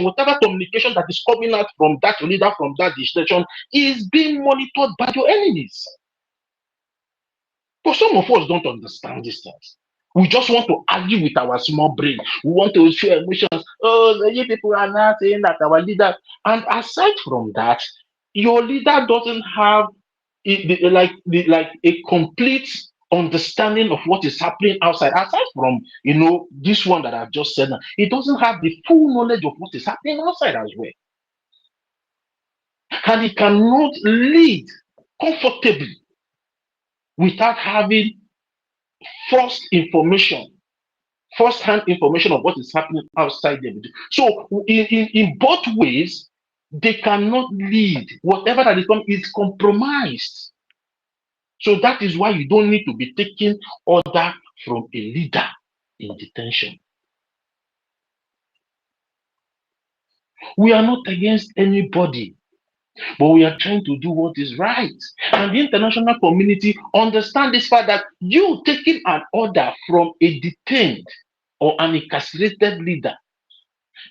whatever communication that is coming out from that leader, from that destination, is being monitored by your enemies. But some of us don't understand these things. We just want to argue with our small brain. We want to show emotions. Oh, you people are not saying that our leader. And aside from that, your leader doesn't have like a complete understanding of what is happening outside. Aside from this one that I've just said, he doesn't have the full knowledge of what is happening outside as well, and he cannot lead comfortably without having first-hand information of what is happening outside them. So in both ways, they cannot lead. Whatever that is coming is compromised. So that is why you don't need to be taking order from a leader in detention. We are not against anybody, but we are trying to do what is right. And the international community understand this fact that you taking an order from a detained or an incarcerated leader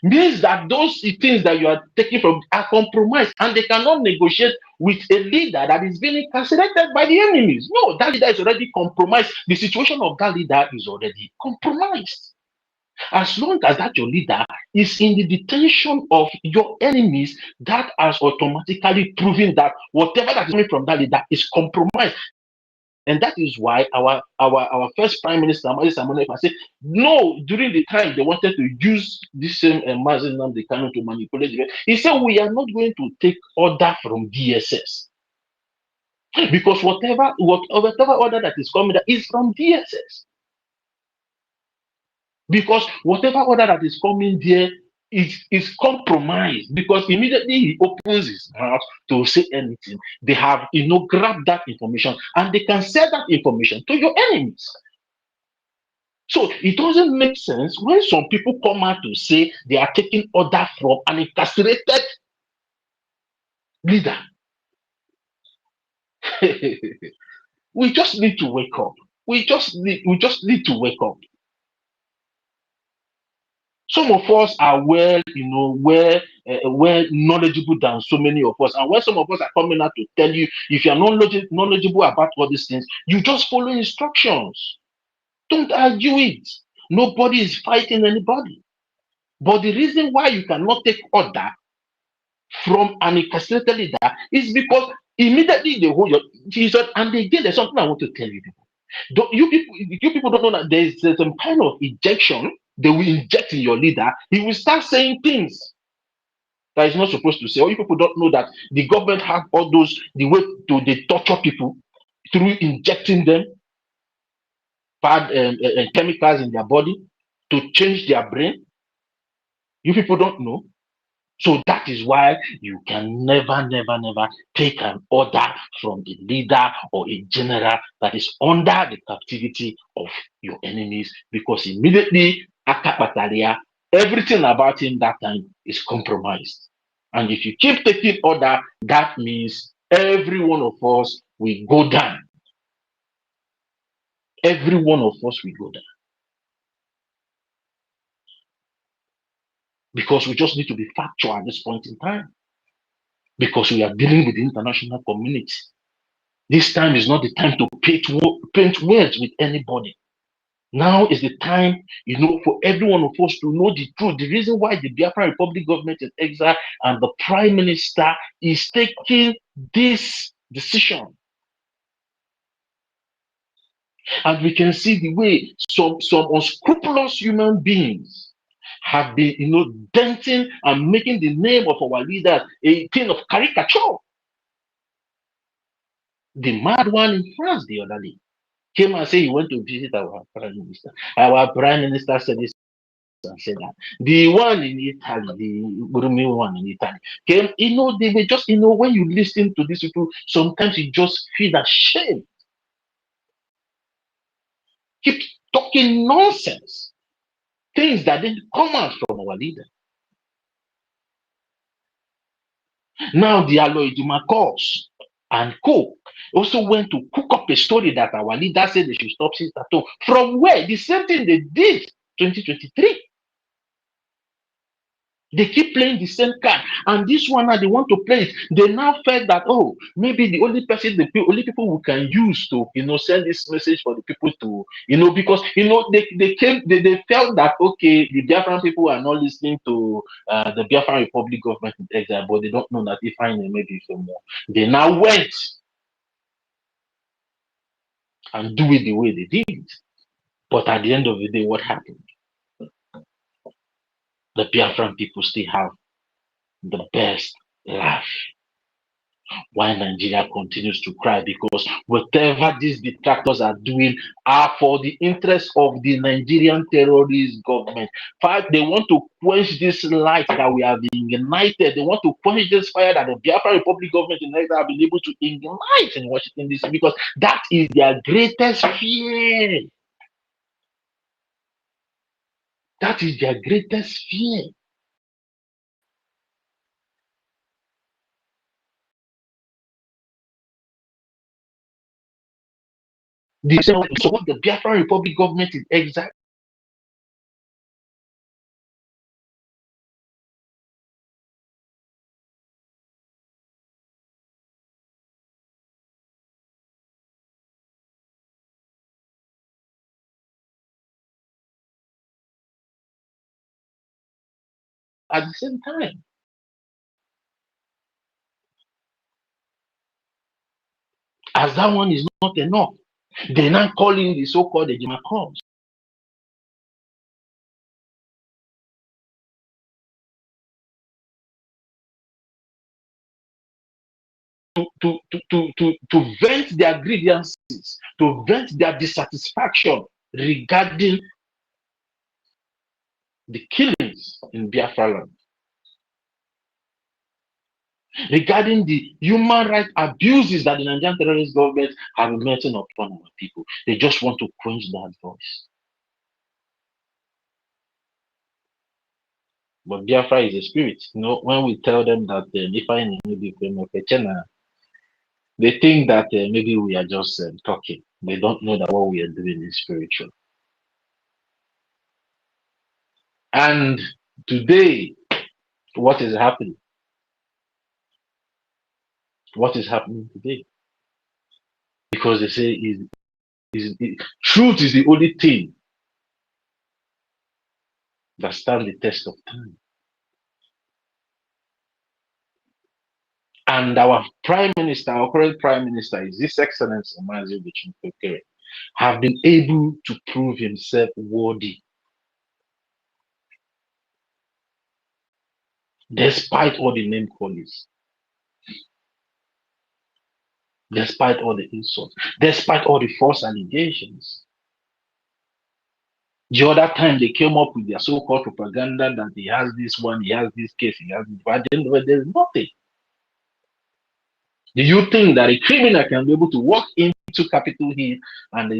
means that those things that you are taking from are compromised, and they cannot negotiate with a leader that is being incarcerated by the enemies. No, that leader is already compromised. The situation of that leader is already compromised. As long as that your leader is in the detention of your enemies, that has automatically proven that whatever that is coming from that leader is compromised. And that is why our first Prime Minister, said, no, during the time they wanted to use this same Mazi Nnamdi Kanu to manipulate the, he said, we are not going to take order from DSS. Because whatever order that is coming is from DSS. Because whatever order that is coming there is compromised, because immediately he opens his mouth to say anything, they have grabbed that information and they can sell that information to your enemies. So it doesn't make sense when some people come out to say they are taking order from an incarcerated leader. We just need to wake up. We just need to wake up. Some of us are well knowledgeable than so many of us. And when some of us are coming out to tell you, if you are not knowledgeable about all these things, you just follow instructions. Don't argue it. Nobody is fighting anybody. But the reason why you cannot take order from an incarcerated leader is because immediately they hold your Jesus. And again, there's something I want to tell you people. You people don't know that there's some kind of injection they will inject in your leader. He will start saying things that he's not supposed to say. Or you people don't know that the government have all those, the way they torture people through injecting them bad chemicals in their body to change their brain. You people don't know. So that is why you can never take an order from a leader or a general that is under the captivity of your enemies, because immediately everything about him that time is compromised. And if you keep taking order, that means every one of us will go down. Every one of us will go down. Because we just need to be factual at this point in time. Because we are dealing with the international community. This time is not the time to paint words with anybody. Now is the time, for every one of us to know the truth. The reason why the Biafran Republic government is exiled and the Prime Minister is taking this decision. And we can see the way some unscrupulous human beings have been, denting and making the name of our leaders a thing of caricature. The mad one in France the other day came and said he went to visit our Prime Minister. Our Prime Minister said this and said that. The one in Italy, the Burumi one in Italy, came, they were just, when you listen to these people, sometimes you just feel ashamed. Keep talking nonsense. Things that didn't come out from our leader. Now the Aloy Dumakos and co also went to cook up a story that our leader said they should stop sit at home. From where? The same thing they did 2023. They keep playing the same card, and this one now they want to play it. They now felt that, oh, maybe the only person, only people we can use to send this message for the people to because they felt that, okay, the Biafran people are not listening to the Biafran Republic government in exile, but they don't know that if I maybe for more. They now went and do it the way they did. But at the end of the day, what happened? The Biafran people still have the best life, while Nigeria continues to cry, because whatever these detractors are doing are for the interest of the Nigerian terrorist government. In fact, they want to quench this light that we have been ignited. They want to quench this fire that the Biafra Republic government in Nigeria have been able to ignite in Washington DC, because that is their greatest fear. That is their greatest fear. So what the Biafra Republic government is exactly at the same time. As that one is not enough, they now call in the so-called Ejima Corps. To vent their grievances, to vent their dissatisfaction regarding the killings in Biafra land, regarding the human rights abuses that the Nigerian terrorist government have been meting upon our people. They just want to quench that voice. But Biafra is a spirit. When we tell them that if I need to they think that maybe we are just talking. They don't know that what we are doing is spiritual. And today, what is happening? What is happening today? Because they say truth is the only thing that stands the test of time. And our prime minister, our current prime minister, is His Excellency Mazi Obichukwu, have been able to prove himself worthy, despite all the name callings, despite all the insults, despite all the false allegations. The other time they came up with their so-called propaganda that he has this one, he has this case, he has this, but at the end of it, there's nothing. Do you think that a criminal can be able to walk into Capitol Hill and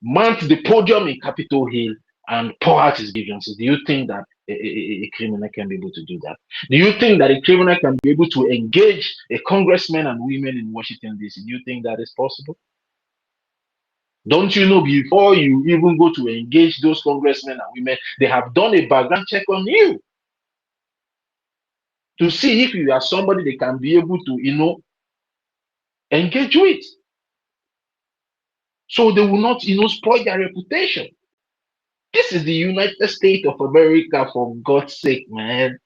mount the podium in Capitol Hill and pour out his grievances? Do you think that a criminal can be able to do that? Do you think that a criminal can be able to engage a congressman and women in Washington DC? Do you think that is possible? Don't you know, before you even go to engage those congressmen and women, they have done a background check on you to see if you are somebody they can be able to engage with, so they will not spoil their reputation. This is the United States of America, for God's sake, man.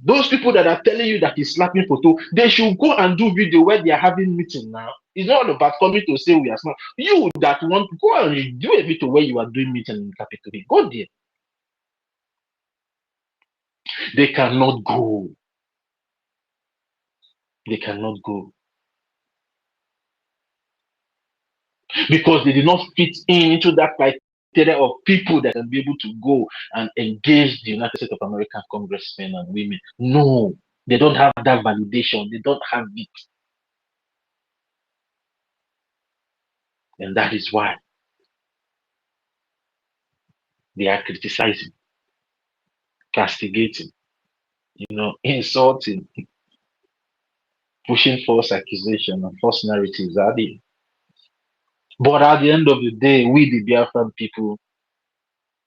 Those people that are telling you that he's slapping photo, they should go and do video where they are having meeting now. It's not about coming to say we are smart. You that want to go and do a video where you are doing meeting in Capitol, go there. They cannot go. They cannot go. Because they did not fit into that criteria of people that can be able to go and engage the United States of America congressmen and women. No, they don't have that validation. They don't have it. And that is why they are criticizing, castigating, insulting, pushing false accusation and false narratives at it. But at the end of the day, we, the Biafran people,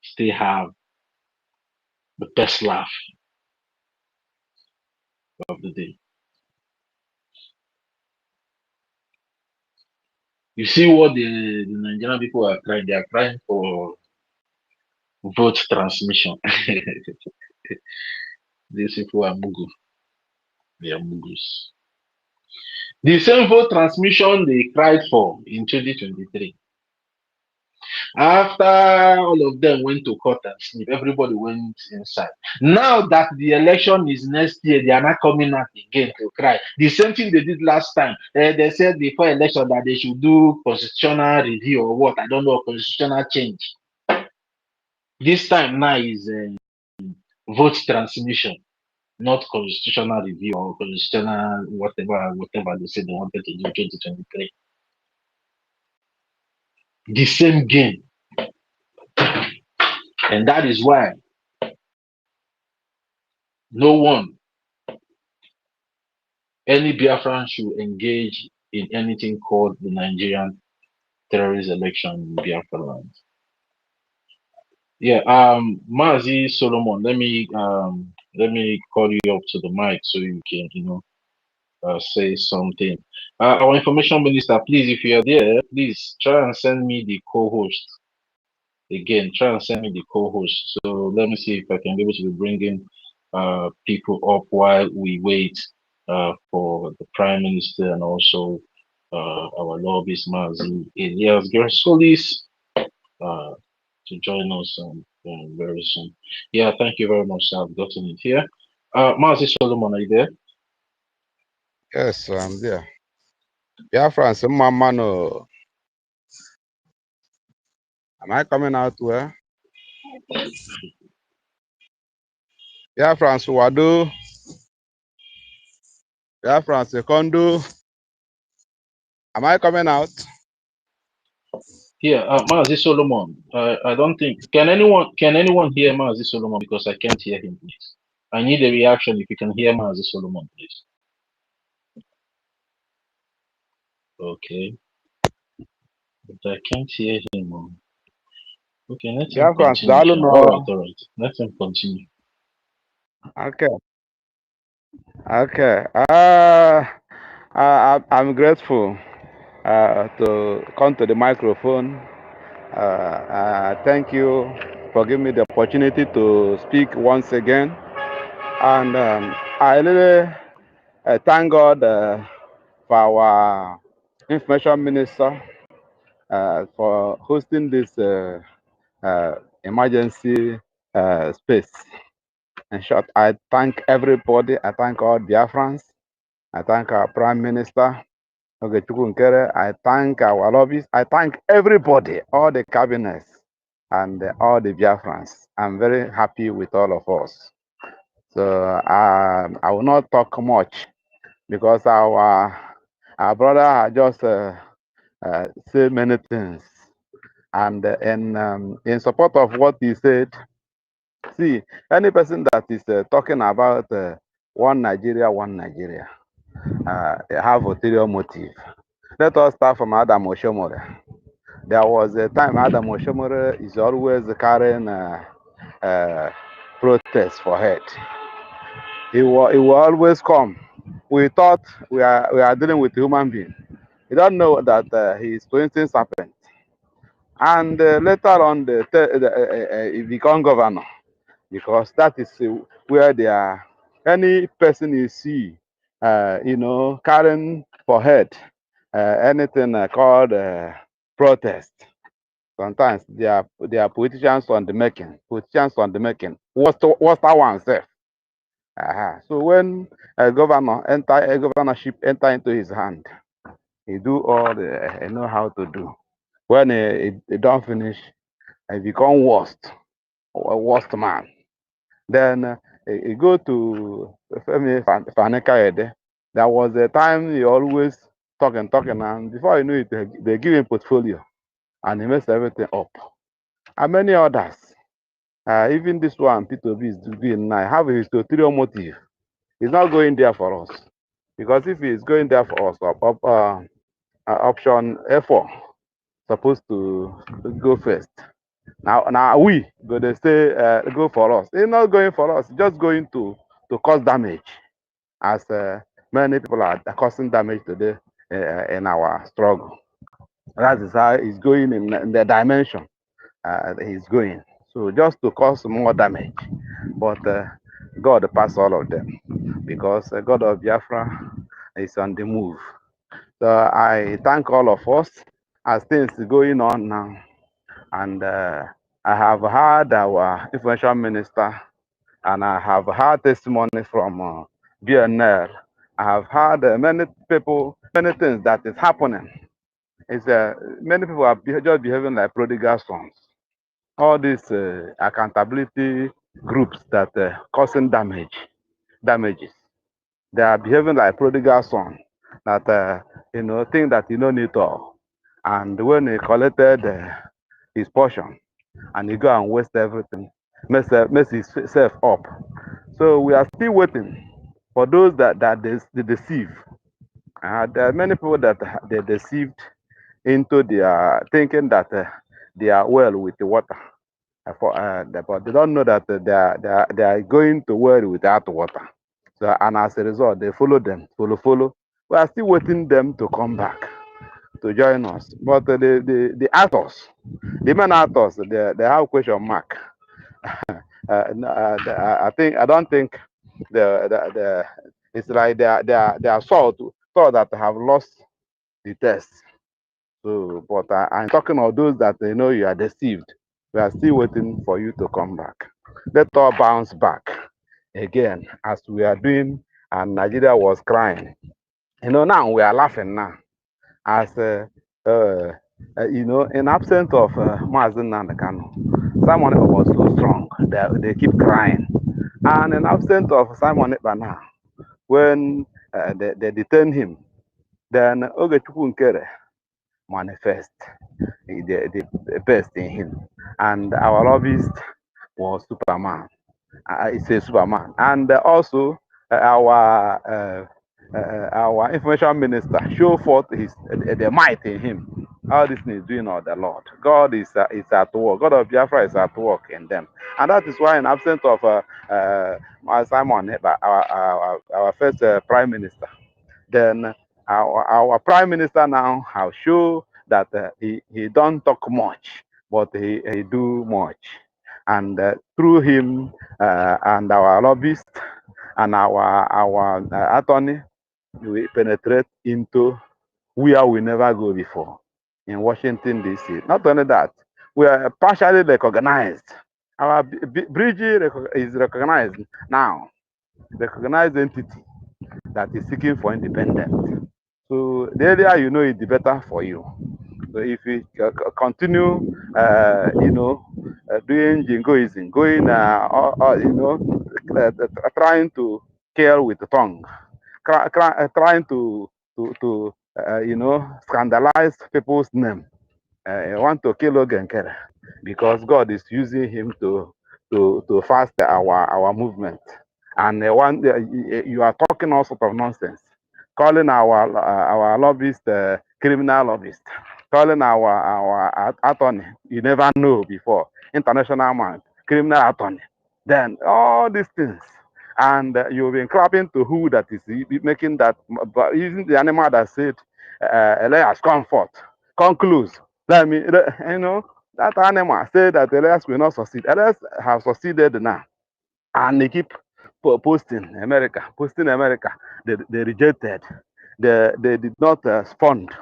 still have the best laugh of the day. You see what the Nigerian people are crying? They are crying for vote transmission. These people are mugu. They are mugus. The same vote transmission they cried for in 2023. After all of them went to court and sleep, everybody went inside. Now that the election is next year, they are not coming out again to cry. The same thing they did last time. They said before election that they should do constitutional review or what, I don't know, constitutional change. This time now is vote transmission, not constitutional review or constitutional whatever they said they wanted to do in 2023. The same game. And that is why no one, any Biafran should engage in anything called the Nigerian terrorist election in Biafra land. Yeah, Mazi Solomon, let me call you up to the mic so you can, say something. Our information minister, please, if you are there, please try and send me the co-host. Again, try and send me the co-host. So let me see if I can be able to be bringing people up while we wait for the Prime Minister and also our lobbyist Mazi Elias Gersolis to join us very soon. Yeah, thank you very much. I've gotten it here. Mazi Solomon, are you there? Yes, I'm there. Biafrans, Mamano. Am I coming out well? Biafrans, Wado. Biafrans, Secondo. Am I coming out? Here, Mazi Solomon. I don't think can anyone hear Mazi Solomon, because I can't hear him, please. I need a reaction if you can hear Mazi Solomon, please. Okay. But I can't hear him. Okay, let him continue. All right. Let him continue. Okay. Okay. I'm grateful to come to the microphone. Thank you for giving me the opportunity to speak once again. And I really thank God for our information minister for hosting this emergency space. In short, I thank everybody. I thank all Biafrans. I thank our Prime Minister, Ogechukwu Nkere. I thank our lobbyists. I thank everybody, all the cabinets and all the Biafrans. I'm very happy with all of us. So I will not talk much because our brother just said many things. And in support of what he said, see, any person that is talking about one Nigeria, have ulterior motive. Let us start from Adam Oshomore. There was a time Adam Oshomore is always carrying protest for head. He will always come. We thought we are dealing with a human being. We don't know that he is twisting serpent. And later on, he become governor, because that is where they are. Any person you see, carrying for head anything called protest. Sometimes they are politicians on the making. What's that one self? So when a governorship enter into his hand, he do all he know how to do. When he don't finish, he become worst man. Then he go to Femi Fanekayede. There was a time he always talking, and before you know it, they give him portfolio, and he mess everything up. And many others, even this one, P2B is doing now, have his ulterior motive. He's not going there for us, because if he's going there for us, option F4 supposed to go first. Now we go they say go for us. It's not going for us. Just going to cause damage, as many people are causing damage today in our struggle. That is how it's going in the dimension he's going. So just to cause more damage, but God pass all of them, because God of Biafra is on the move. So I thank all of us as things going on now, and I have heard our influential minister, and I have heard testimony from BNL. I have heard many people, many things that is happening. It's many people are just behaving like prodigal sons. All these accountability groups that causing damages. They are behaving like prodigal son that think that you don't need all, and when he collected his portion, and he go and waste everything, mess himself up. So we are still waiting for those that they deceive. There are many people that they deceived into their thinking that they are well with the water. But they don't know that they are going to well without water. So, and as a result, they follow them, follow. We are still waiting them to come back to join us. But the actors, the main actors, they have question mark. I don't think the it's like they are thought that have lost the test. So, but I'm talking of those that you are deceived. We are still waiting for you to come back. Let us bounce back again as we are doing, and Nigeria was crying. Now we are laughing now as in absence of Mazen Nandekano. Simon was so strong that they keep crying, and in absence of Simon Ekpa, when they detain him, then Ogechukwu Nkere manifest the best in him, and our lobbyist was Superman. It's a Superman, and also our information minister show forth the might in him. All this is doing all the Lord. God is at work. God of Biafra is at work in them, and that is why, in absence of Simon, our first prime minister, then our prime minister now have shown that he don't talk much, but he do much, and through him and our lobbyist and our attorney, we penetrate into where we never go before in Washington D.C. Not only that, we are partially recognized. Our bridge is recognized now, recognized entity that is seeking for independence. So the earlier you know it, the better for you. So if we continue, doing jingoism, going, trying to kill with the tongue, trying to scandalize people's name. Want to kill Ogenkere because God is using him to fast our movement. And you are talking all sort of nonsense, calling our lobbyist criminal lobbyist, calling our attorney you never know before, international man, criminal attorney. Then all these things, and you've been clapping to who that is making that, using the animal that said, Elias, come forth, conclude. Let me, that animal said that Elias will not succeed. Elias have succeeded now, and they keep posting America. They rejected. They did not fund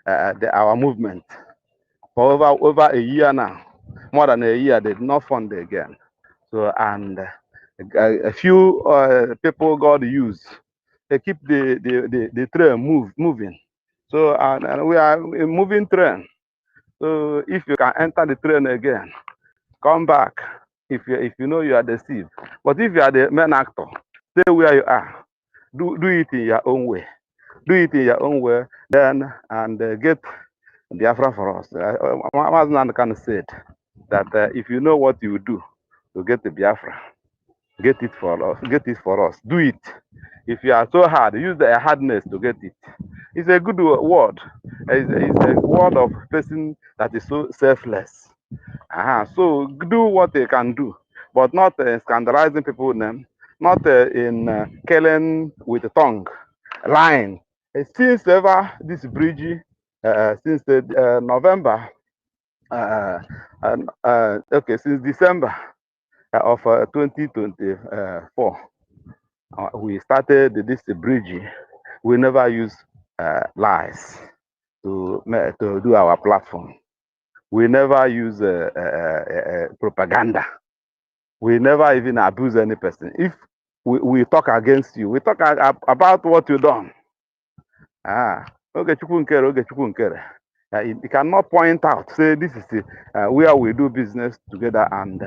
our movement for over a year now. More than a year, they did not fund again. So, and a few people God used, they keep the train moving. So, and we are a moving train. So, if you can enter the train again, come back. If you know you are deceived, but if you are the main actor, stay where you are. Do it in your own way. Do it in your own way, then, and get Biafra for us. Maznan kind of said that if you know what you do to get the Biafra, get it for us. Get it for us. Do it. If you are so hard, use the hardness to get it. It's a good word. It's a word of person that is so selfless. So do what they can do, but not scandalizing people's name, not in killing with the tongue, lying. Since ever this bridge, since November, okay, since December of 2024, we started this bridge. We never use lies to do our platform. We never use propaganda. We never even abuse any person. If we talk against you, we talk about what you done. Okay, Chukwu nkere, okay, Chukwu nkere. You cannot point out, say this is where we do business together and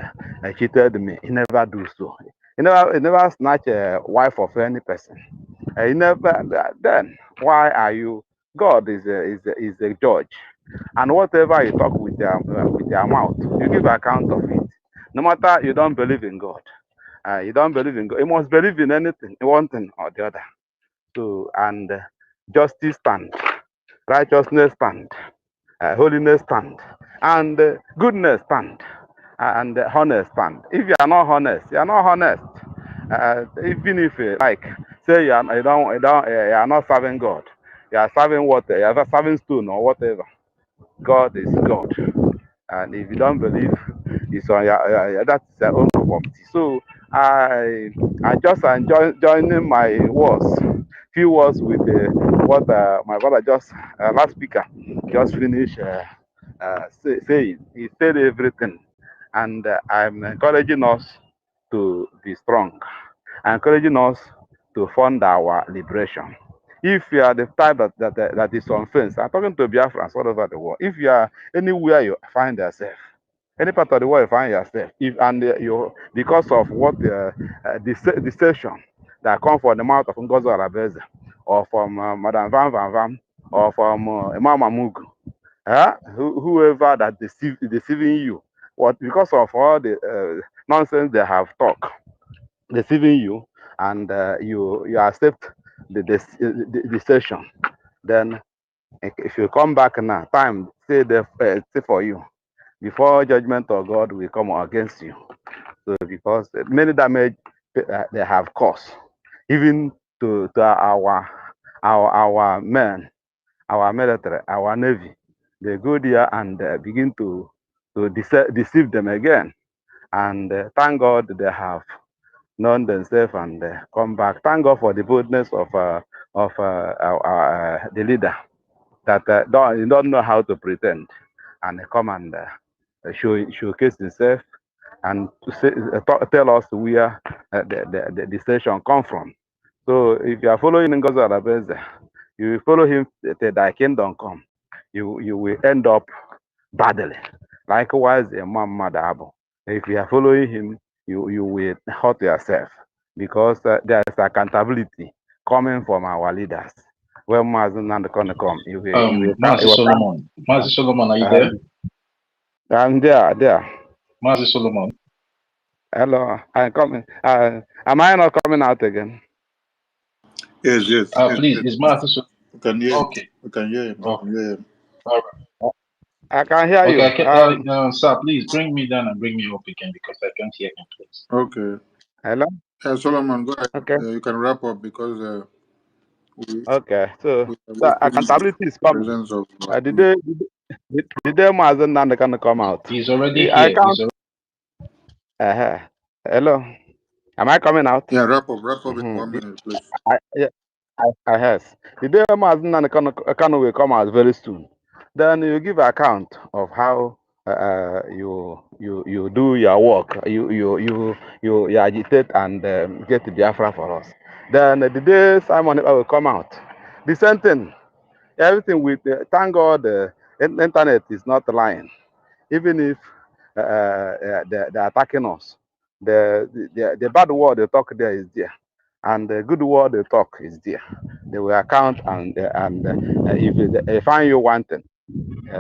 cheated me. He never do so. He never snatch a wife of any person. He never. Then why are you? God is a judge, and whatever you talk with your mouth, you give account of it. No matter you don't believe in God, you don't believe in God. You must believe in anything, one thing or the other. So and justice stand, righteousness stand, holiness stand, and goodness stand, and honest stand. If you are not honest, you are not honest. Even if like say you are not serving God, you are serving what you are serving stone or whatever. God is God, and if you don't believe, it's on that's your own property. So I just enjoy joining my few words with what my brother just last speaker just finished saying. He said everything, and I'm encouraging us to be strong, encouraging us to fund our liberation. If you are the type that is on fence, I'm talking to Biafrans all over the world. If you are anywhere you find yourself, any part of the world you find yourself, if and you because of what deception that come from the mouth of Ngozi Arabeze or from Madam Van, or from Imam Amugu, whoever that deceiving you, what because of all the nonsense they have talked, deceiving you, and you accept the deception, then if you come back now, time say for you before judgment of God will come against you. So because many damage they have caused, even to our men, our military, our navy, they go there and begin to deceive them again. And thank God they have known themselves and come back. Thank God for the boldness of the leader that don't know how to pretend and come and showcase himself and to say, tell us where the decision come from. So if you are following Ngozi Arabeze, you will follow him till thy kingdom come. You will end up badly. Likewise, Imam Madabo. If you are following him, you will hurt yourself because there is accountability coming from our leaders. When Mazen and gonna come, Mazi Solomon. Mazi Solomon, are you there? I'm there. Mazi Solomon. Hello, I'm coming. Am I not coming out again? Yes. Please, it's Mazi Solomon. We can hear Okay. him. We can hear him. Okay. Can hear him. All right. I can hear you. Sir, please bring me down and bring me up again because I can't hear him, please. Okay. Hello? Solomon, go ahead. Okay. You can wrap up because okay. So the accountability is coming. Of, Did they Mazen and can come out? He's already here. Hello. Am I coming out? Yeah, wrap up in 1 minute, please. I has. The day Mazen and can will come out very soon. Then you give account of how you do your work. You agitate and get Biafra for us. Then the day Simon will come out, the same thing. Everything with thank God the internet is not lying. Even if they're attacking us, the bad word they talk there is there, and the good word they talk is there. They will account and if they find you wanting,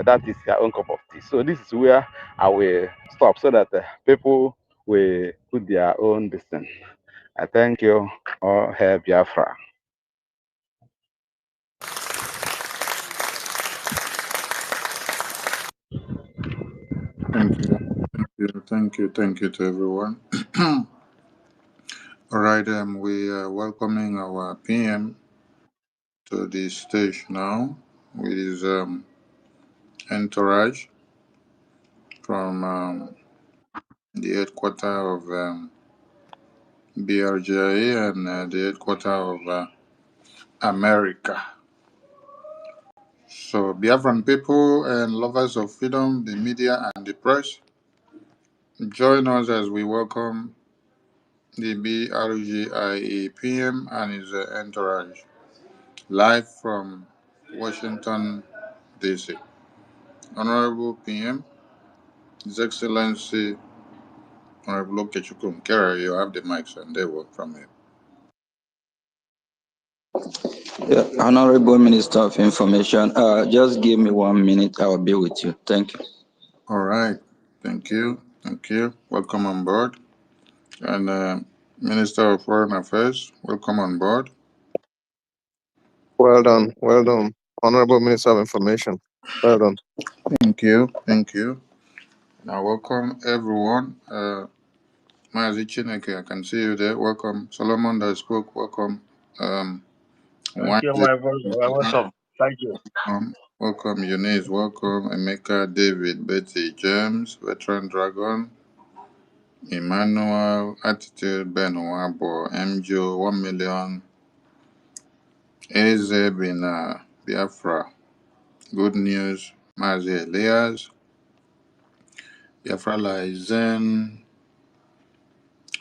that is their own cup of tea. So this is where I will stop so that people will put their own distance. I thank you. All hail Biafra. Thank you. Thank you to everyone. All right, we are welcoming our PM to the stage now with his entourage from the headquarters of BRGIA and the headquarters of America. So, Biafran people and lovers of freedom, the media and the press, join us as we welcome the BRGIA PM and his entourage live from Washington, D.C. Honorable PM, His Excellency, Honorable Okechukwu Kera, you have the mics and they work from here. Yeah, Honorable Minister of Information, just give me 1 minute. I will be with you. Thank you. All right. Thank you. Welcome on board. And Minister of Foreign Affairs, welcome on board. Well done. Honorable Minister of Information. Well done. Thank you. Now, welcome everyone. Mazi Chineke, I can see you there. Welcome. Solomon that spoke, welcome. Thank you, my brother. Welcome. Thank you. Welcome, Eunice. Welcome, Emeka, David, Betty, James, Veteran Dragon, Emmanuel, Attitude, Ben Wabo, MJO, 1 million, Eze Bina, Biafra, Good News, Mazi Elias, Biafra Laizen,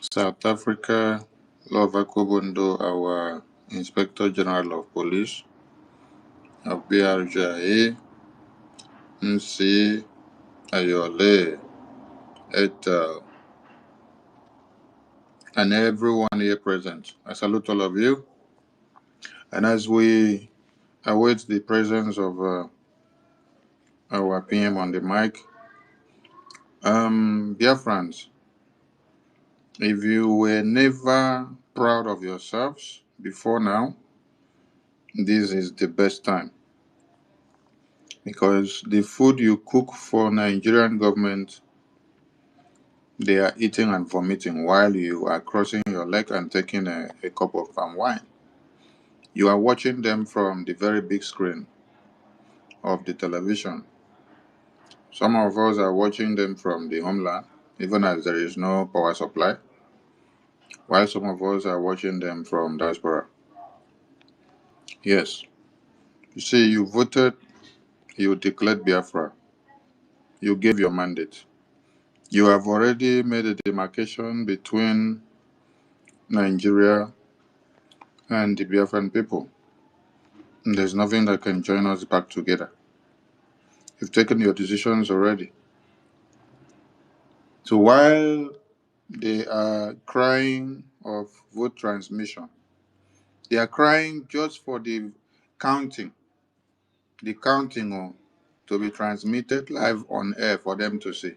South Africa, Lova Kobondo, our Inspector General of Police of BRJA, Nsi, Ayole, Etel, and everyone here present. I salute all of you. And as we await the presence of our PM on the mic, Biafrans, if you were never proud of yourselves before now, this is the best time. Because the food you cook for Nigerian government, they are eating and vomiting while you are crossing your leg and taking a cup of palm wine. You are watching them from the very big screen of the television. Some of us are watching them from the homeland, even as there is no power supply, while some of us are watching them from diaspora. Yes. You see, you voted, you declared Biafra, you gave your mandate. You have already made a demarcation between Nigeria and the Biafran people. And there's nothing that can join us back together. You've taken your decisions already. So while they are crying of vote transmission, they are crying just for the counting to be transmitted live on air for them to see.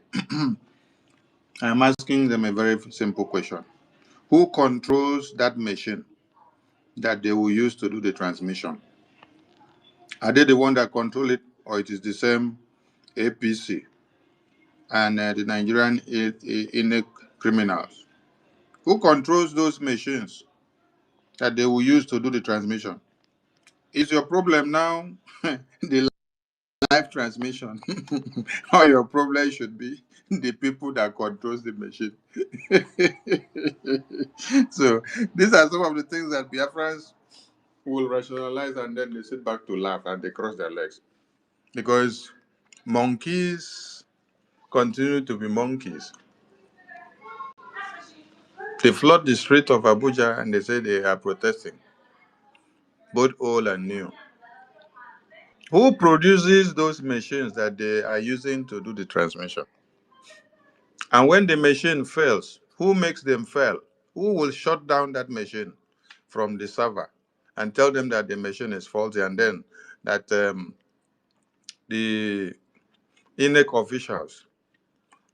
I'm asking them a very simple question. Who controls that machine that they will use to do the transmission? Are they the one that control it, or it is the same APC and the Nigerian INEC criminals? Who controls those machines that they will use to do the transmission? Is your problem now the live transmission? Or your problem should be the people that controls the machine? So these are some of the things that Biafrans will rationalize, and then they sit back to laugh and they cross their legs. Because monkeys continue to be monkeys. They flood the street of Abuja and they say they are protesting, both old and new. Who produces those machines that they are using to do the transmission? And when the machine fails, who makes them fail? Who will shut down that machine from the server and tell them that the machine is faulty, and then that the INEC officials,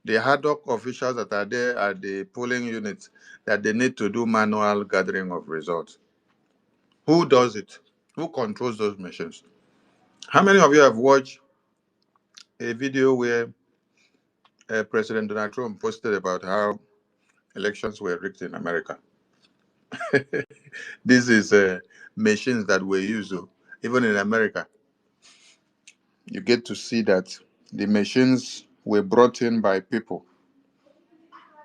the ad hoc officials that are there at the polling units, that they need to do manual gathering of results? Who does it? Who controls those machines? How many of you have watched a video where President Donald Trump posted about how elections were rigged in America. This is machines that were used, even in America. You get to see that the machines were brought in by people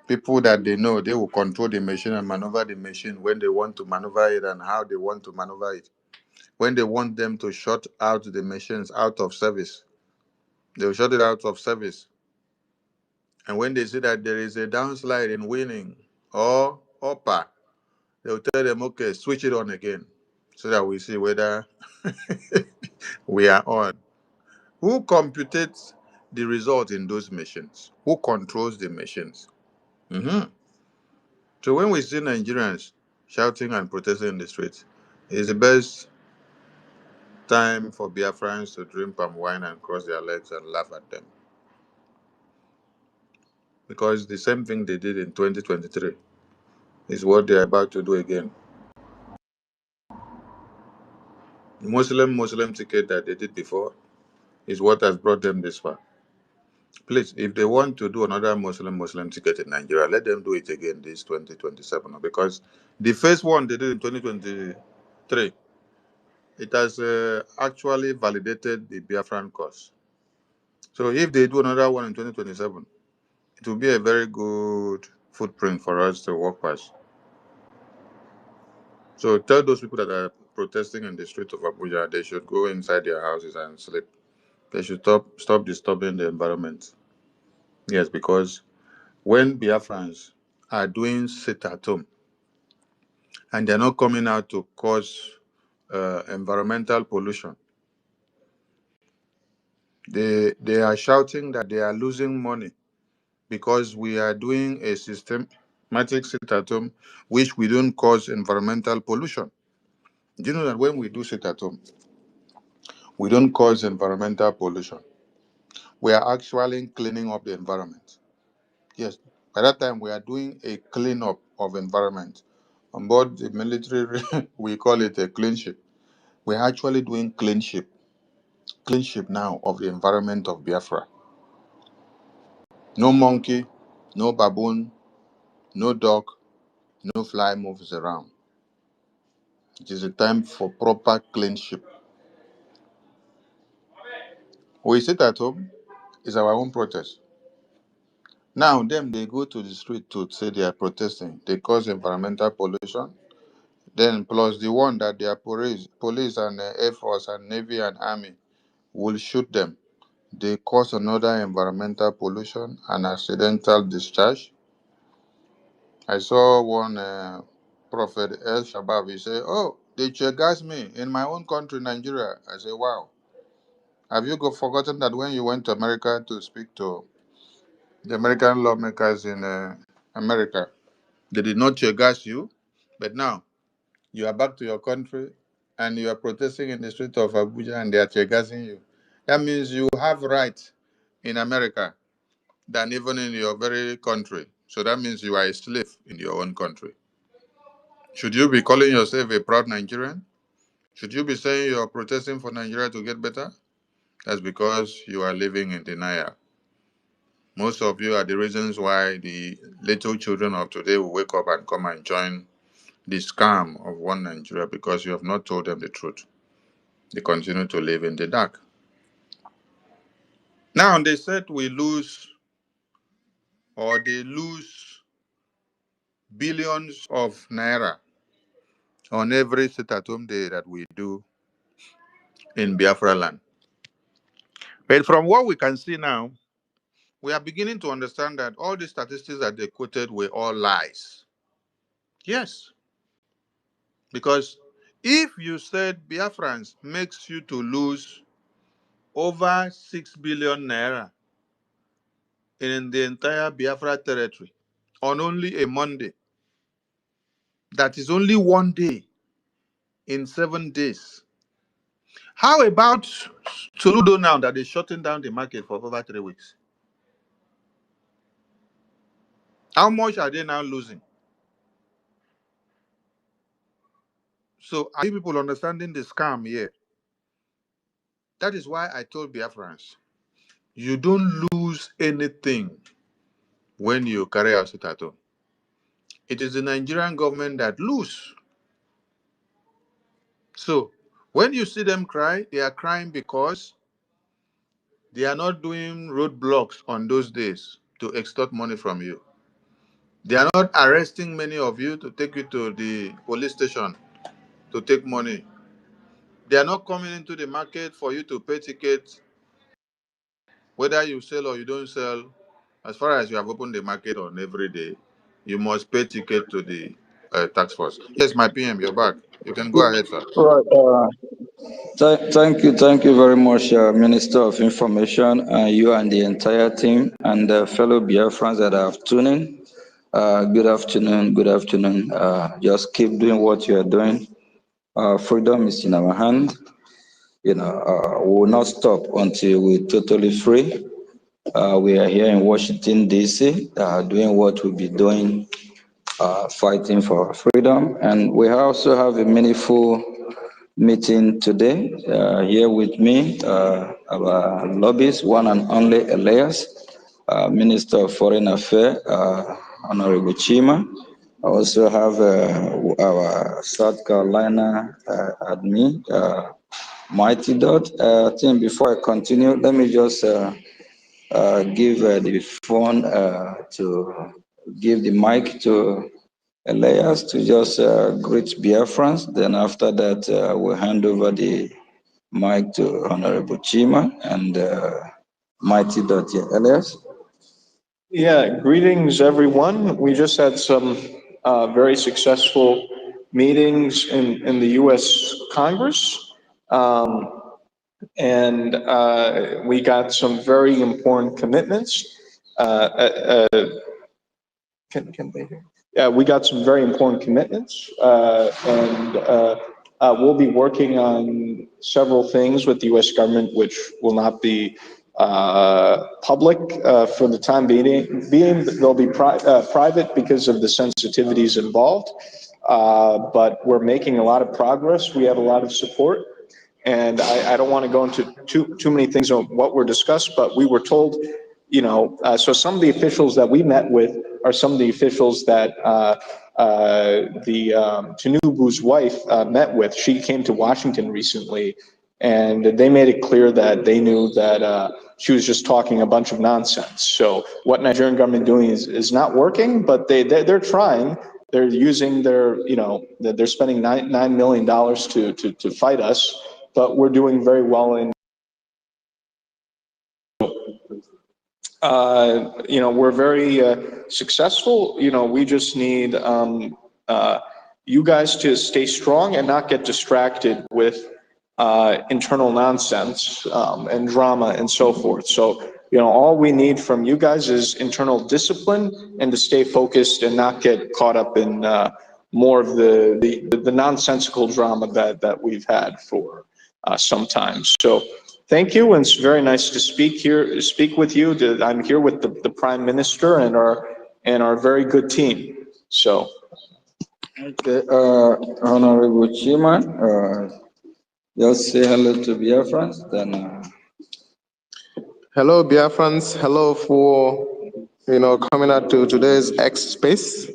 that they know they will control the machine and maneuver the machine when they want to maneuver it and how they want to maneuver it. When they want them to shut out the machines out of service, they'll shut it out of service. And when they see that there is a downslide in winning or upper, they'll tell them, okay, switch it on again so that we see whether we are on. Who computes the result in those machines? Who controls the machines? Mhm. So when we see Nigerians shouting and protesting in the streets, it's the best time for Biafrans to drink palm wine and cross their legs and laugh at them. Because the same thing they did in 2023 is what they're about to do again. The Muslim ticket that they did before is what has brought them this far. Please, if they want to do another Muslim ticket in Nigeria, let them do it again this 2027. Because the first one they did in 2023, it has actually validated the Biafran cause. So if they do another one in 2027, it will be a very good footprint for us to walk past. So tell those people that are protesting in the streets of Abuja, they should go inside their houses and sleep. They should stop disturbing the environment. Yes, because when Biafrans are doing sit at home and they're not coming out to cause environmental pollution, they are shouting that they are losing money because we are doing a systematic sit at home which we don't cause environmental pollution. Do you know that when we do sit at home, we don't cause environmental pollution? We are actually cleaning up the environment. Yes, by that time we are doing a cleanup of environment. On board the military, we call it a cleanship. We're actually doing cleanship now of the environment of Biafra. No monkey, no baboon, no dog, no fly moves around. It is a time for proper cleanship. We sit at home, it's our own protest. Now, them, they go to the street to say they are protesting. They cause environmental pollution. Then, plus the one that their police and Air Force and Navy and Army will shoot them. They cause another environmental pollution and accidental discharge. I saw one prophet El Shabab. He said, "Oh, they tear gas me in my own country, Nigeria." I said, "Wow. Have you forgotten that when you went to America to speak to the American lawmakers in America, they did not tear gas you, but now you are back to your country and you are protesting in the street of Abuja and they are tear gassing you. That means you have rights in America than even in your very country. So that means you are a slave in your own country. Should you be calling yourself a proud Nigerian? Should you be saying you are protesting for Nigeria to get better? That's because you are living in denial. Most of you are the reasons why the little children of today will wake up and come and join the scam of one Nigeria because you have not told them the truth. They continue to live in the dark. Now they said they lose billions of naira on every sit-at-home day that we do in Biafra land. But from what we can see now, we are beginning to understand that all the statistics that they quoted were all lies. Yes. Because if you said Biafrans makes you to lose over 6 billion naira in the entire Biafra territory on only a Monday, that is only one day in 7 days. How about Soludo now that is shutting down the market for over 3 weeks? How much are they now losing? So are you people understanding the scam here? That is why I told Biafrans, you don't lose anything when you carry out sit at home. It is the Nigerian government that lose. So when you see them cry, they are crying because they are not doing roadblocks on those days to extort money from you. They are not arresting many of you to take you to the police station to take money. They are not coming into the market for you to pay tickets, whether you sell or you don't sell. As far as you have opened the market on every day, you must pay ticket to the tax force. Yes, my PM, you're back. You can go ahead, sir. Right. Thank you very much, Minister of Information, you and the entire team, and fellow Biafrans that have tuned in. Good afternoon. Good afternoon. Just keep doing what you are doing. Freedom is in our hand. We will not stop until we're totally free. We are here in Washington, D.C., doing what we'll be doing, fighting for freedom. And we also have a meaningful meeting today. Here with me, our lobbyist, one and only Elias, Minister of Foreign Affairs, Honorable Chima. I also have our South Carolina admin, Mighty Dot. I think before I continue, let me just give the phone give the mic to Elias to just greet Biafrans. Then after that, we'll hand over the mic to Honorable Chima and Mighty Dot. Elias? Yeah, greetings everyone. We just had some very successful meetings in the U.S. Congress. And we got some very important commitments. Can they hear? Yeah, we got some very important commitments, and we'll be working on several things with the U.S. government, which will not be public for the time being. They'll be private because of the sensitivities involved, but we're making a lot of progress. We have a lot of support. And I don't want to go into too many things on what were discussed, but we were told, so some of the officials that we met with are some of the officials that Tinubu's wife met with. She came to Washington recently, and they made it clear that they knew that she was just talking a bunch of nonsense. So what Nigerian government doing is not working, but they're trying. They're using they're spending $9 million to fight us. But we're doing very well in, we're very successful. We just need you guys to stay strong and not get distracted with internal nonsense and drama and so forth. So, all we need from you guys is internal discipline and to stay focused and not get caught up in more of the nonsensical drama that we've had for sometimes. So thank you, and it's very nice to speak with you. I'm here with the Prime Minister and our very good team. So okay, Honorable Chima, just say hello to Biafrans, then Hello, Biafrans. Hello for coming out to today's X space.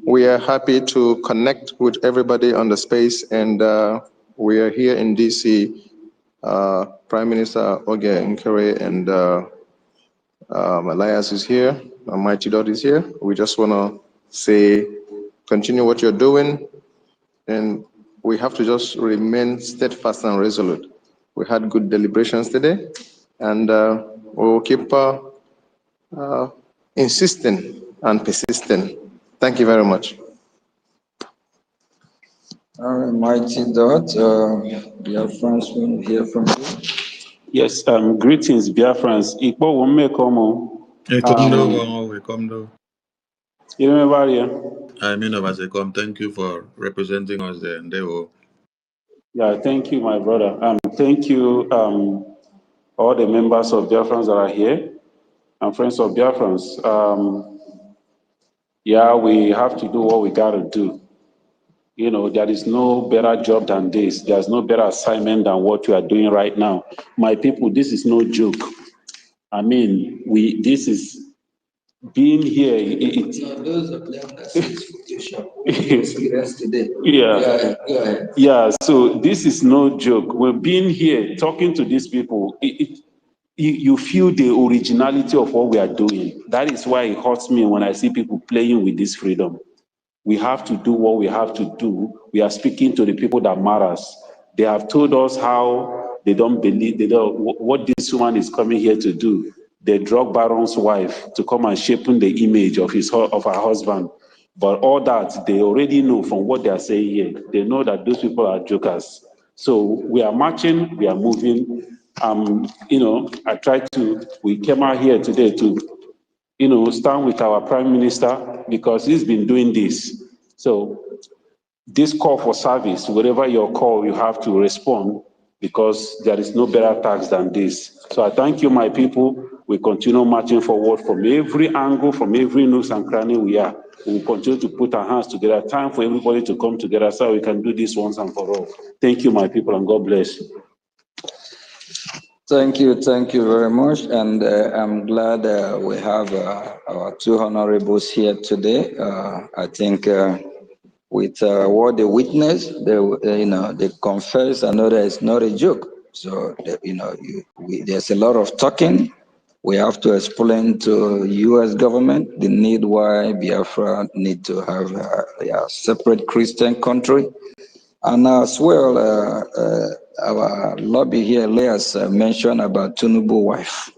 We are happy to connect with everybody on the space, and we are here in DC. Prime Minister Oge Nkere and Elias is here. Mighty Dot is here. We just want to say, continue what you're doing, and we have to just remain steadfast and resolute. We had good deliberations today, and we'll keep insisting and persisting. Thank you very much. All right, Mighty Dot, Biafrans will hear from you. Yes, greetings, Biafrans. Ikpo wume komo. We come do. You remember here? I mean, come. Thank you for representing us there. Yeah, thank you, my brother. Thank you, all the members of Biafrans that are here and friends of Biafrans. Yeah, we have to do what we got to do. There is no better job than this. There's no better assignment than what you are doing right now. My people, this is no joke. I mean, this is being here, those of them that says Photoshop, experience today. Yeah. So this is no joke. We're being here, talking to these people. You feel the originality of what we are doing. That is why it hurts me when I see people playing with this freedom. We have to do what we have to do. We are speaking to the people that matters. They have told us how they don't believe, what this woman is coming here to do. The drug baron's wife to come and shaping the image of her husband. But all that they already know from what they are saying here. They know that those people are jokers. So we are marching, we are moving. We came out here today to stand with our prime minister because he's been doing this. So this call for service, wherever your call, you have to respond because there is no better tax than this. So I thank you, my people. We continue marching forward from every angle, from every nook and cranny we are. We will continue to put our hands together. Time for everybody to come together so we can do this once and for all. Thank you, my people, and God bless. Thank you very much. And I'm glad we have our two honorables here today. I think with what they witnessed, they confess. I know that it's not a joke. So, there's a lot of talking. We have to explain to U.S. government the need why Biafra need to have a separate Christian country. And as well, our lobby here, Leah's mentioned about Tinubu wife.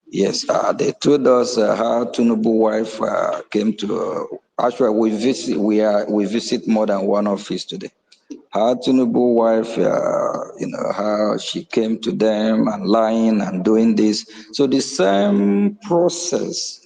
Yes, they told us how Tinubu wife came to. Actually, we visit more than one office today. How Tinubu wife, how she came to them and lying and doing this. So the same process.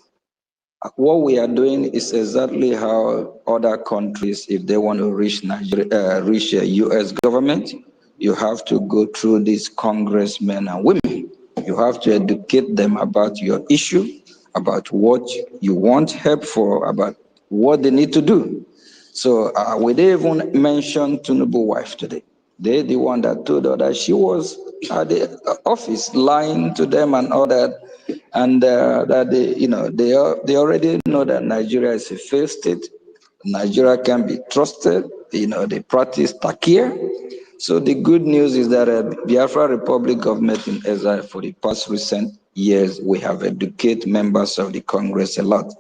What we are doing is exactly how other countries, if they want to reach reach a U.S. government, you have to go through these congressmen and women. You have to educate them about your issue, about what you want help for, about what they need to do. So we didn't even mention Tinubu wife today. They the one that told her that she was at the office lying to them and all that. And that they already know that Nigeria is a failed state. Nigeria can be trusted. They practice takia. So the good news is that Biafra Republic government in exile for the past recent years, we have educated members of the Congress a lot.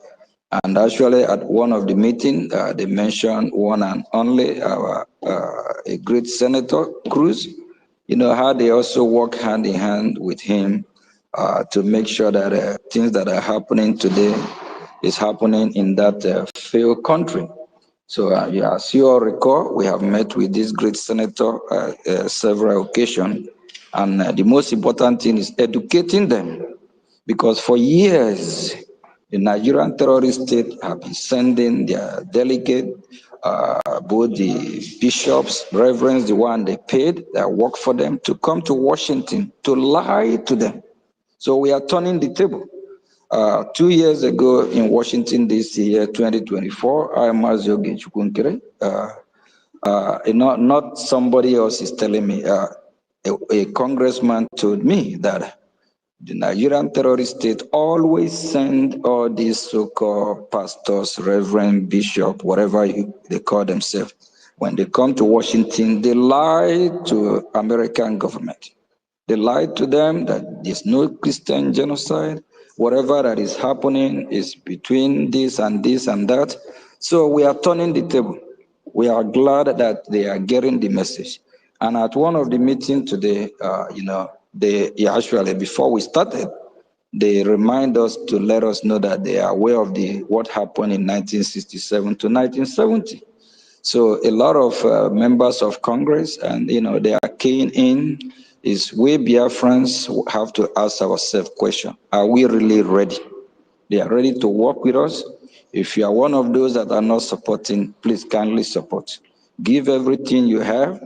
And actually, at one of the meetings, they mentioned one and only a great Senator Cruz. How they also work hand in hand with him to make sure that things that are happening today is happening in that failed country. So as you all recall, we have met with this great senator several occasions. And the most important thing is educating them. Because for years, the Nigerian terrorist state have been sending their delegate, both the bishops, reverends, the one they paid, that work for them, to come to Washington to lie to them. So we are turning the table. 2 years ago in Washington, D.C., 2024, I am Mazioge Chukunkere. Not somebody else is telling me. A congressman told me that the Nigerian terrorist state always send all these so-called pastors, reverend, bishop, whatever they call themselves. When they come to Washington, they lie to American government. They lie to them that there's no Christian genocide. Whatever that is happening is between this and that. So we are turning the table. We are glad that they are getting the message. And at one of the meetings today, they actually, before we started, they remind us to let us know that they are aware of what happened in 1967 to 1970. So a lot of members of Congress, and they are keying in, is we Biafrans have to ask ourselves question: are we really ready? They are ready to work with us. If you are one of those that are not supporting, please kindly support. Give everything you have.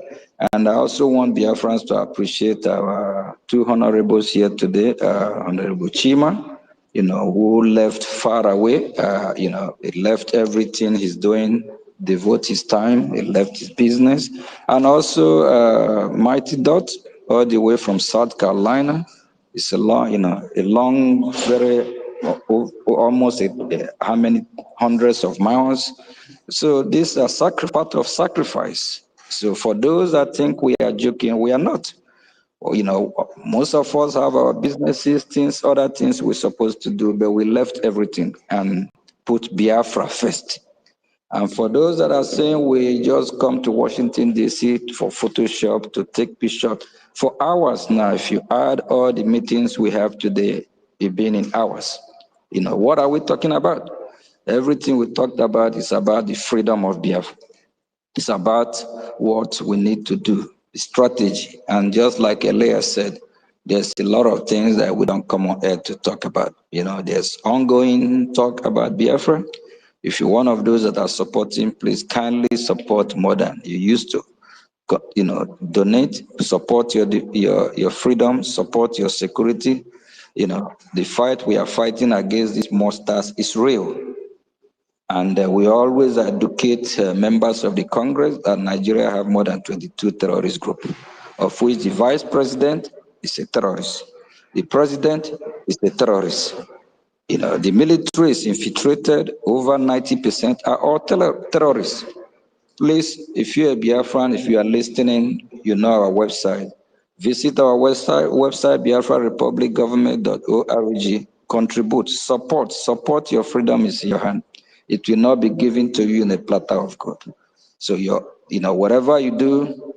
And I also want Biafrans to appreciate our two honorables here today, Honorable Chima, who left far away, he left everything he's doing, devote his time, he left his business. And also Mighty Dot, all the way from South Carolina. It's a long, very almost how many hundreds of miles. So this is a part of sacrifice. So for those that think we are joking, we are not. You know, most of us have our businesses, things, other things we're supposed to do, but we left everything and put Biafra first. And for those that are saying we just come to Washington, D.C. for Photoshop, to take pictures, for hours now, if you add all the meetings we have today, it's been in hours. You know, what are we talking about? Everything we talked about is about the freedom of Biafra. It's about what we need to do, the strategy. And just like Elias said, there's a lot of things that we don't come on air to talk about. You know, there's ongoing talk about Biafra. If you're one of those that are supporting, please kindly support more than you used to. You know, donate, support your freedom, support your security. You know, the fight we are fighting against these monsters is real. And we always educate members of the Congress that Nigeria have more than 22 terrorist groups, of which the vice president is a terrorist. The president is a terrorist. You know, the military is infiltrated. Over 90% are all terrorists. Please, if you're a Biafran, if you are listening, you know our website. Visit our website, biafrarepublicgovernment.org. Contribute, support your freedom is in your hand. It will not be given to you in a platter of gold. So whatever you do,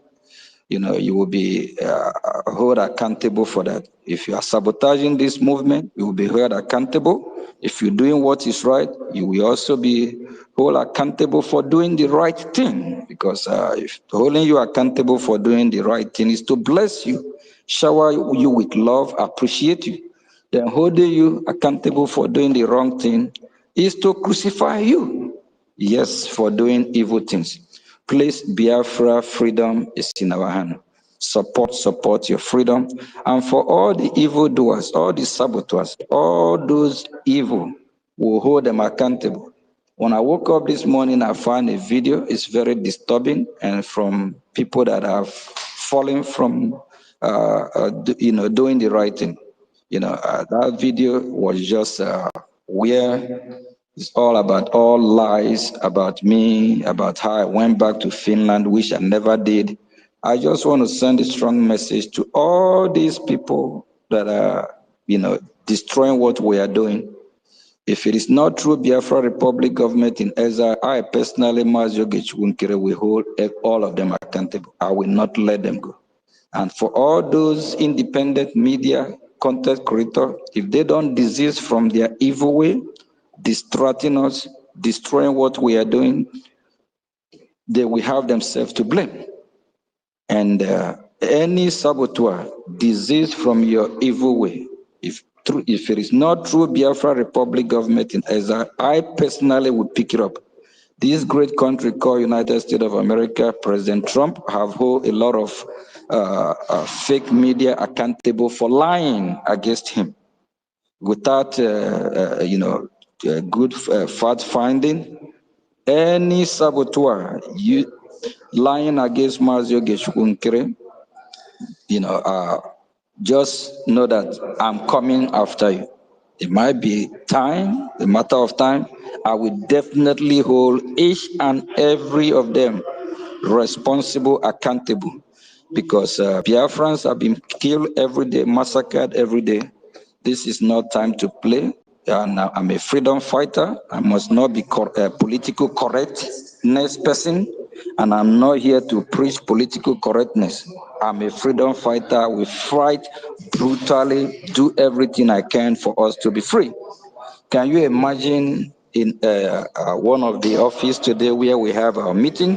you will be held accountable for that. If you are sabotaging this movement, you will be held accountable. If you're doing what is right, you will also be held accountable for doing the right thing. Because if holding you accountable for doing the right thing is to bless you, shower you with love, appreciate you. Then holding you accountable for doing the wrong thing is to crucify you. Yes, for doing evil things. Please, Biafra, freedom is in our hand. Support your freedom. And for all the evildoers, all the saboteurs, all those evil, we'll hold them accountable. When I woke up this morning, I found a video. It's very disturbing, and from people that have fallen from, doing the right thing. That video was just where it's all about all lies about me, about how I went back to Finland, which I never did. I just want to send a strong message to all these people that are, destroying what we are doing. If it is not true, Biafra Republic government in Ezra, I personally, Mazioge Chukwunkere, will hold all of them accountable. I will not let them go. And for all those independent media content creators, if they don't desist from their evil way, distracting us, destroying what we are doing, they will have themselves to blame. And any saboteur desist from your evil way. If it is not true, Biafra Republic government in Ezra, I personally would pick it up. This great country called United States of America, President Trump have held a lot of fake media accountable for lying against him without, good fact finding. Any saboteur lying against Mazioge Chukwunkere, just know that I'm coming after you. It might be time, a matter of time. I will definitely hold each and every of them responsible, accountable, because Biafrans have been killed every day, massacred every day. This is not time to play. And I'm a freedom fighter. I must not be a political correctness person. And I'm not here to preach political correctness. I'm a freedom fighter. We fight brutally, do everything I can for us to be free. Can you imagine in one of the office today where we have our meeting,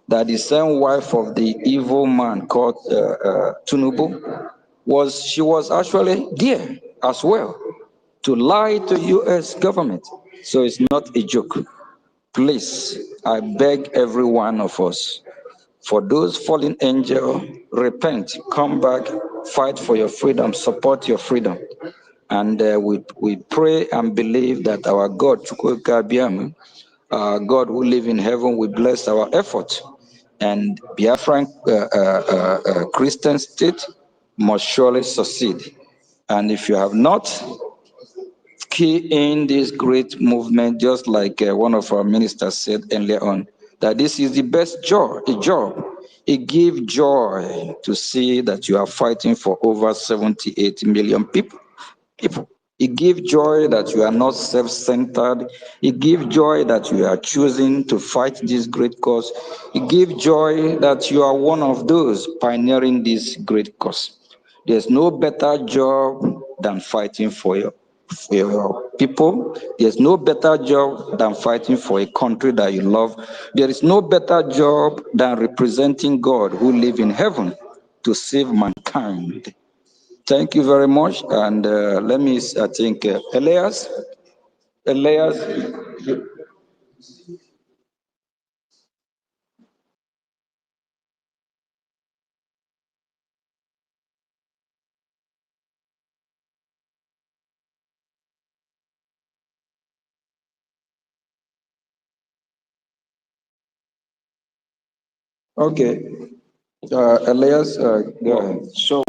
that the same wife of the evil man called Tinubu was actually there as well to lie to U.S. government. So it's not a joke. Please, I beg every one of us, for those fallen angels, repent, come back, fight for your freedom, support your freedom. And we pray and believe that our God, God who live in heaven, will bless our effort. And Biafran Christian state must surely succeed. And if you have not key in this great movement, just like one of our ministers said earlier on, that this is the best job. It gives joy to see that you are fighting for over 78 million people. It gives joy that you are not self-centered. It gives joy that you are choosing to fight this great cause. It gives joy that you are one of those pioneering this great cause. There's no better job than fighting for your people. There's no better job than fighting for a country that you love. There is no better job than representing God who lives in heaven to save mankind. Thank you very much. And let me, I think, Elias, okay. Elias, go ahead. So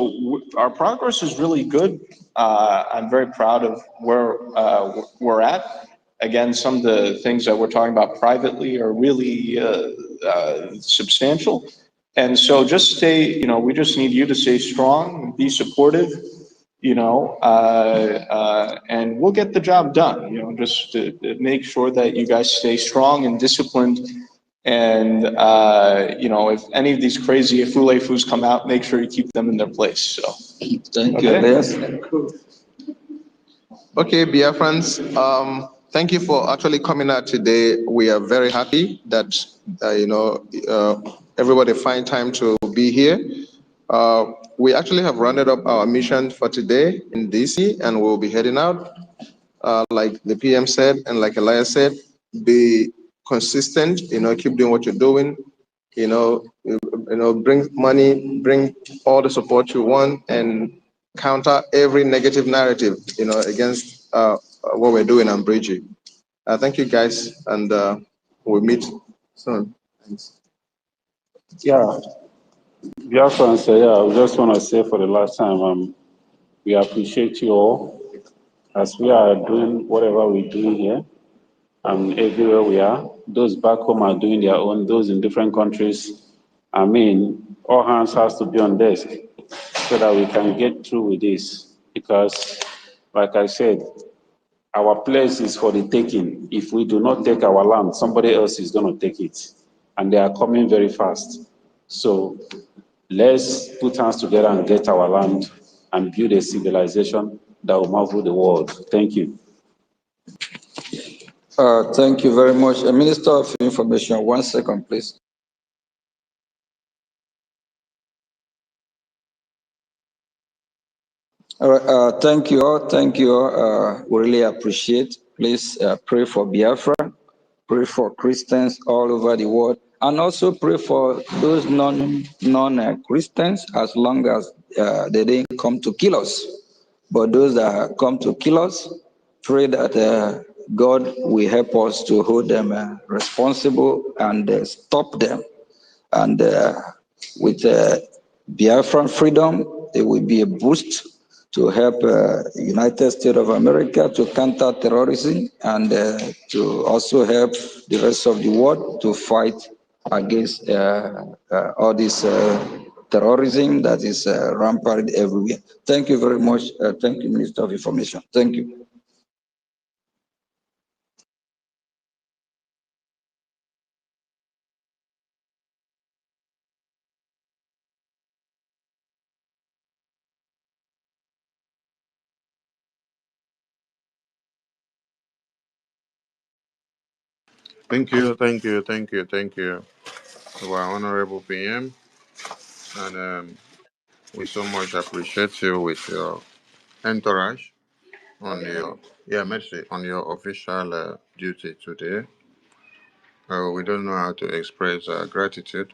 our progress is really good. I'm very proud of where we're at. Again, some of the things that we're talking about privately are really substantial. And so just stay, we just need you to stay strong, be supportive, and we'll get the job done, just to make sure that you guys stay strong and disciplined. And, if any of these crazy Afule-Fus come out, make sure you keep them in their place. So, Thank you, Elias. Okay, Biafrans, thank you for actually coming out today. We are very happy that, everybody find time to be here. We actually have rounded up our mission for today in DC, and we'll be heading out. Like the PM said, and like Elias said, be consistent, keep doing what you're doing, bring money, bring all the support you want, and counter every negative narrative, against what we're doing on Bridgie. Thank you guys, and we'll meet soon. Thanks. Yeah, Biafrans, I just want to say for the last time, we appreciate you all as we are doing whatever we're doing here and everywhere we are. Those back home are doing their own, those in different countries. I mean, all hands has to be on desk so that we can get through with this. Because, like I said, our place is for the taking. If we do not take our land, somebody else is going to take it. And they are coming very fast. So let's put hands together and get our land and build a civilization that will marvel the world. Thank you. Thank you very much. Minister of Information, 1 second, please. All right, thank you all. Thank you all. We really appreciate. Please pray for Biafra, pray for Christians all over the world, and also pray for those non-Christians, as long as they didn't come to kill us. But those that come to kill us, pray that God will help us to hold them responsible and stop them. And with Biafran freedom, there will be a boost to help United States of America to counter terrorism and to also help the rest of the world to fight against all this terrorism that is rampant everywhere. Thank you very much. Thank you, Minister of Information. Thank you. Thank you, thank you, thank you, thank you to our honorable PM. And we so much appreciate you with your entourage on your, merci, on your official duty today. We don't know how to express gratitude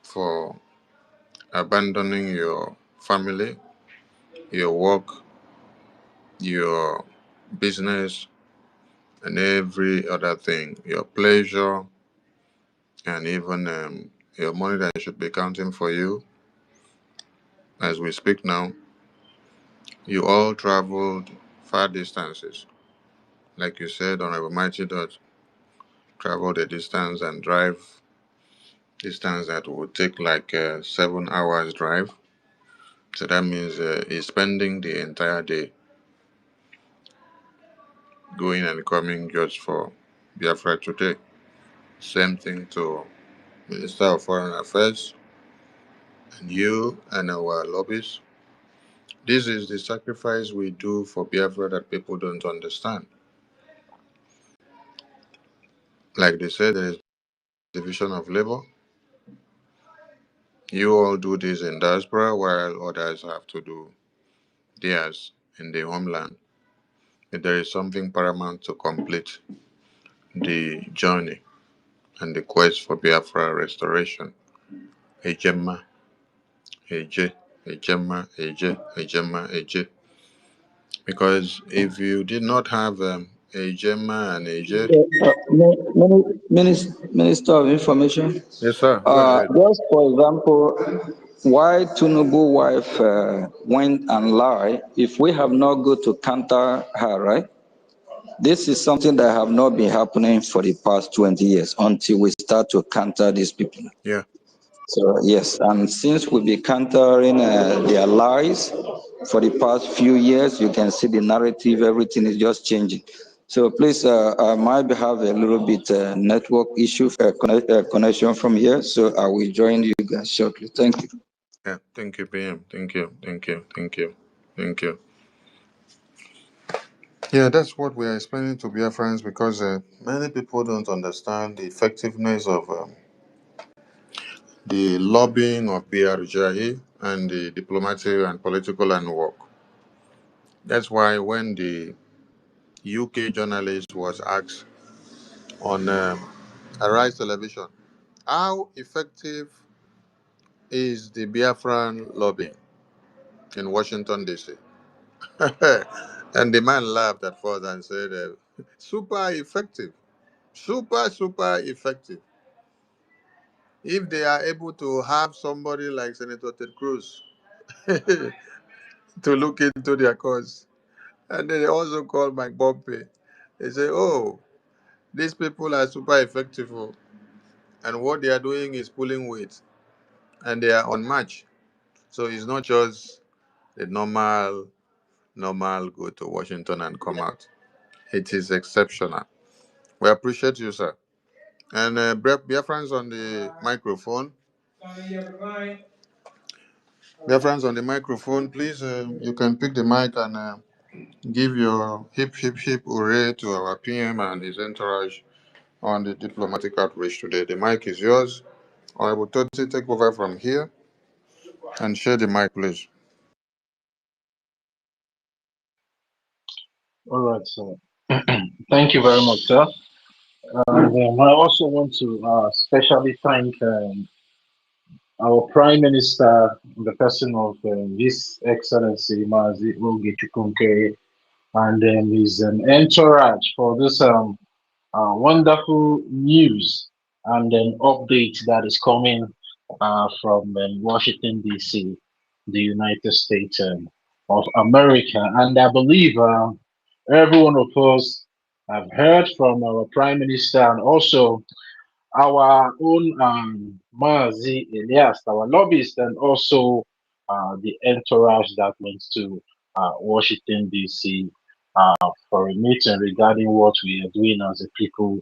for abandoning your family, your work, your business, and every other thing, your pleasure, and even your money that should be counting for you. As we speak now, you all traveled far distances. Like you said, Honorable Mighty Dot travel the distance and drive distance that would take like 7 hours drive. So that means he's spending the entire day going and coming just for Biafra today. Same thing to Minister of Foreign Affairs and you and our lobbies. This is the sacrifice we do for Biafra that people don't understand. Like they said, there is division of labor. You all do this in diaspora while others have to do theirs in the homeland. But there is something paramount to complete the journey and the quest for Biafra restoration. Ejema, Eje, Ejema, Eje, Ejema, Eje. Because if you did not have Ejema and Eje. Minister of Information. Yes, sir. Go ahead. Just for example, why Tinubu wife went and lied, if we have not go to counter her, right? This is something that have not been happening for the past 20 years until we start to counter these people. Yeah. So yes, and since we've been countering their lies for the past few years, you can see the narrative, everything is just changing. So please, I might have a little bit network issue, connection from here, so I will join you guys shortly. Thank you. Yeah, thank you, PM. Thank you. Yeah, that's what we are explaining to Biafrans because many people don't understand the effectiveness of the lobbying of BRJI and the diplomatic and political and work. That's why when the UK journalist was asked on Arise Television, how effective is the Biafran lobby in Washington, D.C.? And the man laughed at first and said, super effective. Super effective. If they are able to have somebody like Senator Ted Cruz to look into their cause. And then they also called Mike Pompeo. They say, oh, these people are super effective. And what they are doing is pulling weight. And they are unmatched. So it's not just the normal go to Washington and come out. It is exceptional. We appreciate you, sir. And Biafrans on the microphone. Biafrans on the microphone, please, you can pick the mic and give your hip hooray to our PM and his entourage on the diplomatic outreach today. The mic is yours. I will totally take over from here and share the mic, please. All right, sir. Thank you very much, sir. And I also want to specially thank our Prime Minister, the person of His Excellency Mazi Oge Chukwuemeka, and his entourage for this wonderful news and an update that is coming from Washington, D.C., the United States of America. And I believe every one of us have heard from our Prime Minister and also our own Mazi Elias, our lobbyist, and also the entourage that went to Washington, D.C. For a meeting regarding what we are doing as a people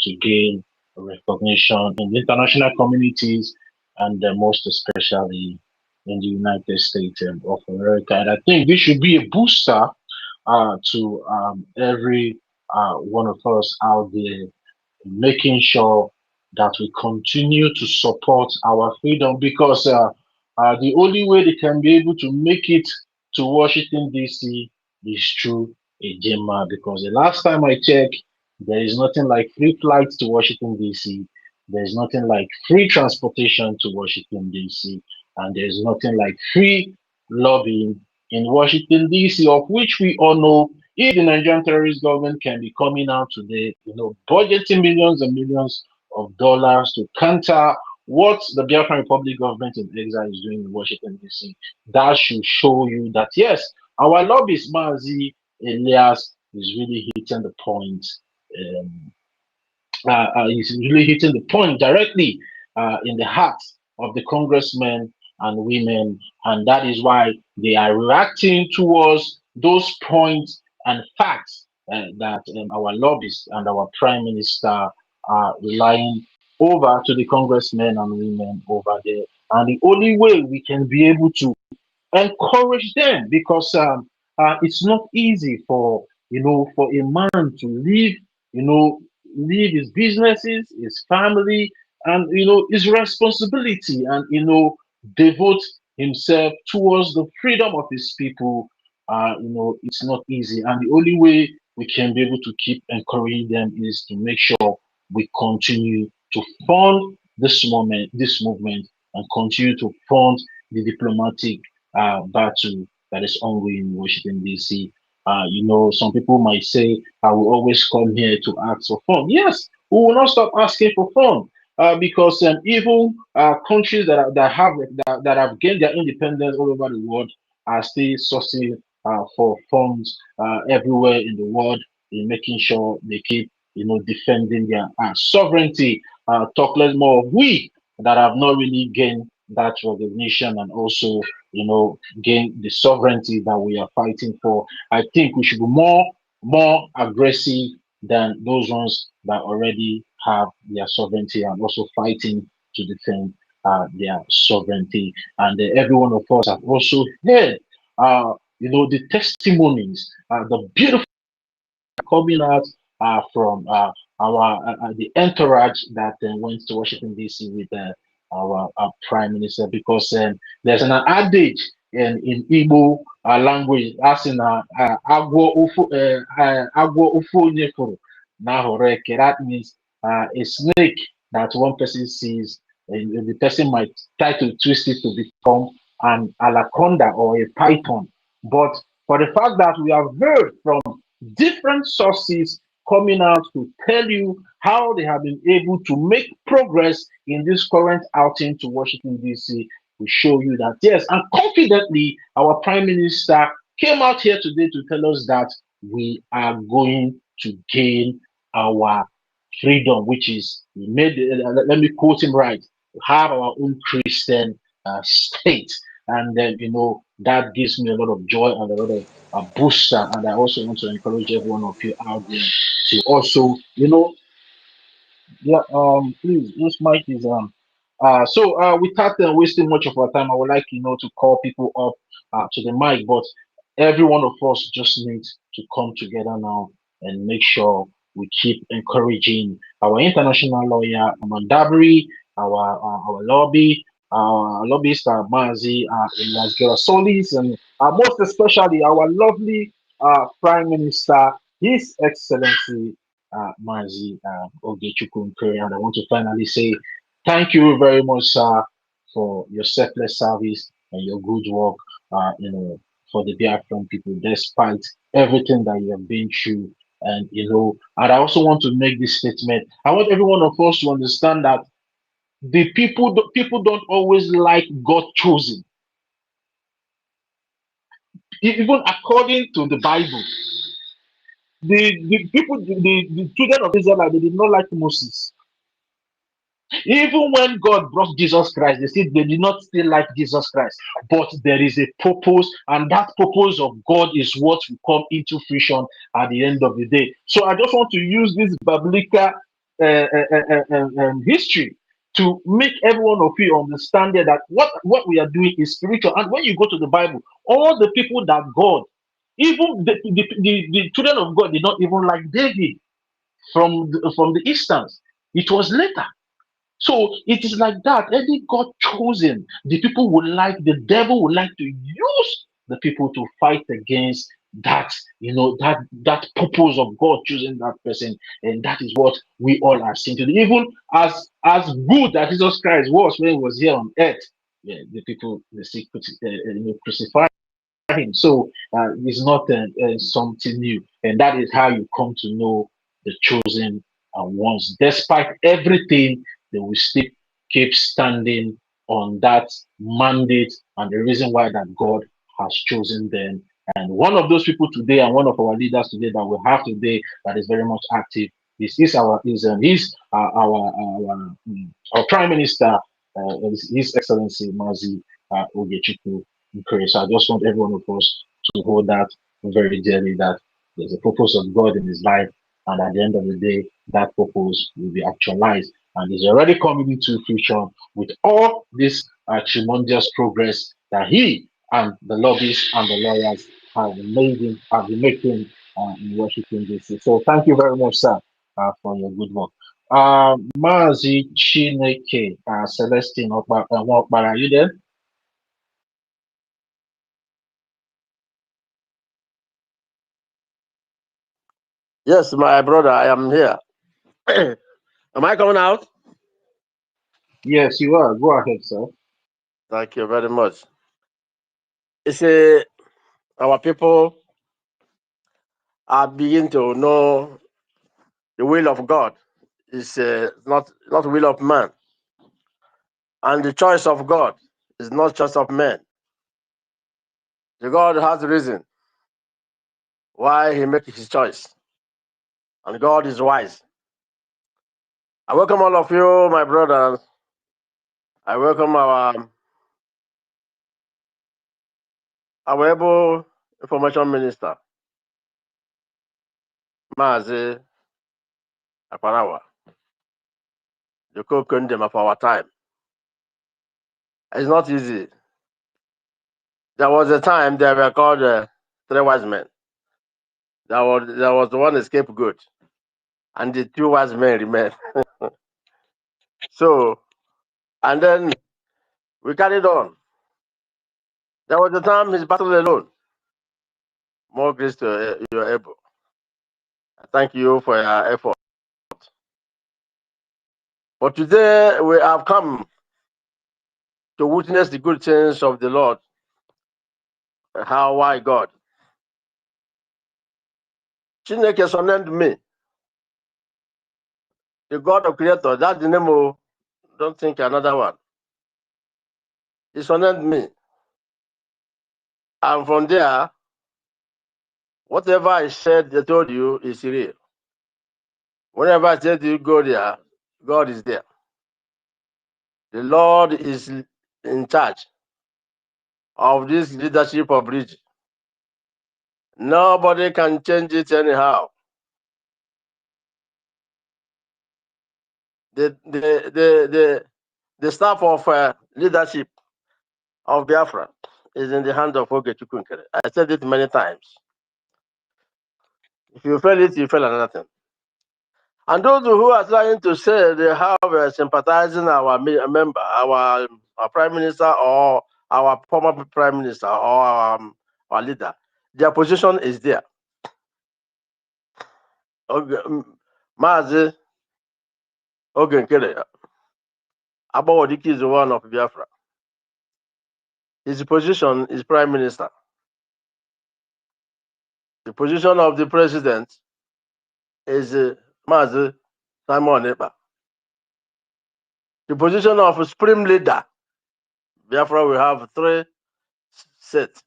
to gain recognition in the international communities and most especially in the United States of America. And I think this should be a booster to every one of us out there, making sure that we continue to support our freedom because the only way they can be able to make it to Washington, D.C. is through a JMA because the last time I checked, there is nothing like free flights to Washington, D.C. There's nothing like free transportation to Washington, D.C. And there's nothing like free lobbying in Washington, D.C., of which we all know if the Nigerian terrorist government can be coming out today, budgeting millions and millions of dollars to counter what the Biafran Republic government in exile is doing in Washington, D.C., that should show you that, yes, our lobbyist, Mazi Elias is really hitting the point. He's really hitting the point directly in the hearts of the congressmen and women, and that is why they are reacting towards those points and facts that our lobbyists and our prime minister are relying over to the congressmen and women over there. And the only way we can be able to encourage them, because it's not easy for for a man to leave, leave his businesses, his family, and his responsibility, and devote himself towards the freedom of his people. It's not easy, and the only way we can be able to keep encouraging them is to make sure we continue to fund this movement, and continue to fund the diplomatic battle that is ongoing in Washington, D.C. Some people might say, I will always come here to ask for fund. Yes, we will not stop asking for fund. Because even countries that have gained their independence all over the world are still sourcing for funds everywhere in the world, in making sure they keep defending their sovereignty. Talk less more of we that have not really gained that recognition, and also gain the sovereignty that we are fighting for. I think we should be more aggressive than those ones that already have their sovereignty, and also fighting to defend their sovereignty. And every one of us have also heard the testimonies, the beautiful coming out from our the entourage that went to Washington, D.C. with our prime minister, because there's an adage in Igbo language, as in agwo ofu onye furu na horeke. That means a snake that one person sees, and the person might try to twist it to become an anaconda or a python. But for the fact that we have heard from different sources coming out to tell you how they have been able to make progress in this current outing to Washington, D.C., we show you that, yes, and confidently, our prime minister came out here today to tell us that we are going to gain our freedom, which is, let me quote him right, have our own Christian state. And then, that gives me a lot of joy and a lot of boost. And I also want to encourage every one of you out there to also, please, this mic is so without wasting much of our time, I would like to call people up to the mic, but every one of us just needs to come together now and make sure we keep encouraging our international lawyer, Amandabri, our lobbyist, Mazi, Las Solis, and most especially our lovely Prime Minister, His Excellency Mazi Ogechukwu. And I want to finally say thank you very much, sir, for your selfless service and your good work, for the Biafran people, despite everything that you have been through. And and I also want to make this statement. I want every one of us to understand that the people don't always like God chosen. Even according to the Bible, the children of Israel, they did not like Moses. Even when God brought Jesus Christ, they did not still like Jesus Christ. But there is a purpose, and that purpose of God is what will come into fruition at the end of the day. So I just want to use this biblical history to make every one of you understand that what we are doing is spiritual. And when you go to the Bible, all the people that God, even the children of God, did not even like David from the Easterns. It was later. So it is like that. Any God chosen, the people would like, the devil would like to use the people to fight against that, that purpose of God choosing that person. And that is what we all are seeing today. Even as good that Jesus Christ was when he was here on earth, the people, crucified him. So it's not something new. And that is how you come to know the chosen ones. Despite everything, they will still keep standing on that mandate and the reason why that God has chosen them And one of those people today, and one of our leaders today that we have today that is very much active is our Prime Minister, His Excellency Mazi Ogechukwu Ukere. So I just want every one of us to hold that very dearly, that there's a purpose of God in his life, and at the end of the day, that purpose will be actualized, and is already coming into fruition with all this tremendous progress that he and the lobbyists and the lawyers have been making in Washington DC. So thank you very much, sir, for your good work. Mazi Chineke, Celestine Okpara, are you there? Yes, my brother, I am here. Am I coming out? Yes, you are. Go ahead, sir. Thank you very much. It's our people are beginning to know the will of God. It's not the will of man. And the choice of God is not choice of man. The God has a reason why he makes his choice. And God is wise. I welcome all of you, my brothers. I welcome our able information minister, Mazi Akparawa, the co-condemn of our time. It's not easy. There was a time they were called three wise men. There was one scapegoat, and the two wise men remained. So, and then we carried on. There was a time he's battled alone. More grace to you are able. Thank you for your effort. But today we have come to witness the good things of the Lord. Why God? Chineke surnamed me, the God of Creator. That's the name of. Don't think another one. He surnamed me, and from there, whatever I said, I told you is real. Whenever I said you go there, God is there. The Lord is in charge of this leadership of bridge. Nobody can change it anyhow. The staff of leadership of Biafra is in the hands of Ogechukwu. I said it many times. If you fail it, you fail another thing. And those who are trying to say they have sympathizing our member, our prime minister, or our former prime minister, or our leader, their position is there. Mazi Ogenkere Abawadiki is one of Biafra. His position is prime minister. The position of the president is Mazi Simon Ekpa. The position of supreme leader, Biafra will have 3 sets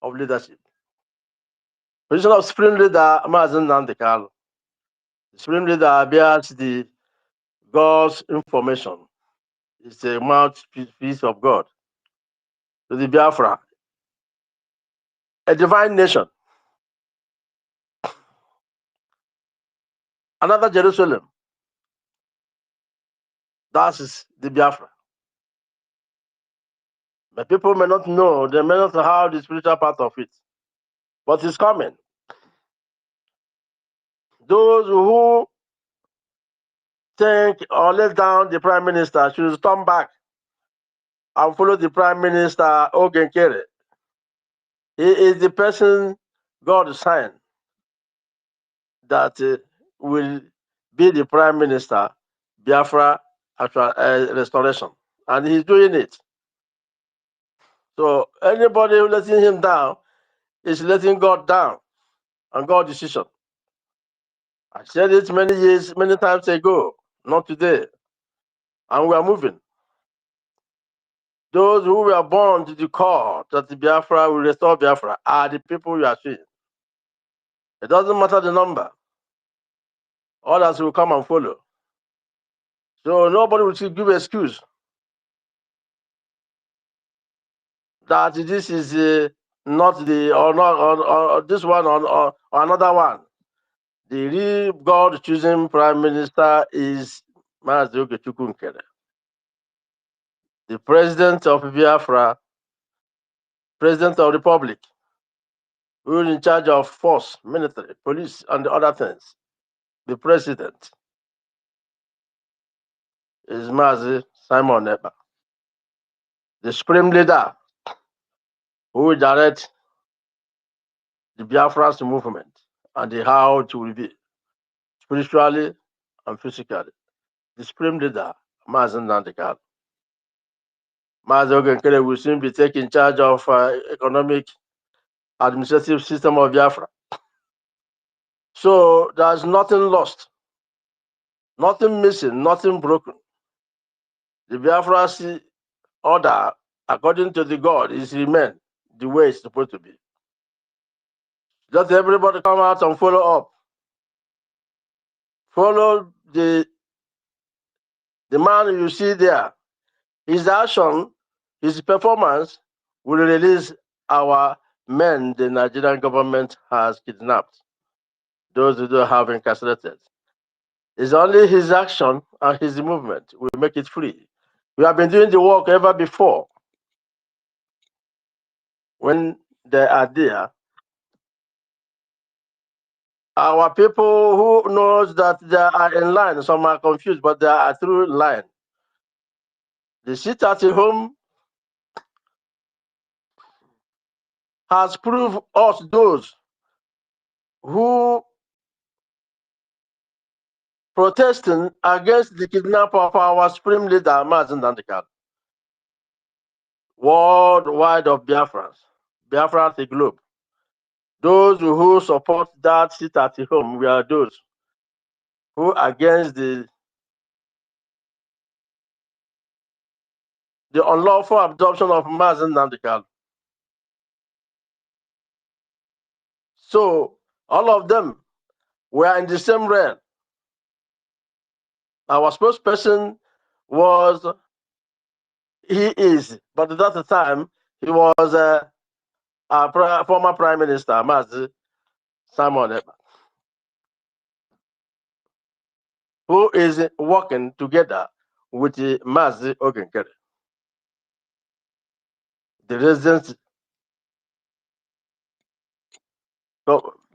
of leadership. Position of supreme leader, Mazi Nnamdi Kanu. Supreme leader bears the God's information. It's a mouthpiece of God to the Biafra, a divine nation. Another Jerusalem. That is the Biafra. But people may not know, they may not have the spiritual part of it. But it's coming. Those who think or let down the prime minister should turn back and follow the prime minister Ogenkere. He is the person God signed that will be the prime minister, Biafra restoration. And he's doing it. So anybody who letting him down is letting God down and God's decision. I said it many times ago, not today. And we are moving. Those who were born to the call that the Biafra will restore Biafra are the people you are seeing. It doesn't matter the number. Others will come and follow. So nobody will give excuse that this is not the or not or this one or another one. The real God choosing prime minister is Mazi Ogechukwu Nkere, the president of Biafra, president of the republic, who is in charge of force, military, police, and the other things. The president is Mazi Simon Ekpa, the supreme leader who will direct the Biafra's movement and how it will be spiritually and physically. The supreme leader, Mazi Nnamdi Kanu. Mazi Ogenkere will soon be taking charge of economic administrative system of Biafra. So there's nothing lost, nothing missing, nothing broken. The Biafra order, according to the God, is remain the way it's supposed to be. Just everybody come out and follow up. Follow the man you see there. His action, his performance will release our men the Nigerian government has kidnapped, those who don't have incarcerated. It's only his action and his movement will make it free. We have been doing the work ever before. When they are there, our people who knows that they are in line, some are confused, but they are through line. The sit at home has proved us those who protesting against the kidnap of our supreme leader, Mazi Nnamdi Kanu. Worldwide of Biafrans, Biafrans the globe. Those who support that sit at home, we are those who against the unlawful abduction of Mazi Nnamdi Kanu. So all of them were in the same realm. Our spokesperson but at that time he was a former Prime Minister, Mazi Simon Ekpa, who is working together with Mazi Ogenkere, the resident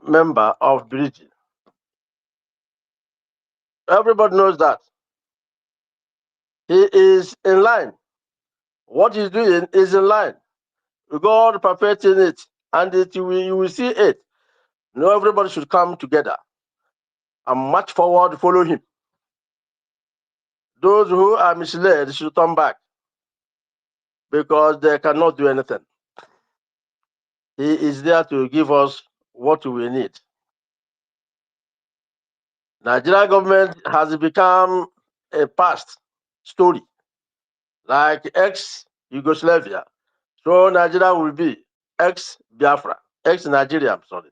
member of Bridge. Everybody knows that. He is in line. What he's doing is in line. God perfecting it, and you will see it. No, everybody should come together and march forward, follow him. Those who are misled should turn back because they cannot do anything. He is there to give us what we need. Nigeria government has become a past story, like ex-Yugoslavia. So Nigeria will be ex-Biafra, ex-Nigeria, I'm sorry.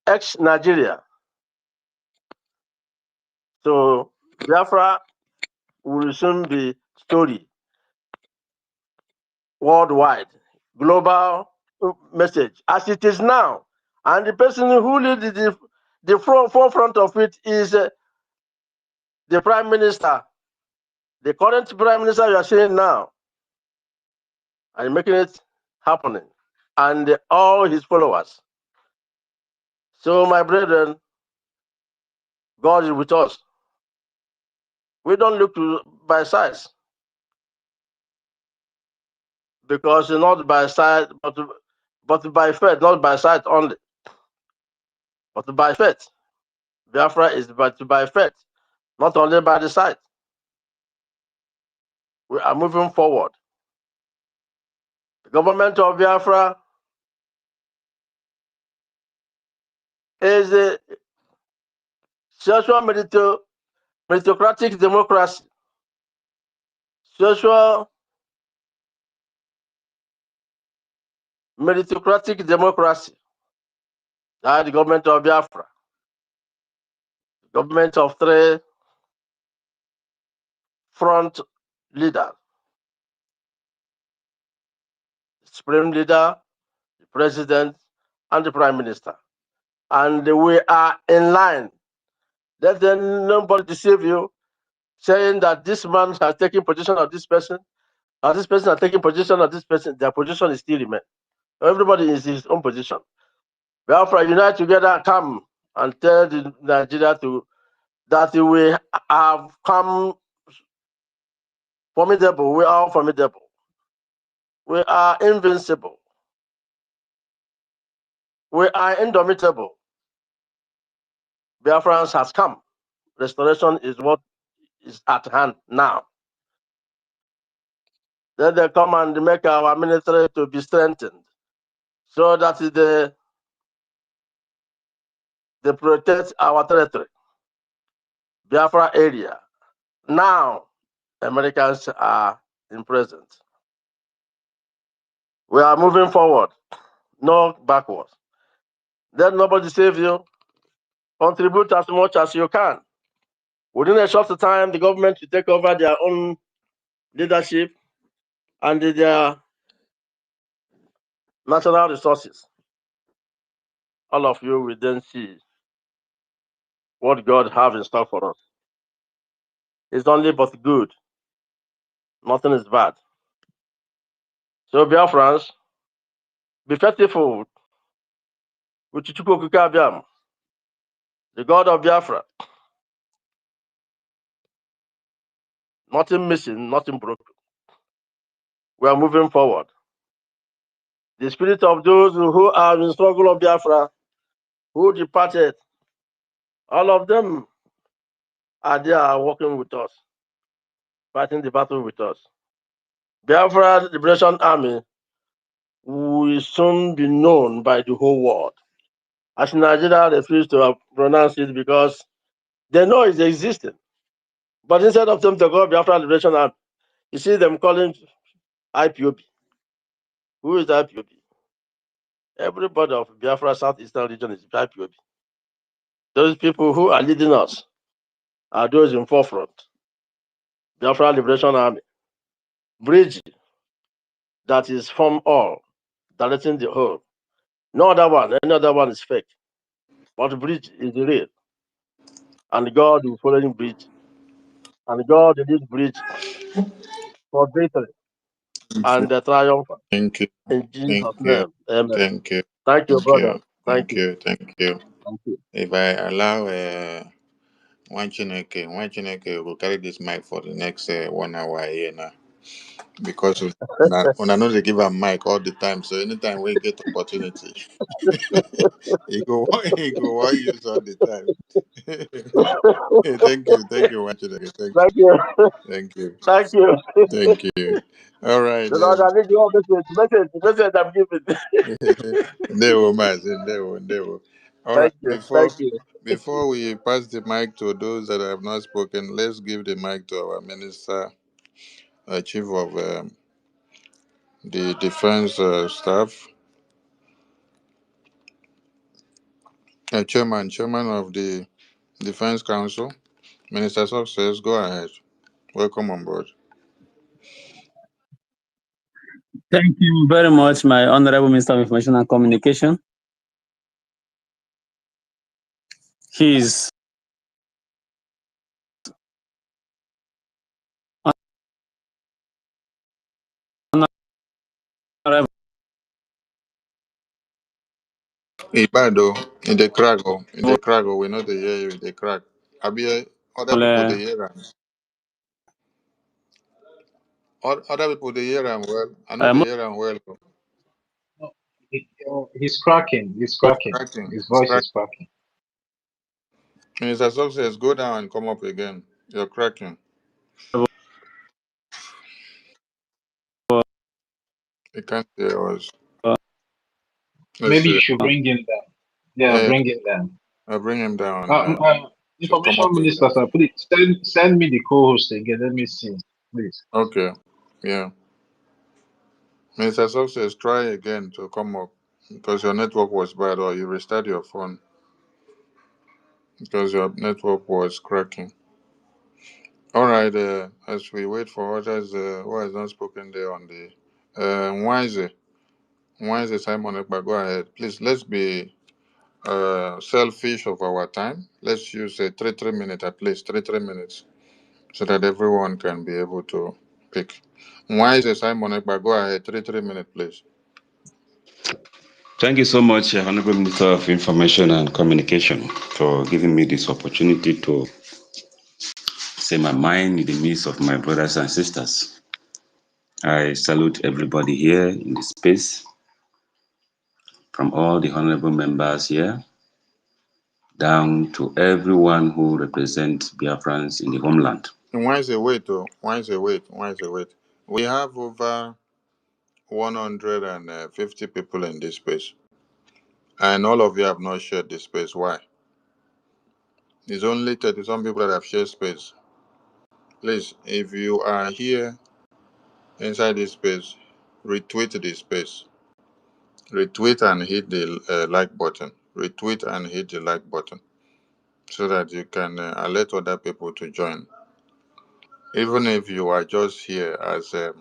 Ex-Nigeria. So Biafra will soon be story worldwide, global message, as it is now. And the person who leads the forefront of it is the Prime Minister, the current Prime Minister you are seeing now, and making it happening, and all his followers. So, my brethren, God is with us. We don't look by size, because not by sight, but by faith, not by sight only, but by faith. Biafra is by faith, not only by the sight. We are moving forward. The government of Biafra is a social meritocratic democracy, social meritocratic democracy. The government of Biafra, government of 3 front leaders, supreme leader, the president, and the prime minister. And we are in line. Let nobody deceive you, saying that this man has taken position of this person, or this person has taken position of this person. Their position is still remain. Everybody is in his own position. Biafra, unite together, come and tell the Nigeria that we have come formidable. We are formidable. We are invincible. We are indomitable. Biafrans has come. Restoration is what is at hand now. Then they come and make our military to be strengthened, so that they protect our territory, Biafra area. Now, Americans are in present. We are moving forward, no backwards. Let nobody save you. Contribute as much as you can. Within a short time, the government will take over their own leadership and their natural resources. All of you will then see what God has in store for us. It's only but good. Nothing is bad. So, Biafrans, be faithful with Chukwu Abiam, the God of Biafra. Nothing missing, nothing broken. We are moving forward. The spirit of those who are in struggle of Biafra, who departed, all of them are there working with us, fighting the battle with us. Biafra Liberation Army will soon be known by the whole world. As Nigeria refused to pronounce it because they know it's existing. But instead of them to call Biafra Liberation Army, you see them calling IPOB. Who is IPOB? Everybody of Biafra Southeastern region is IPOB. Those people who are leading us are those in forefront. Biafra Liberation Army. Bridge that is from all, directing the whole. No other one, any other one is fake. But bridge is real. And God is following bridge. And God leads bridge for victory and the triumph. Thank you. In Jesus' Thank you. name. Amen. Thank you. Thank you, Thank brother. you. Thank Thank you. you. Thank you. Thank you. If I allow one Chineke will carry this mic for the next 1 hour here now. Because when I know they give a mic all the time, so anytime we get opportunity, he go want use all the time. Thank you, one Chineke. Thank you. Thank you. Thank you. Thank you. All right. The Lord, I need your message I'm giving. They will. All right. Thank you. Thank you. Before we pass the mic to those that have not spoken, let's give the mic to our minister, chief of the defense staff, chairman of the Defense Council, Minister Success. Go ahead. Welcome on board. Thank you very much, my Honorable Minister of Information and Communication. He's Honorable. Ibado, in the crack, we know they hear you in the crack. Abi, other people they hear them. Other people they hear them well. I know they hear them well. He's cracking. He's cracking. His voice is cracking. Minister Success, go down and come up again. You're cracking. You can't hear us. Maybe you should bring him down. Yeah, bring him down. Bring him down. Information Minister, sir, please send me the co-host again. Let me see, please. Okay. Yeah. Mr. Success, try again to come up because your network was bad, or you restart your phone because your network was cracking. All right, as we wait for others who has not spoken there on the Wise Simon Ekpa, go ahead. Please, let's be selfish of our time. Let's use 3 minutes at least, 3 minutes, so that everyone can be able to pick. Wise Simon Ekpa, go ahead, 3 minutes, please. Thank you so much, Honorable Minister of Information and Communication, for giving me this opportunity to say my mind in the midst of my brothers and sisters. I salute everybody here in the space, from all the honorable members here, down to everyone who represents Biafrans in the homeland. Wise, wait. We have over 150 people in this space, and all of you have not shared this space. Why? It's only 30 some people that have shared space. Please, if you are here inside this space, retweet this space. Retweet and hit the like button. Retweet and hit the like button so that you can alert other people to join. Even if you are just here as a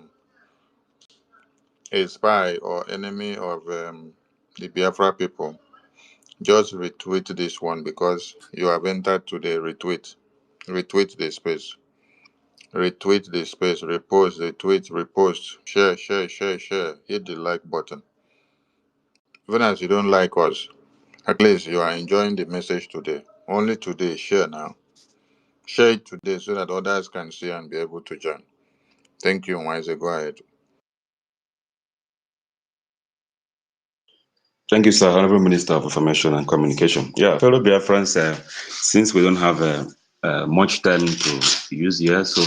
spy or enemy of the Biafra people, just retweet this one because you have entered to the retweet. Retweet the space. Retweet the space. Repost the tweet. Repost. Share. Hit the like button. Even as you don't like us, at least you are enjoying the message today. Only today, share now. Share it today so that others can see and be able to join. Thank you, Wise. Go ahead. Thank you, sir, Honorable Minister of Information and Communication. Yeah, fellow Biafrans, since we don't have much time to use here, so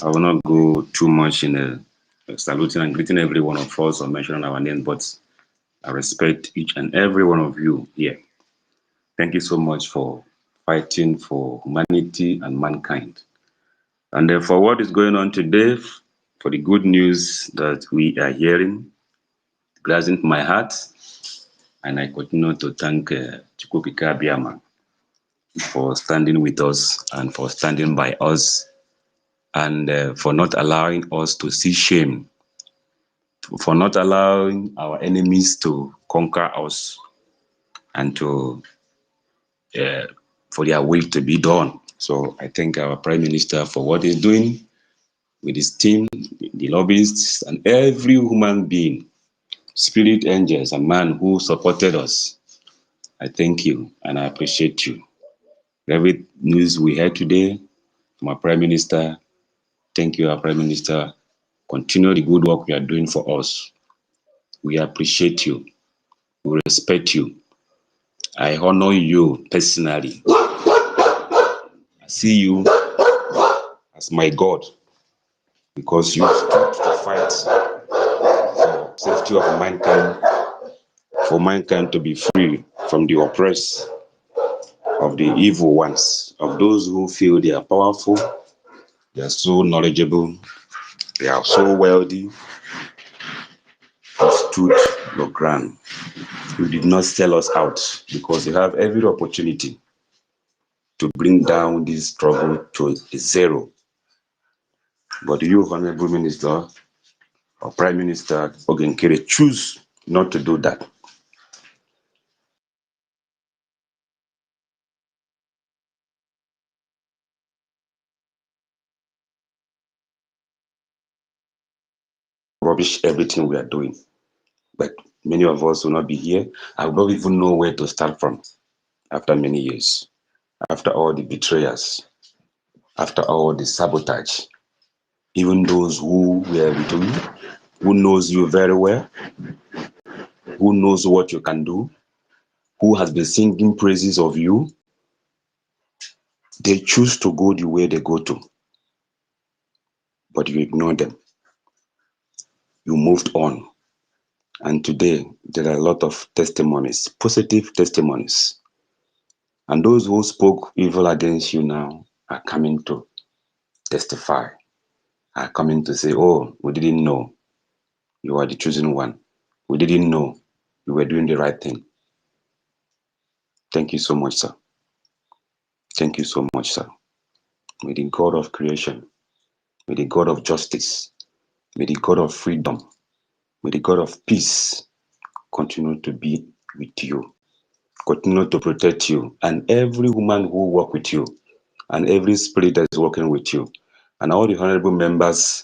I will not go too much in saluting and greeting every one of us or mentioning our name, but I respect each and every one of you here. Thank you so much for fighting for humanity and mankind. And for what is going on today, for the good news that we are hearing, gladdens my heart. And I continue to thank Chukwukika Abiyama for standing with us and for standing by us and for not allowing us to see shame, for not allowing our enemies to conquer us and to for their will to be done. So I thank our Prime Minister for what he's doing with his team, the lobbyists, and every human being, spirit angels, and man who supported us. I thank you and I appreciate you. Every news we heard today from our Prime Minister, thank you, our Prime Minister. Continue the good work you are doing for us. We appreciate you. We respect you. I honor you personally. I see you as my God because you stood to fight for safety of mankind, for mankind to be free from the oppressed of the evil ones, of those who feel they are powerful, they are so knowledgeable, they are so wealthy. You stood your ground. You did not sell us out because you have every opportunity to bring down this struggle to zero. But you, Honorable Minister or Prime Minister Ogenkere, choose not to do that. Rubbish everything we are doing. But many of us will not be here. I will not even know where to start from after many years, after all the betrayers, after all the sabotage. Even those who were with you, who knows you very well, who knows what you can do, who has been singing praises of you, they choose to go the way they go to. But you ignore them. You moved on. And today, there are a lot of testimonies, positive testimonies. And those who spoke evil against you now are coming to testify, are coming to say, oh, we didn't know. You are the chosen one. We didn't know you were doing the right thing. Thank you so much, sir. Thank you so much, sir. May the God of creation, may the God of justice, may the God of freedom, may the God of peace continue to be with you, continue to protect you, and every woman who work with you, and every spirit that is working with you, and all the honorable members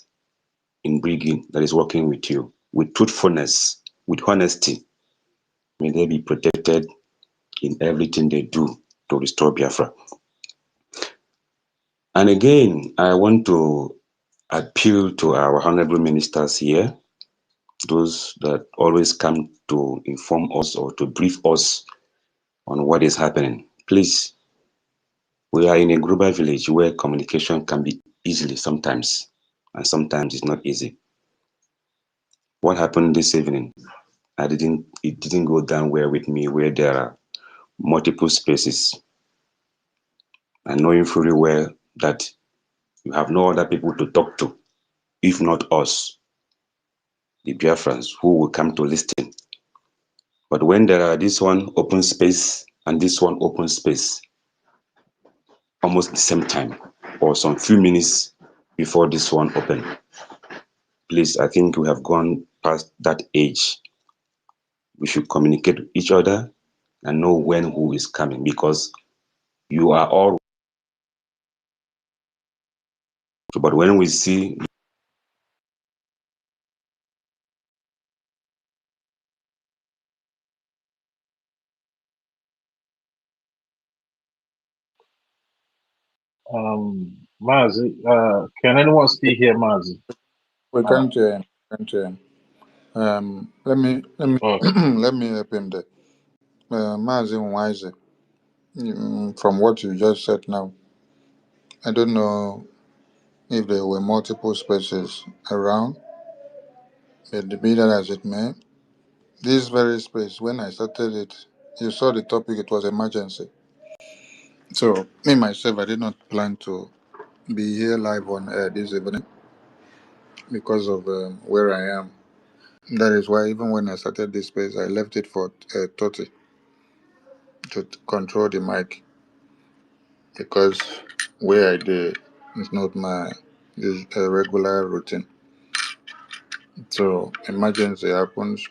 in Brigade that is working with you, with truthfulness, with honesty. May they be protected in everything they do to restore Biafra. And again, I want to appeal to our honorable ministers here, those that always come to inform us or to brief us on what is happening. Please, we are in a global village where communication can be easily sometimes, and sometimes it's not easy. What happened this evening? It didn't go down well with me where there are multiple spaces, and knowing fully well that you have no other people to talk to, if not us, the Biafrans, who will come to listen. But when there are this one open space and this one open space, almost the same time, or some few minutes before this one open, please, I think we have gone past that age. We should communicate with each other and know when who is coming, because you are all. But when we see Mazi, can anyone still hear Mazi? We can change. Let me Okay. let me help him there. Mazin Wise, from what you just said now, I don't know if there were multiple spaces around, but be that as it may, this very space, when I started it, you saw the topic, it was emergency. So, me myself, I did not plan to be here live on air this evening because of where I am. That is why, even when I started this space, I left it for 30 to control the mic, because where I did is not my regular routine. So emergency happens,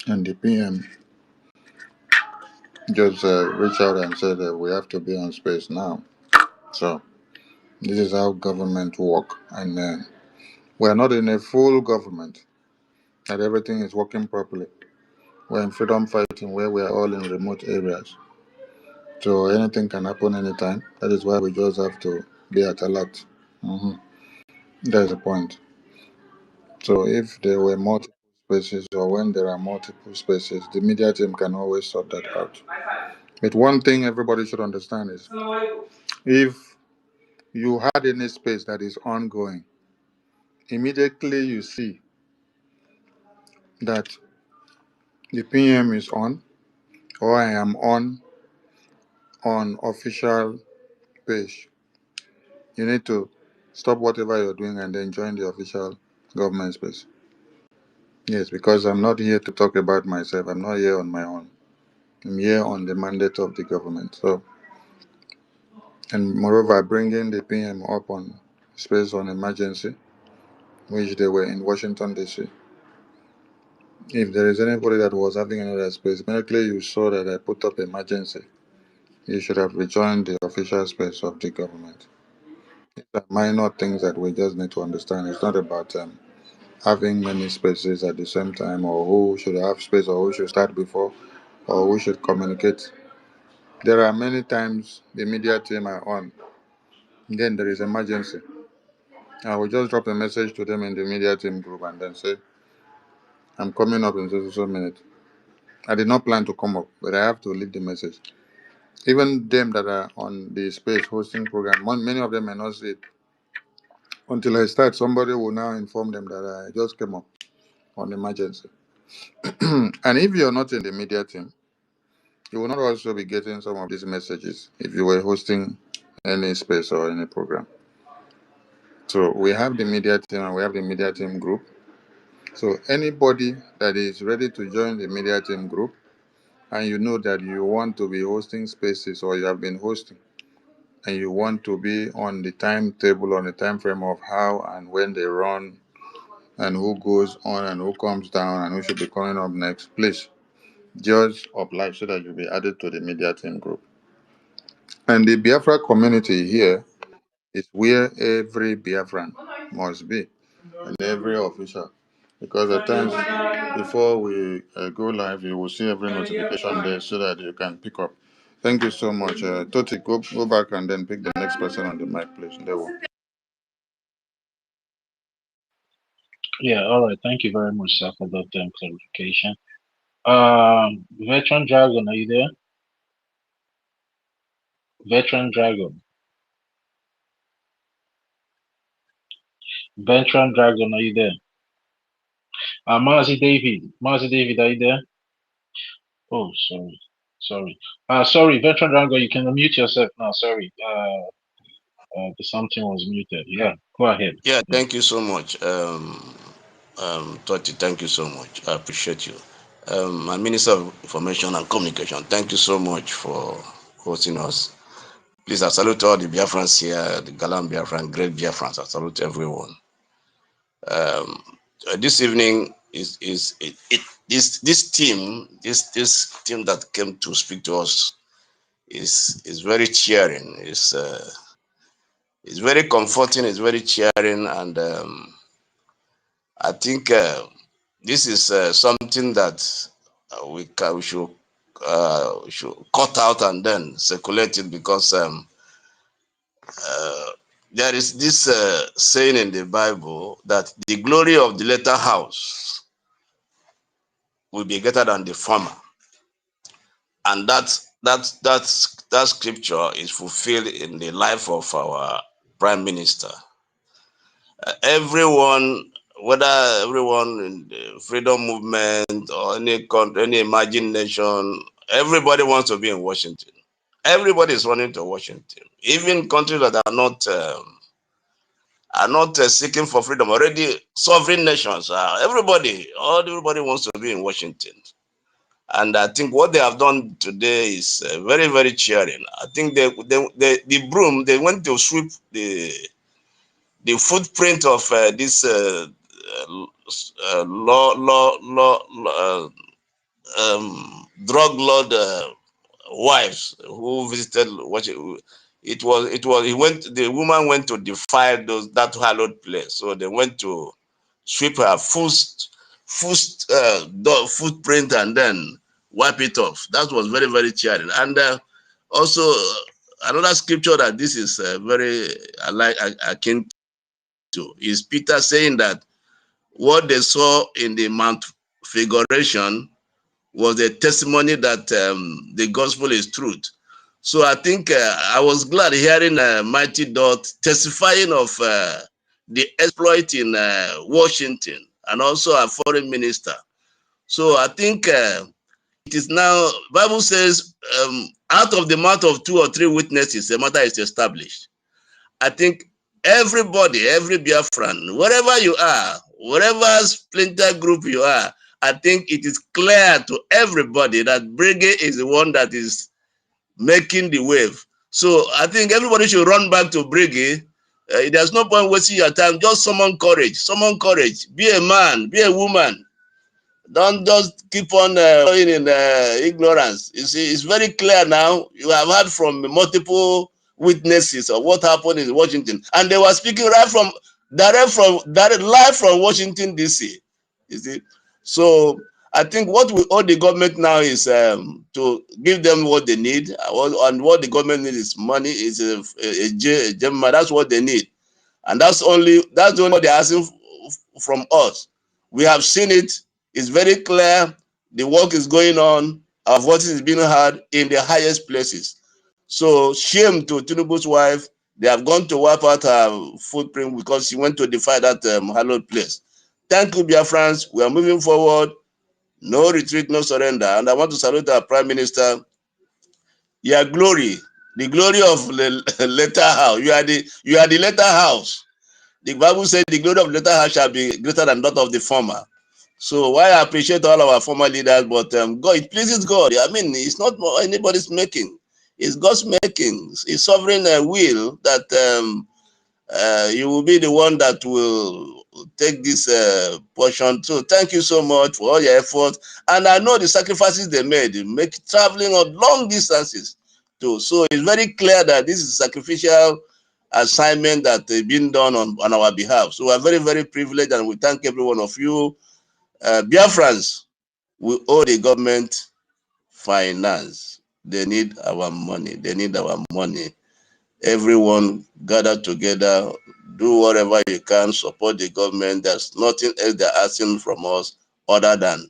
and the PM just reached out and said that we have to be on space now. So this is how government work, and we are not in a full government that everything is working properly. We're in freedom fighting where we are all in remote areas. So anything can happen anytime. That is why we just have to be at alert. That's the point. So if there were multiple spaces, or when there are multiple spaces, the media team can always sort that out. But one thing everybody should understand is, if you had any space that is ongoing, immediately you see that the PM is on, or I am on official page, you need to stop whatever you're doing and then join the official government space. Yes, because I'm not here to talk about myself. I'm not here on my own. I'm here on the mandate of the government. So, and moreover, bringing the PM up on space on emergency, which they were in Washington, D.C. If there is anybody that was having another space, immediately you saw that I put up emergency, you should have rejoined the official space of the government. These are minor things that we just need to understand. It's not about having many spaces at the same time, or who should have space, or who should start before, or who should communicate. There are many times the media team are on, then there is emergency. I will just drop a message to them in the media team group and then say, I'm coming up in so minutes. I did not plan to come up, but I have to leave the message. Even them that are on the space hosting program, many of them may not see it. Until I start, somebody will now inform them that I just came up on emergency. And if you're not in the media team, you will not also be getting some of these messages if you were hosting any space or any program. So we have the media team, and we have the media team group. So anybody that is ready to join the media team group, and you know that you want to be hosting spaces or you have been hosting, and you want to be on the timetable, on the time frame of how and when they run, and who goes on and who comes down and who should be coming up next, please just apply so that you'll be added to the media team group. And the Biafra community here is where every Biafran must be, and every official. Because at times, before we go live, you will see every notification there so that you can pick up. Thank you so much. Toti, go back and then pick the next person on the mic, please. There will. Yeah, all right. Thank you very much, sir, for that clarification. Veteran Dragon, are you there? Veteran Dragon. Veteran Dragon, are you there? Mazi David. Mazi David, are you there? Oh, sorry. Sorry, Veteran Dragon, you can unmute yourself now. Sorry. Something was muted. Yeah, go ahead. Yeah, thank you so much. Toti, thank you so much. I appreciate you. My Minister of Information and Communication, thank you so much for hosting us. Please, I salute all the Biafrans here, the Galan Biafran, great Biafrans. I salute everyone. This evening this team that came to speak to us is very cheering. It's very comforting. It's very cheering, and I think this is something that we should cut out and then circulate it, because there is this saying in the Bible that the glory of the latter house will be greater than the former, and that scripture is fulfilled in the life of our Prime Minister. Everyone, whether everyone in the freedom movement or any country, any emerging nation, everybody wants to be in Washington. Everybody is running to Washington. Even countries that are not seeking for freedom, already sovereign nations. Everybody wants to be in Washington. And I think what they have done today is very, very cheering. I think the broom, they went to sweep the footprint of this drug lord wives who visited the woman went to defile that hallowed place, so they went to sweep her footprint and then wipe it off. That was very, very cheering. And also another scripture that this is very akin to is Peter saying that what they saw in the Mount Figuration was a testimony that the gospel is truth. So I think I was glad hearing Mighty Dot testifying of the exploit in Washington and also our foreign minister. So I think it is now, Bible says, out of the mouth of 2 or 3 witnesses, a matter is established. I think everybody, every Biafran, wherever you are, whatever splinter group you are, I think it is clear to everybody that Brigade is the one that is making the wave. So I think everybody should run back to Brigade. There's no point wasting your time. Just summon courage. Summon courage. Be a man. Be a woman. Don't just keep on going in ignorance. You see, it's very clear now. You have heard from multiple witnesses of what happened in Washington, and they were speaking live from Washington D.C. You see, so I think what we owe the government now is to give them what they need, and what the government needs is money. Is a gem. That's what they need, and that's the only what they're asking from us. We have seen it. It's very clear. The work is going on. Our voices is being heard in the highest places. So shame to Tinubu's wife. They have gone to wipe out her footprint because she went to defy that hallowed place. Thank you, Biafrans. We are moving forward. No retreat, no surrender. And I want to salute our Prime Minister. Your glory, the glory of the latter house. You are the latter house. The Bible said the glory of the latter house shall be greater than that of the former. So why I appreciate all our former leaders, but God, it pleases God. I mean, it's not anybody's making. It's God's making. It's sovereign will that you will be the one that will take this portion. So thank you so much for all your effort. And I know the sacrifices they made, traveling on long distances too. So it's very clear that this is a sacrificial assignment that been done on our behalf. So we're very, very privileged, and we thank every one of you. Biafrans, we owe the government finance. They need our money. They need our money. Everyone gather together, do whatever you can, support the government. There's nothing else they're asking from us other than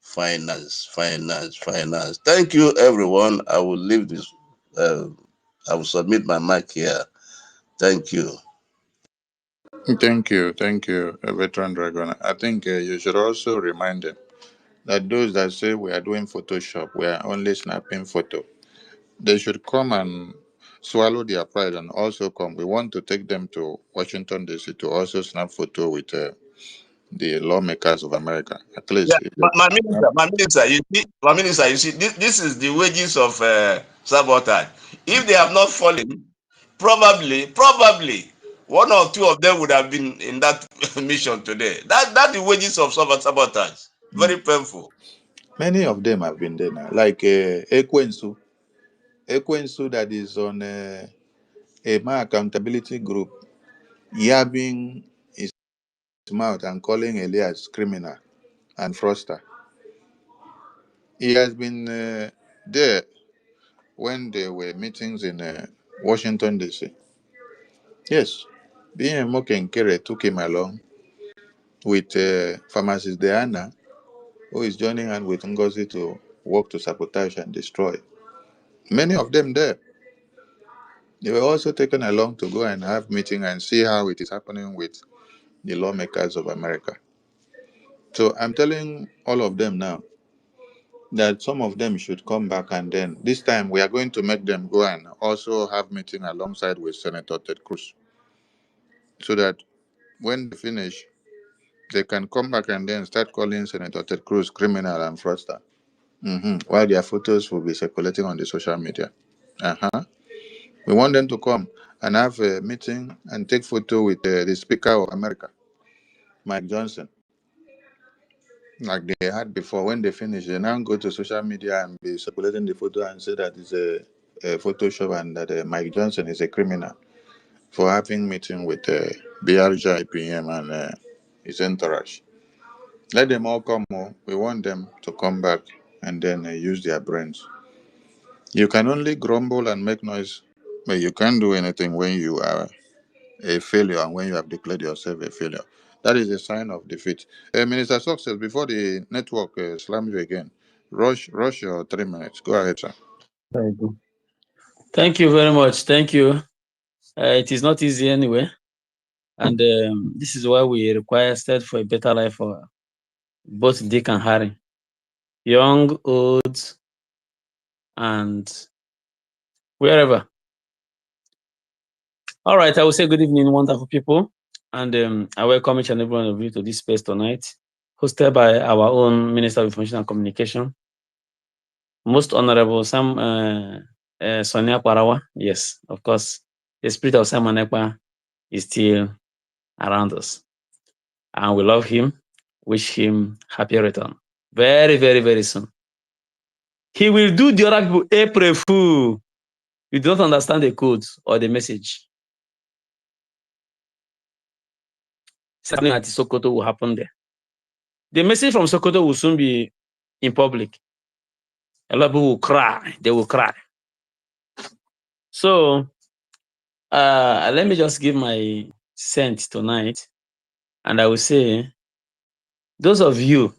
finance, finance, finance. Thank you, everyone. I will leave this. I will submit my mic here. Thank you. Thank you, Veteran Dragon. I think you should also remind them that those that say we are doing Photoshop, we are only snapping photo, they should come and swallow their pride and also come. We want to take them to Washington, D.C. to also snap photo with the lawmakers of America. At Yeah, least if they my snap. minister, you see, this is the wages of sabotage. If they have not fallen, probably one or two of them would have been in that mission today. That the wages of sabotage. Mm. Very painful. Many of them have been there now, like Ekwensu that is on a my accountability group, yabbing his mouth and calling Elias criminal and fraudster. He has been there when there were meetings in Washington, D.C. Yes, being Mokenkere took him along with pharmacist Diana, who is joining hand with Ngozi to work to sabotage and destroy. Many of them there. They were also taken along to go and have meeting and see how it is happening with the lawmakers of America. So I'm telling all of them now that some of them should come back, and then this time we are going to make them go and also have meeting alongside with Senator Ted Cruz, so that when they finish, they can come back and then start calling Senator Ted Cruz criminal and fraudster. While their photos will be circulating on the social media. We want them to come and have a meeting and take photo with the Speaker of America, Mike Johnson, like they had before. When they finish, they now go to social media and be circulating the photo and say that it's a Photoshop and that Mike Johnson is a criminal for having meeting with BRJ IPM and his entourage. Let them all come. We want them to come back and then use their brains. You can only grumble and make noise, but you can't do anything when you are a failure and when you have declared yourself a failure. That is a sign of defeat. Minister Success, before the network slams you again, rush your 3 minutes. Go ahead, sir. Very good. Thank you very much. Thank you. It is not easy anyway. And this is why we require stead for a better life for both Dick and Harry. Young, old, and wherever. All right, I will say good evening, wonderful people. And I welcome each and every one of you to this space tonight, hosted by our own Minister of Information and Communication, Most Honorable Sam Sonia Kwarawa. Yes, of course, the spirit of Simon Ekpa is still around us. And we love him, wish him happy return. Very, very, very soon. He will do the other people April Fool. You don't understand the code or the message. Something at Sokoto will happen there. The message from Sokoto will soon be in public. A lot of people will cry. They will cry. So let me just give my cent tonight. And I will say, those of you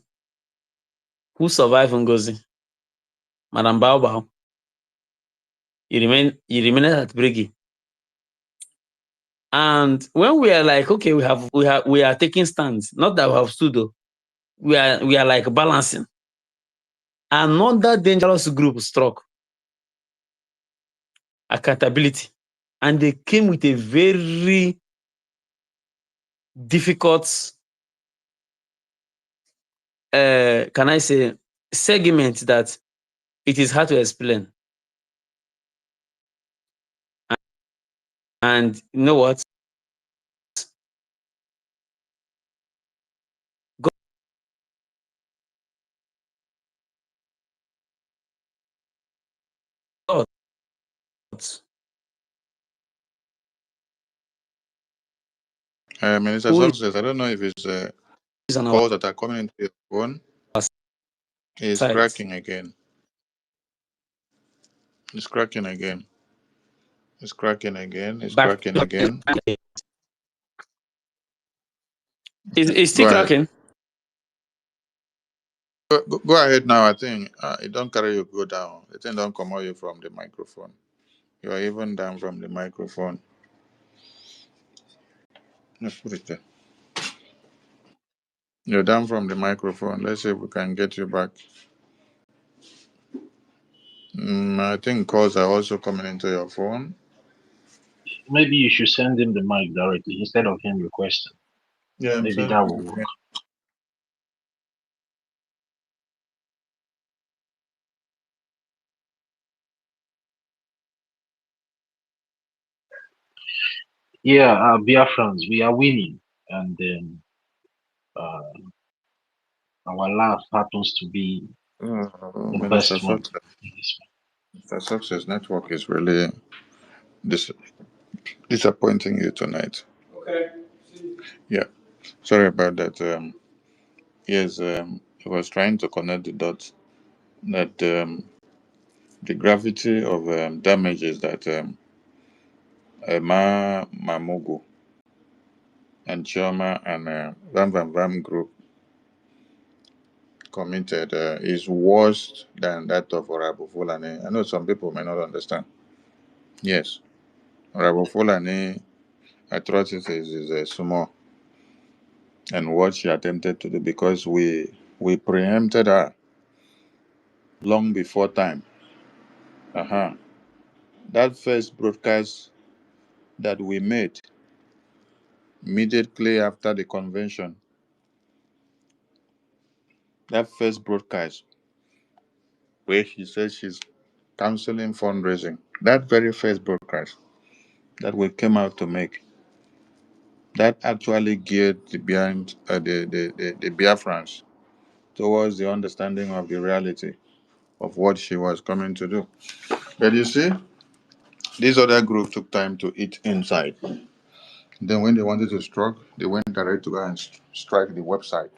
who survive Ngozi, Madam Baobao, you remain at Briggy. And when we are like, okay, we are taking stands, not that we have stood though. We are like balancing. Another dangerous group struck. Accountability. And they came with a very difficult can I say, segment that it is hard to explain. And you know what? God. Minister Who Success, I don't know if it's is on our calls that are coming into your phone. It's side? cracking again. It's cracking again. It's cracking again. It's Back. cracking again. It's Go still ahead. cracking. Go ahead now. I think it don't carry you go down. The thing don't come out you from the microphone. You are even down from the microphone. Let's put it there. You're down from the microphone. Let's see if we can get you back. I think calls are also coming into your phone. Maybe you should send him the mic directly instead of him requesting. Yeah, Maybe that will work. Yeah, Biafrans, we are winning, and our laugh happens to be the Minister best one. Success Network is really disappointing you tonight. Okay. Yeah, sorry about that. Yes, I was trying to connect the dots that the gravity of damages that Mamugu and Choma and Vam group committed is worse than that of Orabo Fulani. I know some people may not understand. Yes, Orabo Fulani atrocities is small, and what she attempted to do, because we preempted her long before time. That first broadcast that we made immediately after the convention, that first broadcast where she said she's counseling fundraising, that very first broadcast that we came out to make, that actually geared the Biafrans towards the understanding of the reality of what she was coming to do. But you see, this other group took time to eat inside. Then when they wanted to strike, they went direct to go and strike the website.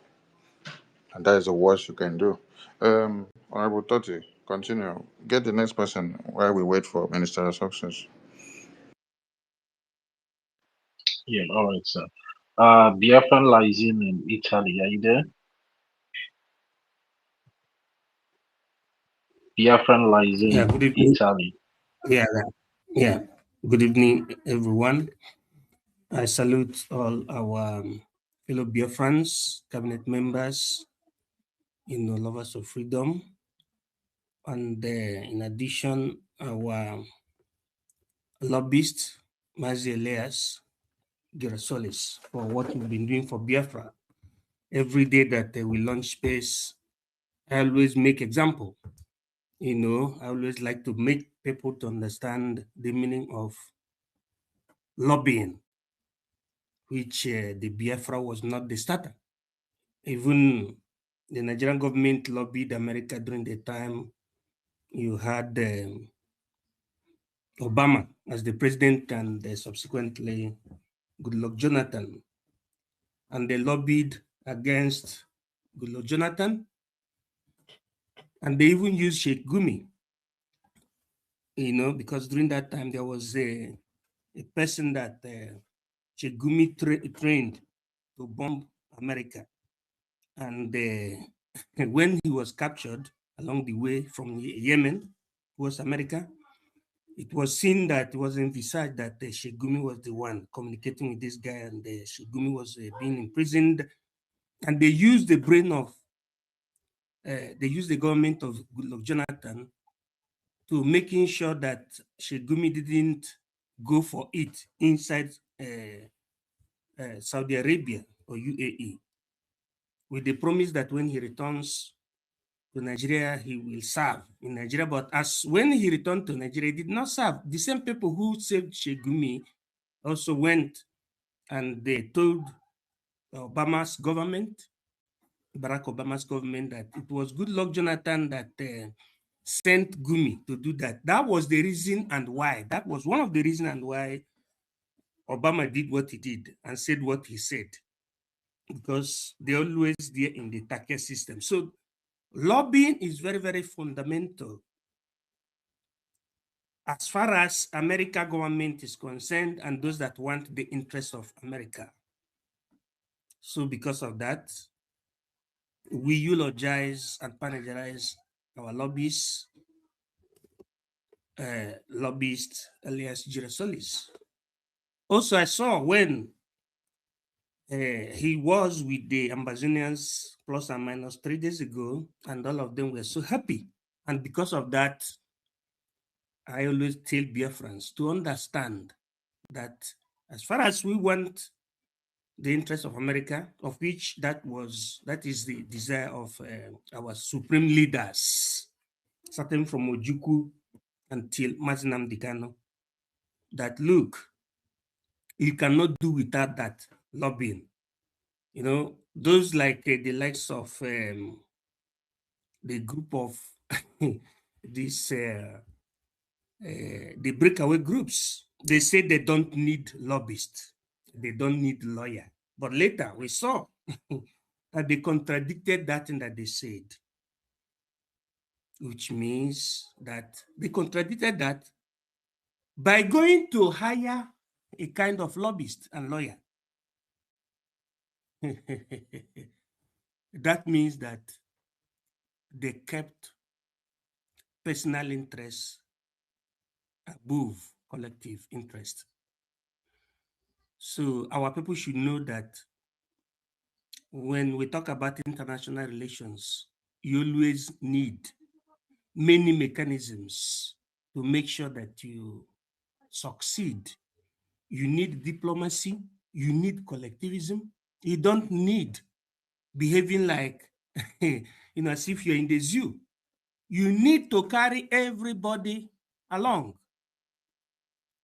And that is the worst you can do. Honorable Toti, continue. Get the next person while we wait for Minister Success. Yeah, all right, sir. Biafran lies in Italy. Are you there? Biafran lies Yeah, in good evening. Italy. Yeah, yeah. Good evening, everyone. I salute all our fellow Biafrans, cabinet members, lovers of freedom, and in addition, our lobbyist, Mazi Elias Girasolis, for what we've been doing for Biafra. Every day that we launch space, I always make example. I always like to make people to understand the meaning of lobbying, which the Biafra was not the starter. Even the Nigerian government lobbied America during the time you had Obama as the president and subsequently Goodluck Jonathan. And they lobbied against Goodluck Jonathan. And they even used Sheikh Gumi, because during that time there was a person that Sheikh Gumi trained to bomb America. And when he was captured along the way from Yemen towards America, it was seen that it was envisaged that Sheikh Gumi was the one communicating with this guy, and Sheikh Gumi was being imprisoned. And they used the brain of, they used the government of Goodluck Jonathan to making sure that Sheikh Gumi didn't go for it inside Saudi Arabia or UAE. with the promise that when he returns to Nigeria, he will serve in Nigeria. But as when he returned to Nigeria, he did not serve. The same people who saved Shegumi also went and they told Obama's government, Barack Obama's government, that it was Goodluck Jonathan that sent Gumi to do that. That was the reason and why. That was one of the reasons and why Obama did what he did and said what he said, because they're always there in the target system. So lobbying is very, very fundamental as far as America government is concerned and those that want the interests of America. So because of that, we eulogize and panegyrize our lobbyists, lobbyist Elias Girasolis. Also, I saw when he was with the Ambazonians plus and minus 3 days ago, and all of them were so happy. And because of that, I always tell Biafrans to understand that as far as we want the interest of America, of which that is the desire of our supreme leaders, starting from Ojukwu until Mazinam Dikano, that look, you cannot do without that lobbying. You know, those like the likes of the group of these the breakaway groups, they say they don't need lobbyists, they don't need lawyer. But later we saw that they contradicted that thing that they said, which means that they contradicted that by going to hire a kind of lobbyist and lawyer. That means that they kept personal interests above collective interest. So our people should know that when we talk about international relations, you always need many mechanisms to make sure that you succeed. You need diplomacy, you need collectivism. You don't need behaving like, as if you're in the zoo. You need to carry everybody along.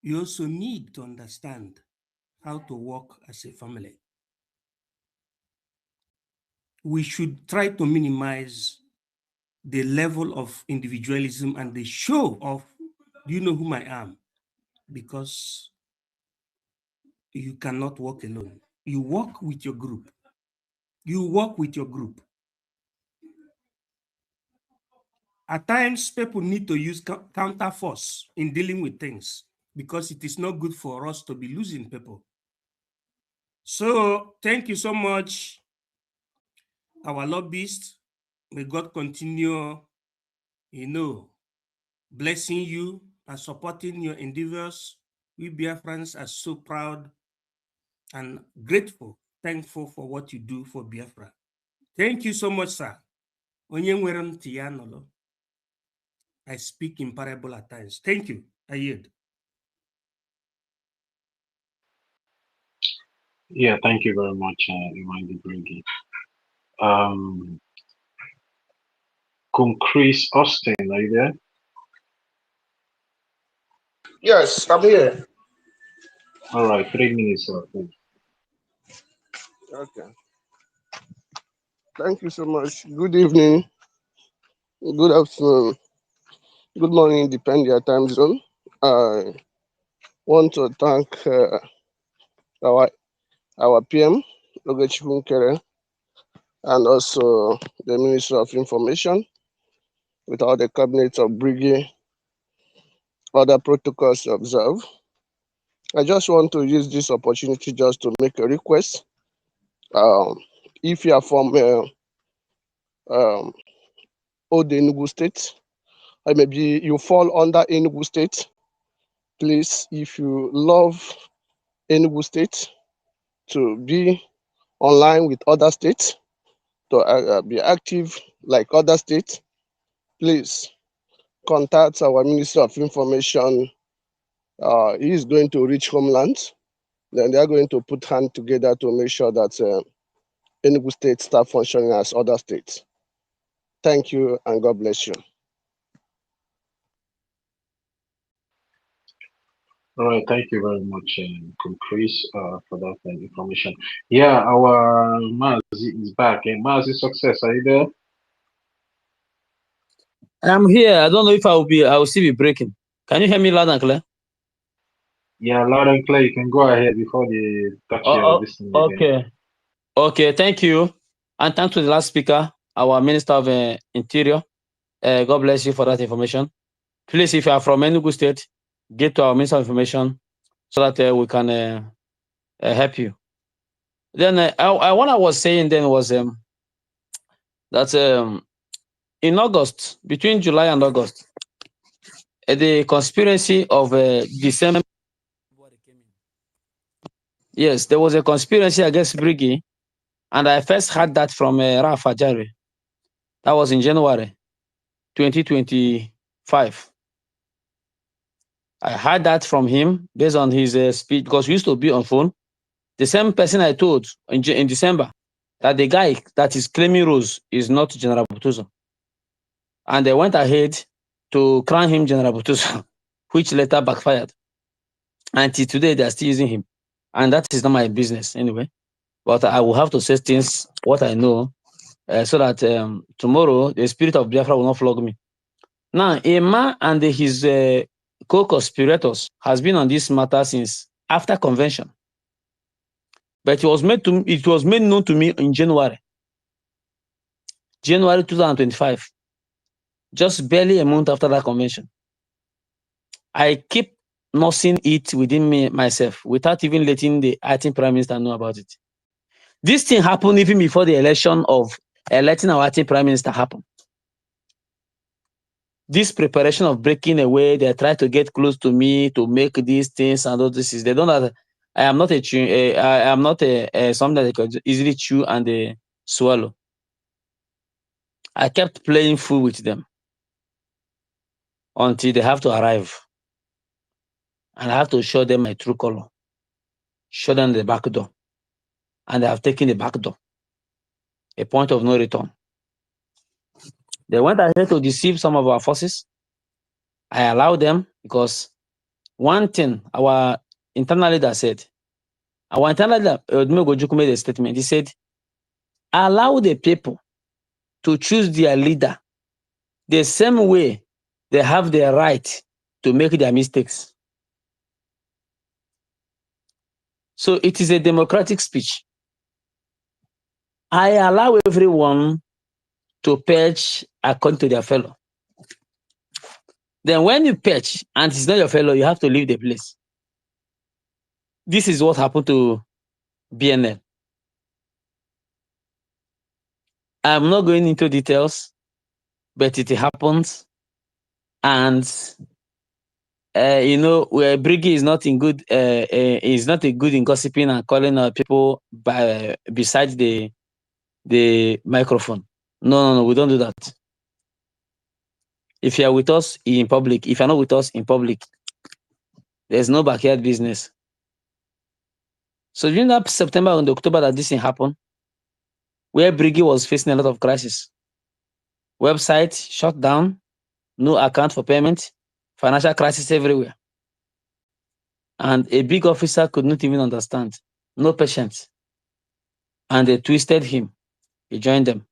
You also need to understand how to work as a family. We should try to minimize the level of individualism and the show of, do you know whom I am? Because you cannot work alone. You work with your group. You work with your group. At times, people need to use counter force in dealing with things because it is not good for us to be losing people. So thank you so much, our lobbyists. May God continue, blessing you and supporting your endeavors. We Biafrans are so proud and grateful, thankful for what you do for Biafra. Thank you so much, sir. I speak in parable at times. Thank you. I yield. Yeah, thank you very much, Imandi Brigi. Chris Austin, are you there? Yes, I'm here. All right, 3 minutes, please. Okay. Thank you so much. Good evening. Good afternoon. Good morning, depending on your time zone. I want to thank our PM, Logechukwu Nkere, and also the Minister of Information, with all the cabinets of Brigade, other protocols to observe. I just want to use this opportunity just to make a request. If you are from Old Enugu State, or maybe you fall under Enugu State, please, if you love Enugu State, to be online with other states, to be active like other states, please contact our Minister of Information. He is going to reach homeland. Then they are going to put hands together to make sure that Enugu State start functioning as other states. Thank you and God bless you. All right, thank you very much, Chris, for that information. Yeah, our Mazi is back. Mazi Success, are you there? I'm here. I don't know if I will still be breaking. Can you hear me loud and clear? Yeah, loud and clear. You can go ahead before they touch your listening again. Okay. Okay, thank you. And thanks to the last speaker, our Minister of Interior. God bless you for that information. Please, if you are from Enugu State, get to our Minister of Information so that we can help you. Then what I was saying then was that in August, between July and August, the conspiracy of December. Yes, there was a conspiracy against Briggy, and I first heard that from Rafa Jari. That was in January 2025. I heard that from him based on his speech, because we used to be on phone. The same person I told in December that the guy that is claiming Rose is not General Butuzo. And they went ahead to crown him General Butuzo, which later backfired. Until today, they are still using him. And that is not my business anyway. But I will have to say things, what I know, so that tomorrow, the spirit of Biafra will not flog me. Now, Emma and his co-conspirators has been on this matter since after convention. But it was made known to me in January 2025, just barely a month after that convention. I keep nursing it within me myself without even letting the acting prime minister know about it. This thing happened even before the election of electing our acting prime minister happened. This preparation of breaking away, they try to get close to me to make these things and all this. They don't know that I am not something that they could easily chew and swallow. I kept playing fool with them until they have to arrive. And I have to show them my true color, show them the back door. And they have taken the back door, a point of no return. They went ahead to deceive some of our forces. I allowed them because one thing our internal leader said, our internal leader, Odumegwu made a statement. He said, allow the people to choose their leader the same way they have the right to make their mistakes. So it is a democratic speech. I allow everyone to perch according to their fellow. Then when you perch and it's not your fellow, you have to leave the place. This is what happened to BNL. I'm not going into details, but it happens. And where Briggy is not in good, is not a good in gossiping and calling people beside the microphone. No, we don't do that. If you are with us in public, if you're not with us in public, there's no backyard business. So during that September and October that this thing happened, where Briggy was facing a lot of crisis, website shut down, no account for payment, financial crisis everywhere. And a big officer could not even understand, no patience. And they twisted him. He joined them.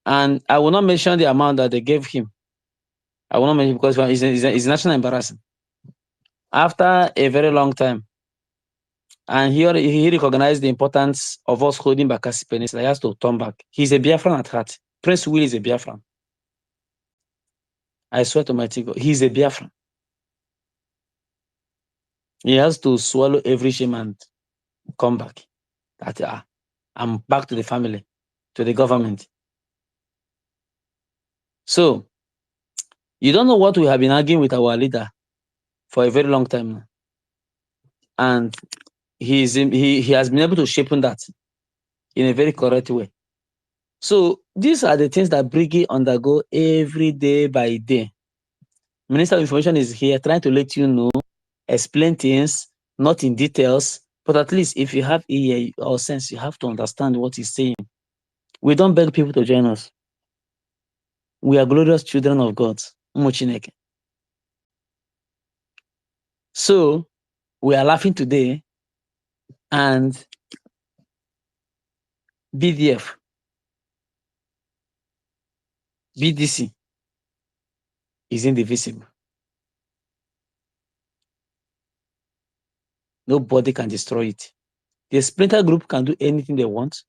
And I will not mention the amount that they gave him. I will not mention because it's national embarrassing. After a very long time, and here he recognized the importance of us holding Bakassi Peninsula. He has to turn back. He's a Biafran at heart. Prince Will is a Biafran. I swear to my God, he's a Biafran. He has to swallow every shame and come back. That I'm back to the family, to the government. So, you don't know what we have been arguing with our leader for a very long time now. And he has been able to shape that in a very correct way. So these are the things that Briggy undergo every day by day. Minister of Information is here trying to let you know, explain things, not in details, But at least if you have ear or sense, you have to understand what he's saying. We don't beg people to join us. We are glorious children of God. So we are laughing today, and BDF, BDC is indivisible. Nobody can destroy it. The splinter group can do anything they want.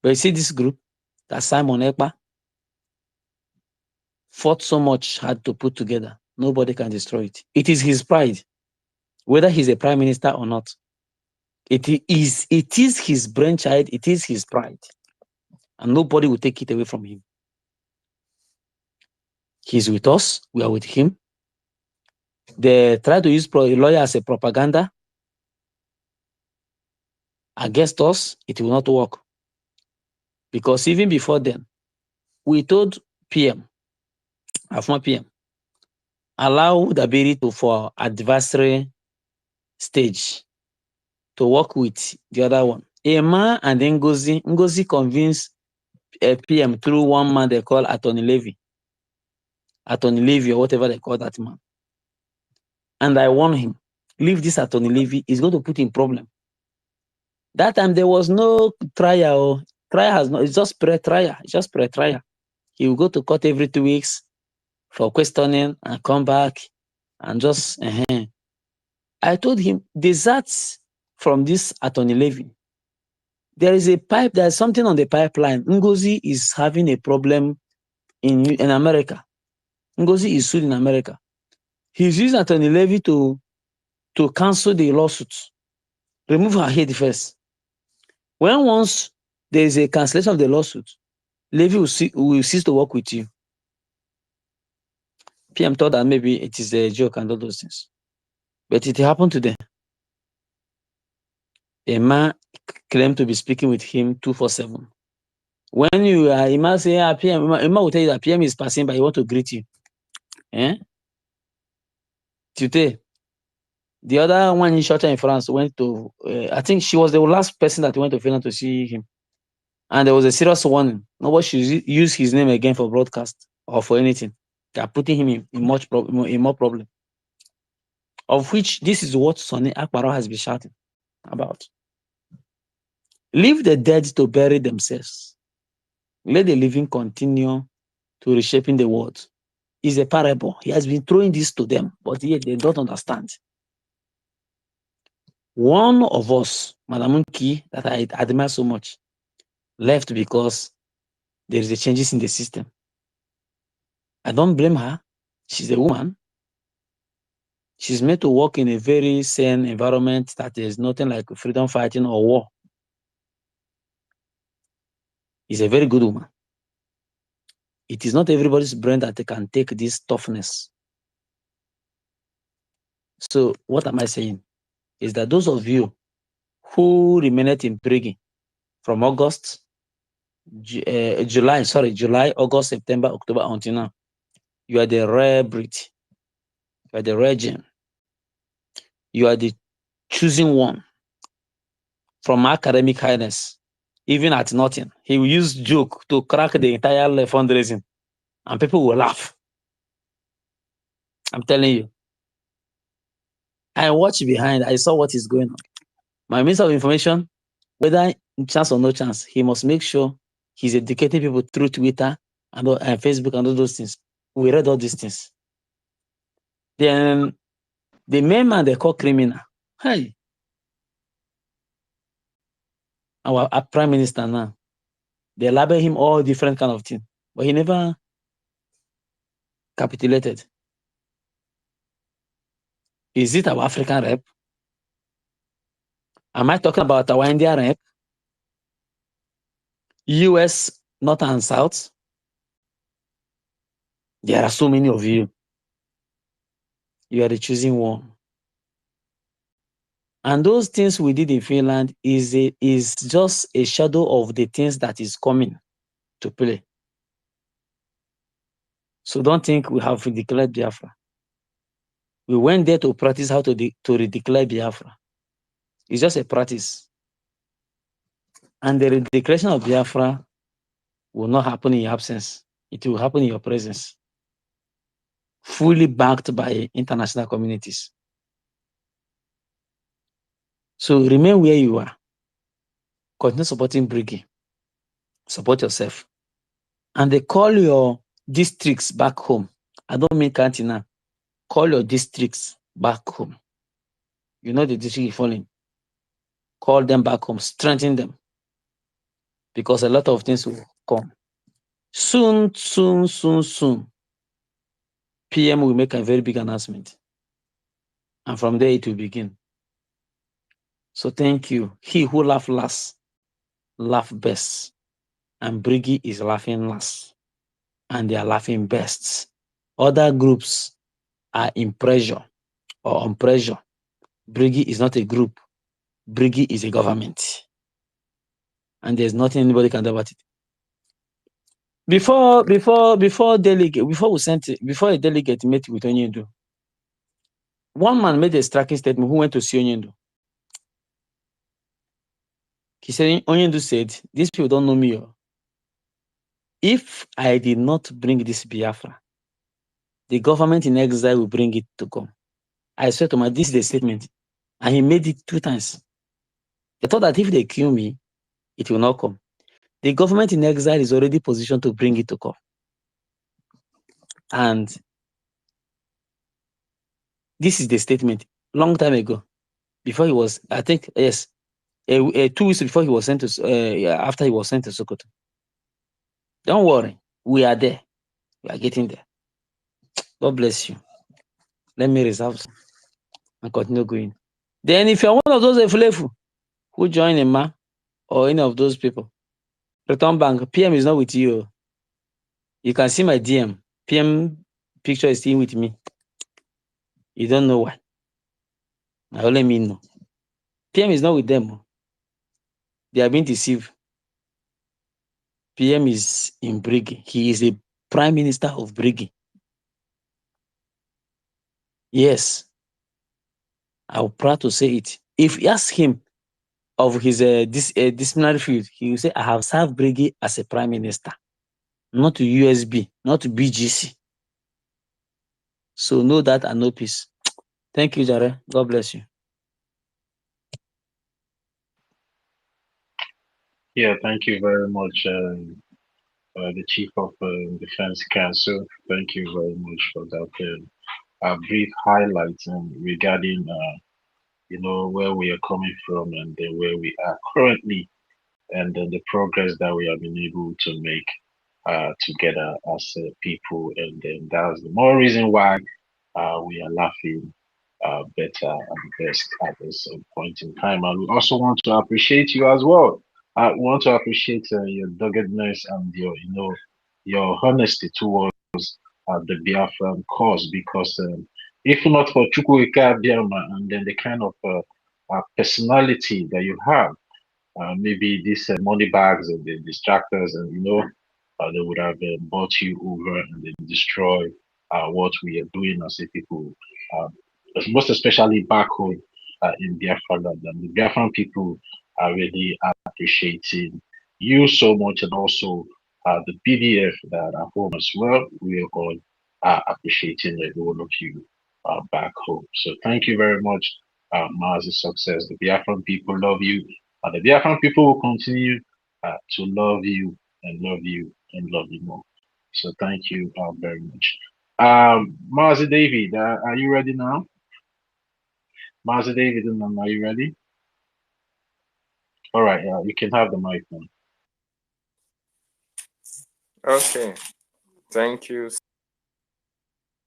But you see this group that Simon Ekpa fought so much hard to put together, nobody can destroy it. It is his pride, whether he's a prime minister or not. It is his brainchild, it is his pride. And nobody will take it away from him. He's with us, we are with him. They try to use a lawyer as a propaganda against us, it will not work. Because even before then, we told PM, our former PM, allow the ability to, for adversary stage to work with the other one. Emma and then Ngozi convinced PM through one man they call Attorney Levy or whatever they call that man. And I warned him, leave this Attorney Levy, he's going to put in problem. That time there was no trial. Trial has not, it's just pre-trial. It's just pre-trial. He will go to court every 2 weeks for questioning and come back and just, I told him, desert from this Attorney Levy. There is a pipe, there's something on the pipeline. Ngozi is having a problem in America. Ngozi is sued in America. He's using Attorney Levy to cancel the lawsuit. Remove her head first. When once there is a cancellation of the lawsuit, Levy will cease to work with you. PM thought that maybe it is a joke and all those things. But it happened to them. A man claimed to be speaking with him 247. When you are, Emma say, PM, Emma will tell you that PM is passing by, he want to greet you. Today, the other one in Shota in France went to, I think she was the last person that went to Finland to see him. And there was a serious warning. Nobody should use his name again for broadcast or for anything. They are putting him in more problem. Of which, this is what Sonny Akbaro has been shouting about. Leave the dead to bury themselves. Let the living continue to reshaping the world. It's a parable. He has been throwing this to them, but yet they don't understand. One of us, Madam Nki, that I admire so much, left because there is a changes in the system. I don't blame her. She's a woman. She's made to work in a very sane environment that is nothing like freedom fighting or war. She's a very good woman. It is not everybody's brain that they can take this toughness. So what am I saying? Is that those of you who remained in prison from July, August, September, October until now, you are the rare breed. You are the rare gem. You are the choosing one from academic highness, even at nothing. He will use joke to crack the entire fundraising, and people will laugh. I'm telling you. I watch behind. I saw what is going on. My Minister of Information, whether chance or no chance, he must make sure he's educating people through Twitter and Facebook and all those things. We read all these things. Then the main man they call criminal. Hey, our prime minister now, they label him all different kind of things, but he never capitulated. Is it our African rep? Am I talking about our Indian rep? US, North and South? There are so many of you. You are the choosing one. And those things we did in Finland is just a shadow of the things that is coming to play. So don't think we have declared Biafra. We went there to practice how to redeclare Biafra. It's just a practice. And the declaration of Biafra will not happen in your absence. It will happen in your presence. Fully backed by international communities. So remain where you are. Continue supporting Briggy. Support yourself. And they call your districts back home. I don't mean Cantina. Call your districts back home. You know the district you're falling. Call them back home. Strengthen them. Because a lot of things will come. Soon, soon, soon, soon. PM will make a very big announcement. And from there it will begin. So thank you. He who laughs last, laugh best. And Briggy is laughing last. And they are laughing best. Other groups are in pressure or on pressure. Briggy is not a group. Briggy is a government. And there's nothing anybody can do about it. Before a delegate met with Onyendu, one man made a striking statement who went to see Onyendu. He said, Onyendu said, these people don't know me. If I did not bring this Biafra, the government in exile will bring it to come. I swear to my, this is the statement. And he made it 2 times. They thought that if they kill me, it will not come. The government in exile is already positioned to bring it to come. And this is the statement. Long time ago, before he was, I think, yes, 2 weeks before he was sent to, after he was sent to Sokoto. Don't worry, we are there. We are getting there. God bless you. Let me reserve and continue going. Then if you're one of those Efulefu who join Emma or any of those people, return bank, PM is not with you. You can see my DM. PM picture is still with me. You don't know why. Now let me know. PM is not with them. They are being deceived. PM is in Briggy. He is the Prime Minister of Briggy. Yes. I'm proud to say it. If you ask him of his disciplinary field, he will say, I have served Briggy as a Prime Minister, not to USB, not to BGC. So know that and know peace. Thank you, Jare. God bless you. Yeah, thank you very much, the Chief of Defense Council. Thank you very much for that brief highlight regarding, where we are coming from and where we are currently, and the progress that we have been able to make together as people. And then that's the more reason why we are laughing better and best at this point in time. And we also want to appreciate you as well. We want to appreciate your doggedness and your honesty towards the Biafran cause, because if not for Chukwuka Biama and then the kind of personality that you have, maybe these money bags and the distractors, and they would have bought you over and then destroy what we are doing as a people, most especially back home in Biafra land. And the Biafran people are really appreciating you so much, and also the BDF that are home as well. We are all appreciating all of you back home. So thank you very much, Mazi Success. The Biafran people love you. The Biafran people will continue to love you and love you and love you more. So thank you very much. Mazi David, are you ready now? Mazi David, are you ready? All right, you can have the mic now. Okay, thank you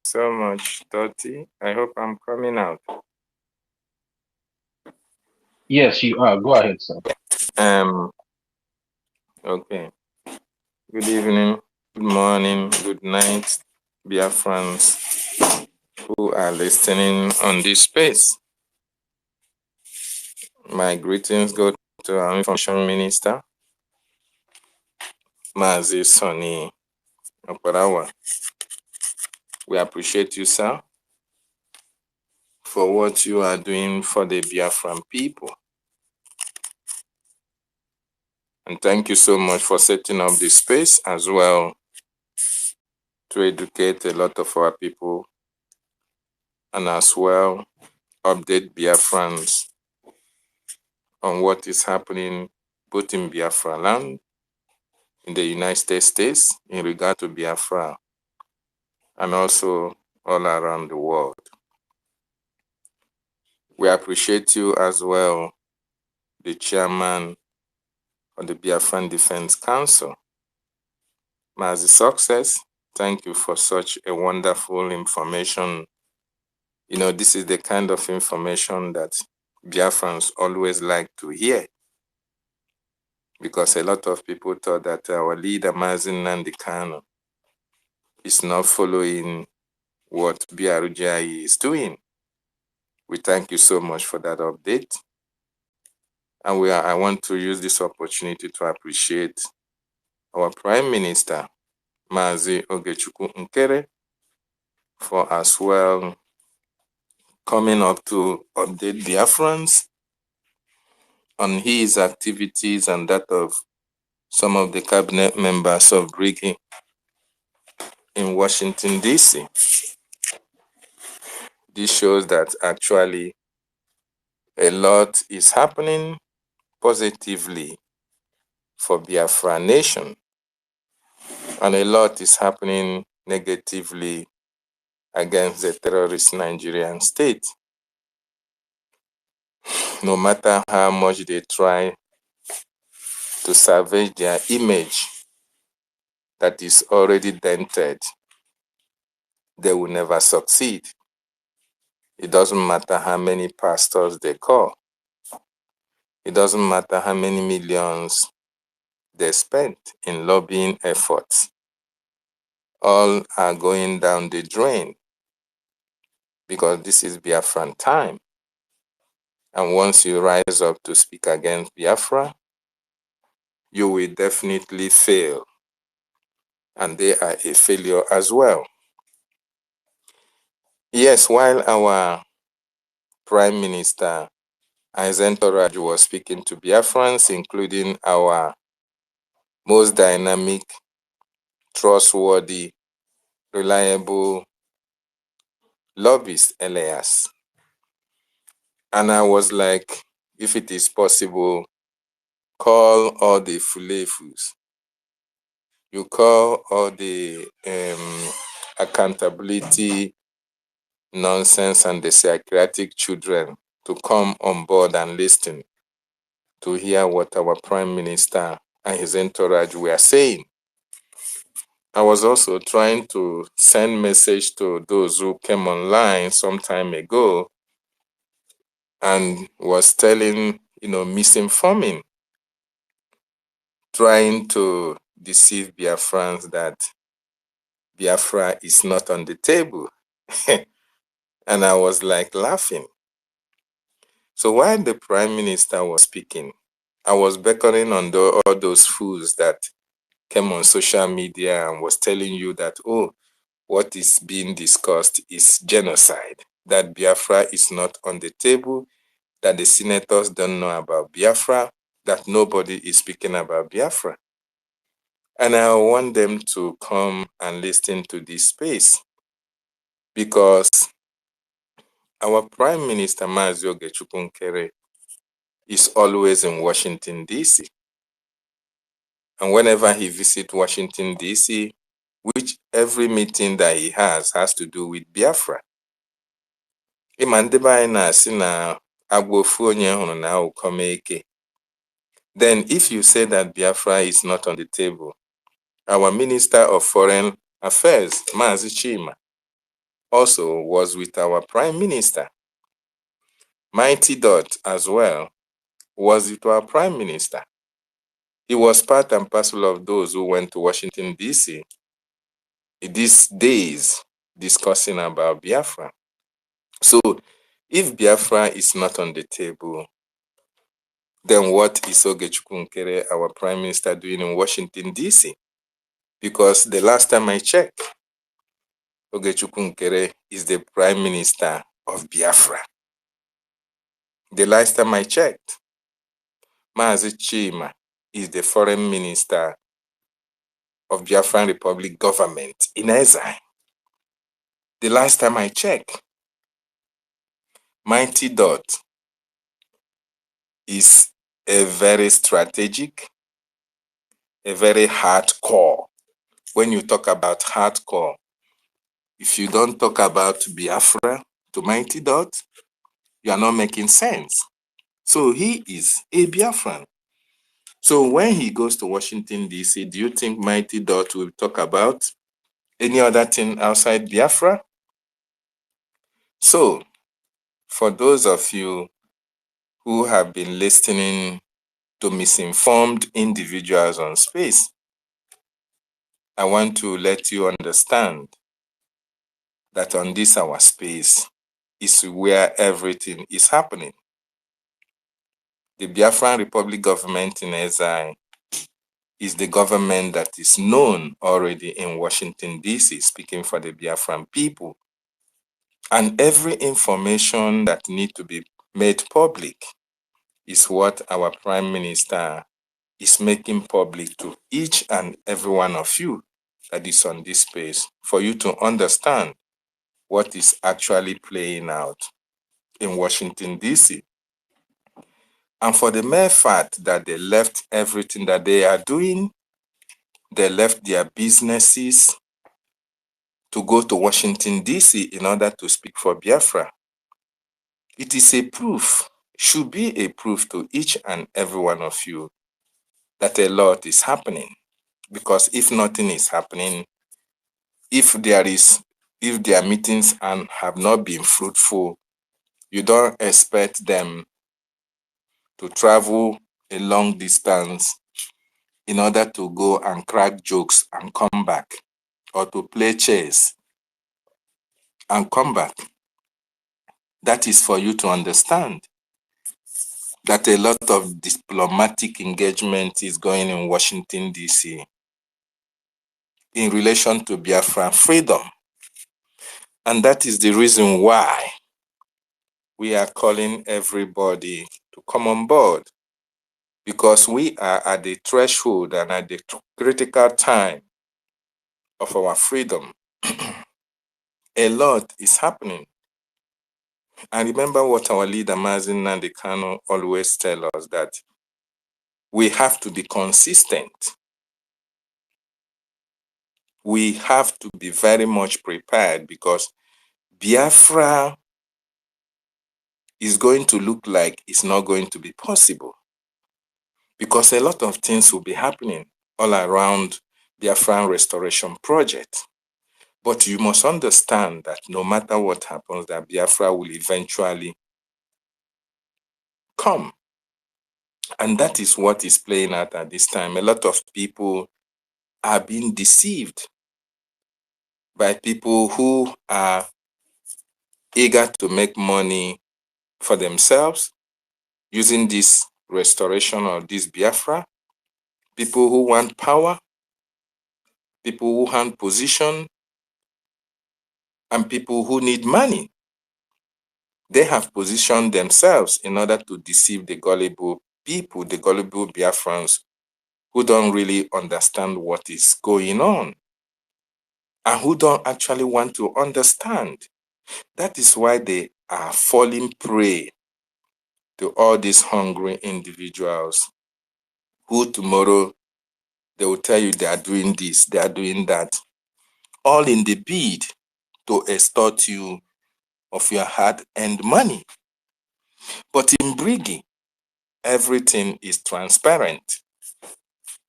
so much, Dottie. I hope I'm coming out. Yes, you are. Go ahead, sir. Okay. Good evening, good morning, good night, Biafrans who are listening on this space. My greetings go to our Information Minister, Mazi Sonny Oparawa. We appreciate you, sir, for what you are doing for the Biafran people. And thank you so much for setting up this space as well to educate a lot of our people and as well update Biafrans on what is happening both in Biafra land, in the United States in regard to Biafra, and also all around the world. We appreciate you as well, the chairman of the Biafran Defense Council. Mazi Success, thank you for such a wonderful information. You know, this is the kind of information that Biafrans always like to hear, because a lot of people thought that our leader, Mazi Nnamdi Kanu, is not following what BRUGI is doing. We thank you so much for that update. And I want to use this opportunity to appreciate our Prime Minister, Mazi Ogechukwu Nkere, for as well coming up to update Biafrans on his activities and that of some of the cabinet members of Brigade in Washington, D.C. This shows that actually a lot is happening positively for Biafra nation, and a lot is happening negatively against the terrorist Nigerian state. No matter how much they try to salvage their image that is already dented, they will never succeed. It doesn't matter how many pastors they call. It doesn't matter how many millions they spent in lobbying efforts. All are going down the drain because this is Biafran time. And once you rise up to speak against Biafra, you will definitely fail. And they are a failure as well. Yes, while our Prime Minister his entourage was speaking to Biafrans, including our most dynamic, trustworthy, reliable lobbyist, Elias. And I was like, if it is possible, call all the fulefus. You call all the accountability nonsense and the psychiatric children to come on board and listen to hear what our Prime Minister and his entourage were saying. I was also trying to send message to those who came online some time ago and was telling, misinforming, trying to deceive Biafrans that Biafra is not on the table. And I was like laughing. So while the Prime Minister was speaking, I was beckoning on all those fools that came on social media and was telling you that, oh, what is being discussed is genocide, that Biafra is not on the table, that the senators don't know about Biafra, that nobody is speaking about Biafra. And I want them to come and listen to this space because our Prime Minister, Mazi Ogechukwu Nkere, is always in Washington, D.C. And whenever he visits Washington, D.C., which every meeting that he has to do with Biafra. Then if you say that Biafra is not on the table, our Minister of Foreign Affairs, Mazi Chima, also was with our Prime Minister. Mighty Dot as well was with our Prime Minister. He was part and parcel of those who went to Washington, D.C. these days discussing about Biafra. So if Biafra is not on the table, then what is Ogechukwu Nkere, our Prime Minister, doing in Washington, D.C.? Because the last time I checked, Ogechukwu Nkere is the Prime Minister of Biafra. The last time I checked, Mazi Chima is the foreign minister of Biafran Republic government in exile. The last time I checked, Mighty Dot is a very strategic, a very hardcore. When you talk about hardcore, if you don't talk about Biafra to Mighty Dot, you are not making sense. So he is a Biafran. So when he goes to Washington, D.C., do you think Mighty Dot will talk about any other thing outside Biafra? So for those of you who have been listening to misinformed individuals on space, I want to let you understand that on this our space is where everything is happening. The Biafran Republic government in exile is the government that is known already in Washington, D.C., speaking for the Biafran people. And every information that needs to be made public is what our Prime Minister is making public to each and every one of you that is on this space, for you to understand what is actually playing out in Washington, D.C. And for the mere fact that they left everything that they are doing, they left their businesses to go to Washington, D.C. in order to speak for Biafra. It is a proof, should be a proof to each and every one of you that a lot is happening. Because if nothing is happening, if their meetings and have not been fruitful, you don't expect them to travel a long distance in order to go and crack jokes and come back, or to play chess and come back. That is for you to understand that a lot of diplomatic engagement is going in Washington, D.C. in relation to Biafran freedom. And that is the reason why we are calling everybody to come on board, because we are at the threshold and at the critical time of our freedom. A lot is happening. And remember what our leader, Mazin Nandekano, always tells us, that we have to be consistent. We have to be very much prepared, because Biafra is going to look like it's not going to be possible, because a lot of things will be happening all around Biafran restoration project. But you must understand that no matter what happens, that Biafra will eventually come. And that is what is playing out at this time. A lot of people are being deceived by people who are eager to make money for themselves using this restoration or this Biafra. People who want power, people who want position, and people who need money. They have positioned themselves in order to deceive the gullible people, the gullible Biafrans, who don't really understand what is going on and who don't actually want to understand. That is why they are falling prey to all these hungry individuals who tomorrow they will tell you they are doing this, they are doing that, all in the bid to extort you of your hard-earned money. But in Brigi, everything is transparent,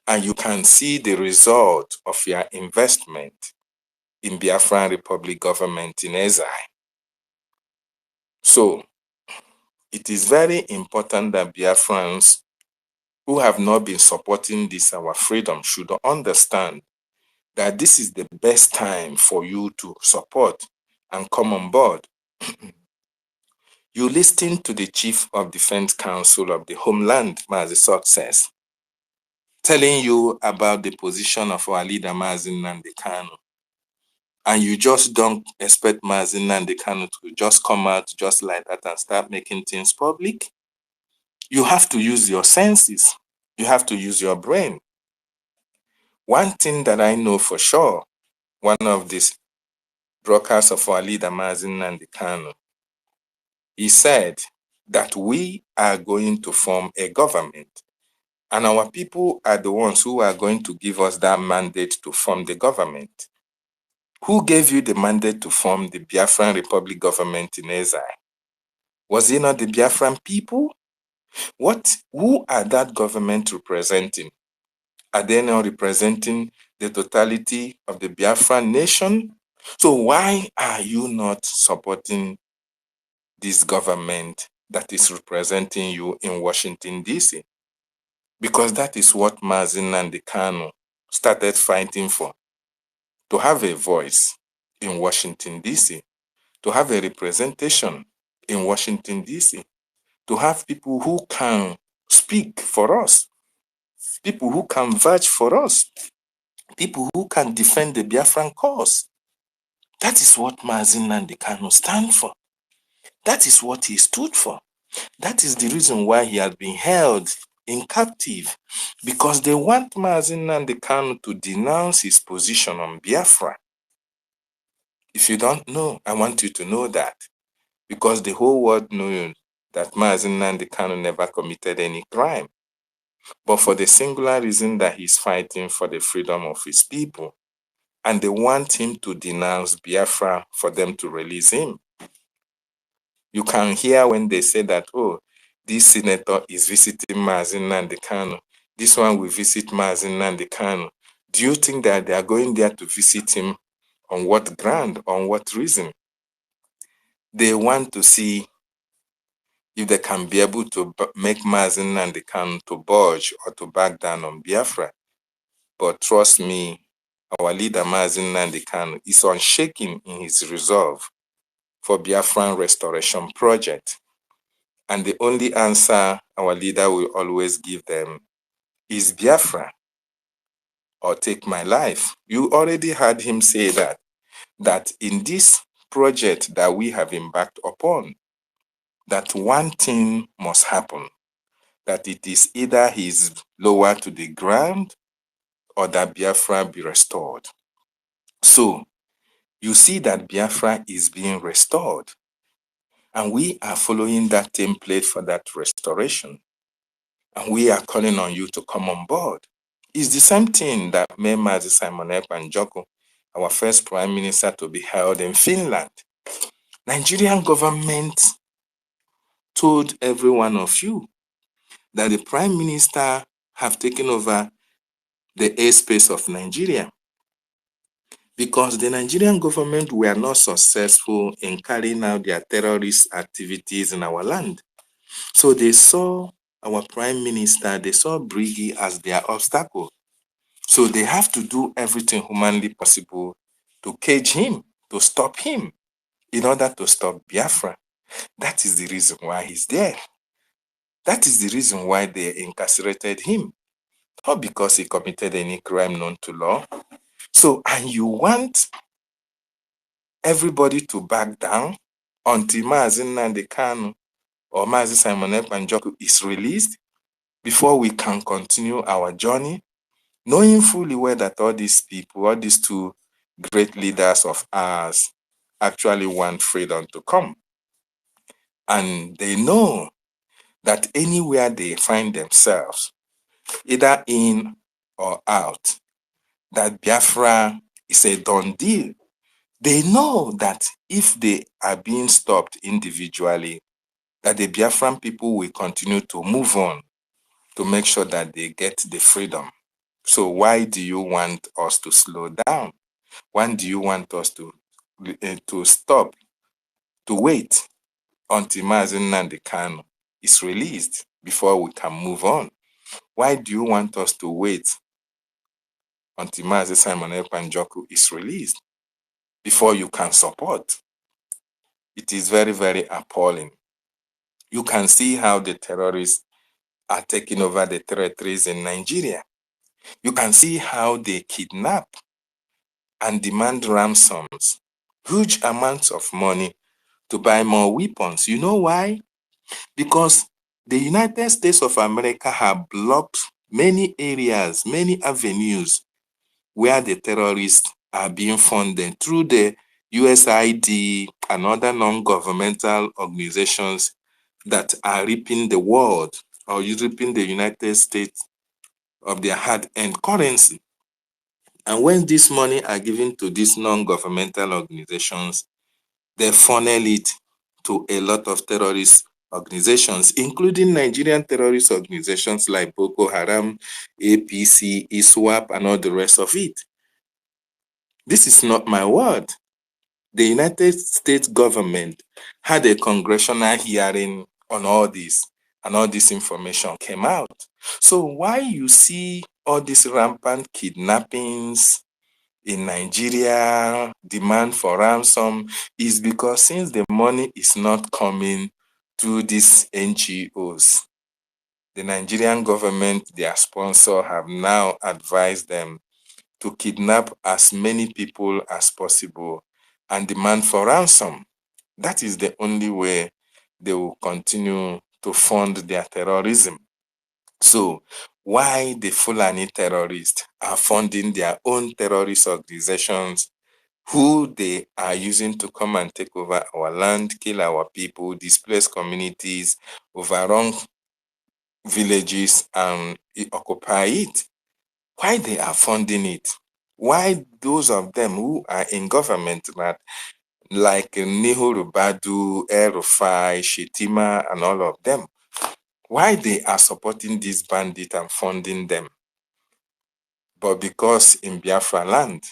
and you can see the result of your investment in Biafran Republic government in exile. So it is very important that Biafrans who have not been supporting this, our freedom, should understand that this is the best time for you to support and come on board. You listen to the Chief of Defense Council of the Homeland, Mazi Success, telling you about the position of our leader, Mazin Nandekano. And you just don't expect Mazin Nandekano to just come out just like that and start making things public. You have to use your senses. You have to use your brain. One thing that I know for sure, one of these brokers of our leader, Mazi Nnamdi Kanu, he said that we are going to form a government, and our people are the ones who are going to give us that mandate to form the government. Who gave you the mandate to form the Biafran Republic government in exile? Was it not the Biafran people? Who are that government representing? Are they not representing the totality of the Biafran nation? So why are you not supporting this government that is representing you in Washington, D.C.? Because that is what Mazi Nnamdi Kanu started fighting for. To have a voice in Washington, D.C., to have a representation in Washington, D.C., to have people who can speak for us, people who can vouch for us, people who can defend the Biafran cause. That is what Mazi Nnamdi Kanu stand for. That is what he stood for. That is the reason why he has been held in captive, because they want Mazi Nnamdi Kanu to denounce his position on Biafra. If you don't know, I want you to know that, because the whole world knows that Mazi Nnamdi Kanu never committed any crime, but for the singular reason that he's fighting for the freedom of his people, and they want him to denounce Biafra for them to release him. You can hear when they say that, oh, this senator is visiting Mazi Nnamdi Kanu, this one will visit Mazi Nnamdi Kanu. Do you think that they are going there to visit him on what ground, on what reason? They want to see if they can be able to make Mazi Nnamdi Kanu to budge or to back down on Biafra. But trust me, our leader Mazi Nnamdi Kanu is unshaken in his resolve for Biafran Restoration Project. And the only answer our leader will always give them is Biafra or take my life. You already heard him say that in this project that we have embarked upon, that one thing must happen, that it is either he is lowered to the ground or that Biafra be restored. So you see that Biafra is being restored, and we are following that template for that restoration. And we are calling on you to come on board. It's the same thing that made Mazi Simon Ekpa, our first prime minister, to be held in Finland. Nigerian government told every one of you that the prime minister have taken over the airspace of Nigeria because the Nigerian government were not successful in carrying out their terrorist activities in our land. So they saw our prime minister, they saw Brigi as their obstacle. So they have to do everything humanly possible to cage him, to stop him, in order to stop Biafra. That is the reason why he's there. That is the reason why they incarcerated him. Not because he committed any crime known to law. So, and you want everybody to back down until Mazi Nnamdi Kanu or Mazi Simon Ekpa is released before we can continue our journey, knowing fully well that all these people, all these two great leaders of ours actually want freedom to come. And they know that anywhere they find themselves, either in or out, that Biafra is a done deal. They know that if they are being stopped individually, that the Biafran people will continue to move on to make sure that they get the freedom. So why do you want us to slow down? Why do you want us to stop, to wait until Mazi Nnamdi Kanu is released before we can move on? Why do you want us to wait until Mazi Simon Ekpa is released before you can support? It is very, very appalling. You can see how the terrorists are taking over the territories in Nigeria. You can see how they kidnap and demand ransoms, huge amounts of money to buy more weapons. You know why? Because the United States of America have blocked many areas, many avenues where the terrorists are being funded through the USAID and other non-governmental organizations that are reaping the world or reaping the United States of their hard-earned currency. And when this money are given to these non-governmental organizations, they funnel it to a lot of terrorist organizations, including Nigerian terrorist organizations like Boko Haram, APC, ISWAP, and all the rest of it. This is not my word. The United States government had a congressional hearing on all this, and all this information came out. So why you see all these rampant kidnappings in Nigeria, demand for ransom, is because since the money is not coming through these NGOs, the Nigerian government, their sponsor, have now advised them to kidnap as many people as possible and demand for ransom. That is the only way they will continue to fund their terrorism. So why the Fulani terrorists are funding their own terrorist organizations who they are using to come and take over our land, kill our people, displace communities, overrun villages, and occupy it? Why they are funding it? Why those of them who are in government, like Nihuru Badu, El-Rufai, Shetima, and all of them, why they are supporting these bandits and funding them? But because in Biafra land,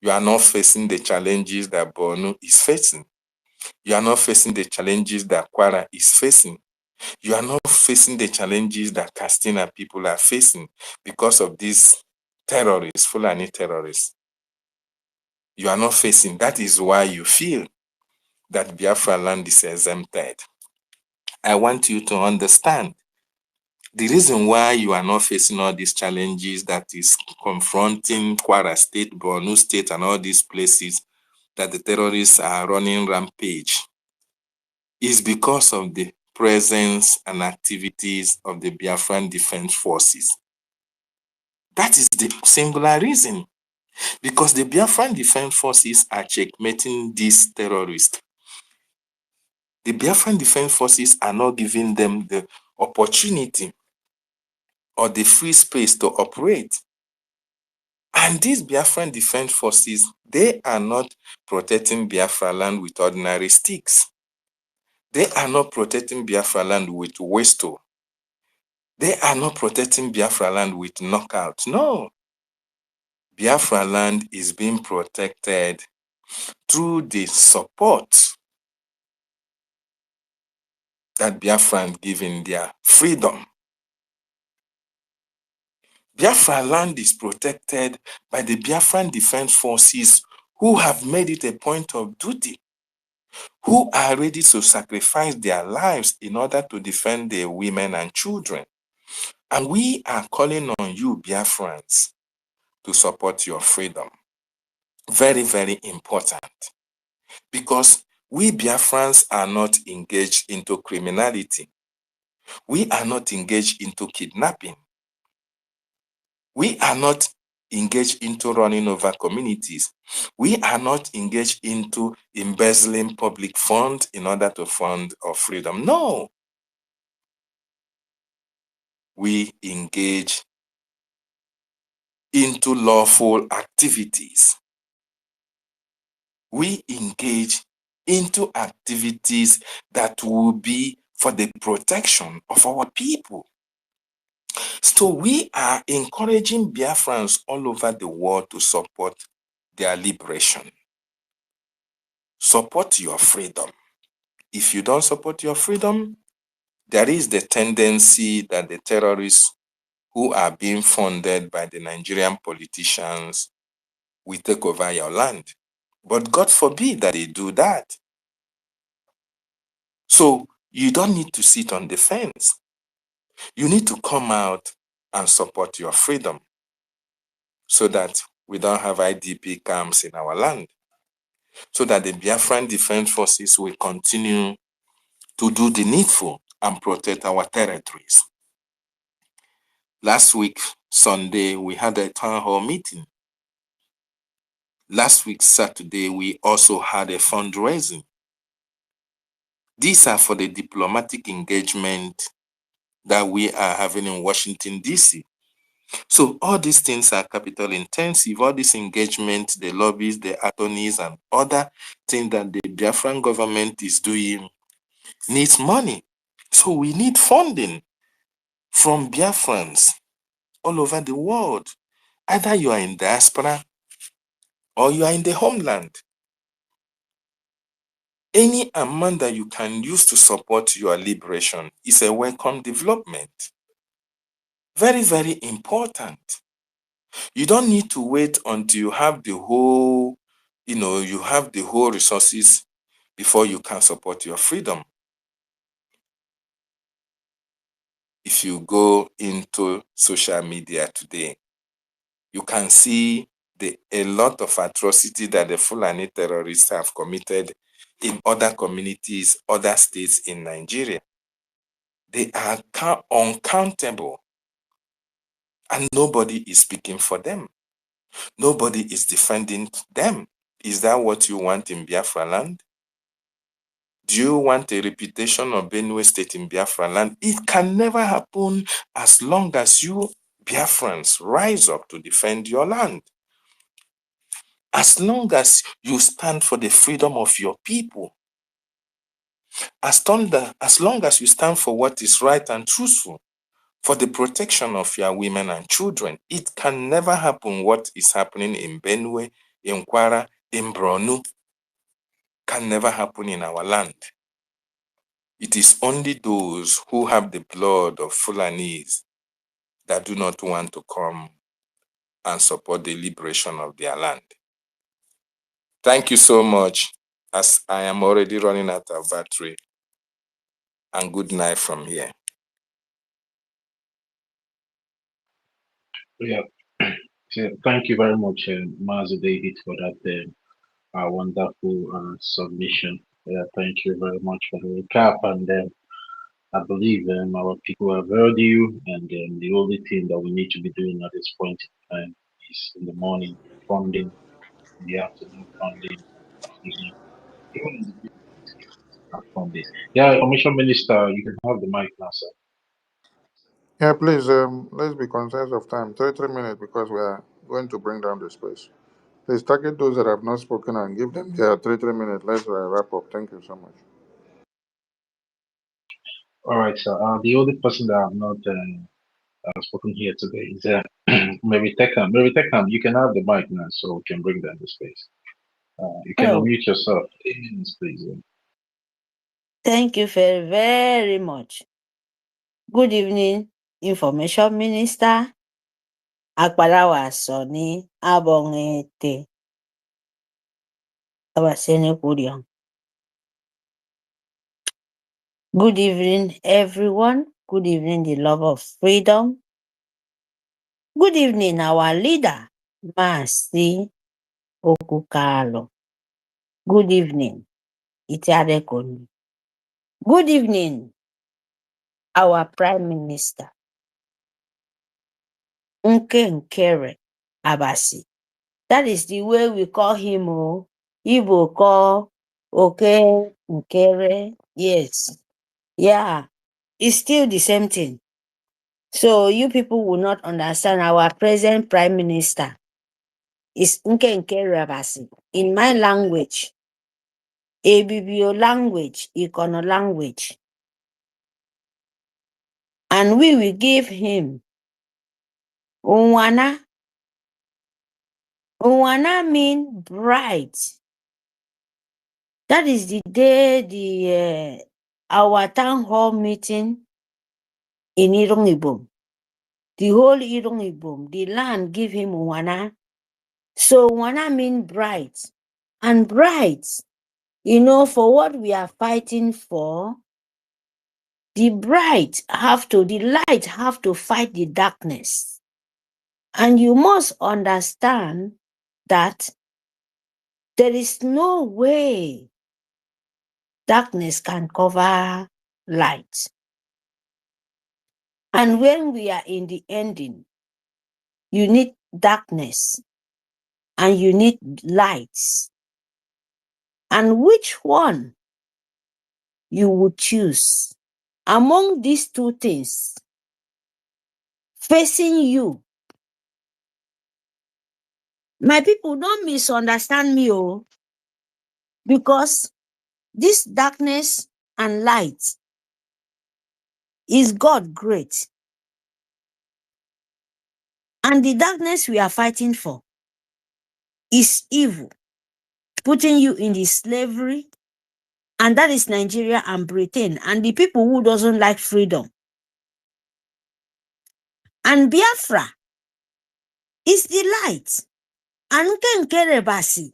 you are not facing the challenges that Borno is facing. You are not facing the challenges that Kwara is facing. You are not facing the challenges that Katsina people are facing because of these terrorists, Fulani terrorists. You are not facing. That is why you feel that Biafra land is exempted. I want you to understand the reason why you are not facing all these challenges that is confronting Kwara State, Borno State, and all these places that the terrorists are running rampage is because of the presence and activities of the Biafran Defense Forces. That is the singular reason. Because the Biafran Defense Forces are checkmating these terrorists. The Biafran Defense Forces are not giving them the opportunity or the free space to operate. And these Biafran Defense Forces, they are not protecting Biafra land with ordinary sticks. They are not protecting Biafra land with Westo. They are not protecting Biafra land with knockout. No. Biafra land is being protected through the support that Biafran give in their freedom. Biafra land is protected by the Biafran Defense Forces who have made it a point of duty, who are ready to sacrifice their lives in order to defend their women and children. And we are calling on you, Biafrans, to support your freedom. Very, very important. Because we Biafrans are not engaged into criminality. We are not engaged into kidnapping. We are not engaged into running over communities. We are not engaged into embezzling public funds in order to fund our freedom. No. We engage into lawful activities. We engage into activities that will be for the protection of our people. So we are encouraging Biafrans all over the world to support their liberation. Support your freedom. If you don't support your freedom, there is the tendency that the terrorists who are being funded by the Nigerian politicians will take over your land. But God forbid that they do that. So you don't need to sit on the fence. You need to come out and support your freedom so that we don't have IDP camps in our land, so that the Biafran Defense Forces will continue to do the needful and protect our territories. Last week, Sunday, we had a town hall meeting. Last week, Saturday, we also had a fundraising. These are for the diplomatic engagement that we are having in Washington, D.C. So all these things are capital intensive. All this engagement, the lobbies, the attorneys, and other things that the Biafran government is doing needs money. So we need funding from Biafrans all over the world. Either you are in diaspora or you are in the homeland. Any amount that you can use to support your liberation is a welcome development. Very, very important. You don't need to wait until you have the whole, you have the whole resources before you can support your freedom. If you go into social media today, you can see a lot of atrocity that the Fulani terrorists have committed in other communities, other states in Nigeria. They are uncountable, and nobody is speaking for them. Nobody is defending them. Is that what you want in Biafra land? Do you want a reputation of Benue State in Biafra land? It can never happen as long as you Biafrans rise up to defend your land. As long as you stand for the freedom of your people, as long as you stand for what is right and truthful, for the protection of your women and children, it can never happen what is happening in Benue, in Kwara, in Borno, can never happen in our land. It is only those who have the blood of Fulanese that do not want to come and support the liberation of their land. Thank you so much, as I am already running out of battery. And good night from here. Yeah. So thank you very much, Master David, for that wonderful submission. Yeah, thank you very much for the recap. And I believe our people have heard you, and the only thing that we need to be doing at this point in time is in the morning funding, in the afternoon funding, evening, even in the evening funding. Yeah, Commission Minister, you can have the mic now, sir. Yeah, please, let's be conscious of time. 3 minutes because we are going to bring down the space. Please target those that have not spoken and give them their 3 minutes. Let's wrap up. Thank you so much. All right, sir. The only person that I've not spoken here today is maybe Tekam. Maybe Tekam, you can have the mic now, so we can bring down the space. You can Oh, unmute yourself. 8 minutes, please. thank you very, very much. Good evening, Information Minister. Akparawa Soni Abongete. Abasene Kurion. Good evening, everyone. Good evening, the love of freedom. Good evening, our leader, Masi Okukalo. Good evening, Itiadekoni. Good evening, our Prime Minister, Nkere Abasi. That is the way we call him. Igbo call Oke Nkere. Yes. Yeah. It's still the same thing. So you people will not understand our present Prime Minister is Nke Nkere Abasi. In my language, Ebibio language, Ikono language. And we will give him Unwana. Unwana mean bright. That is the day our town hall meeting in Irongibom. The whole Irongibom, the land give him Unwana. So Unwana mean bright. And bright, for what we are fighting for, the light have to fight the darkness. And you must understand that there is no way darkness can cover light. And when we are in the ending, you need darkness and you need lights. And which one you would choose among these two things facing you? My people, don't misunderstand me, oh, because this darkness and light is God great. And the darkness we are fighting for is evil, putting you in the slavery, and that is Nigeria and Britain and the people who doesn't like freedom. And Biafra is the light. And Kenkerebasi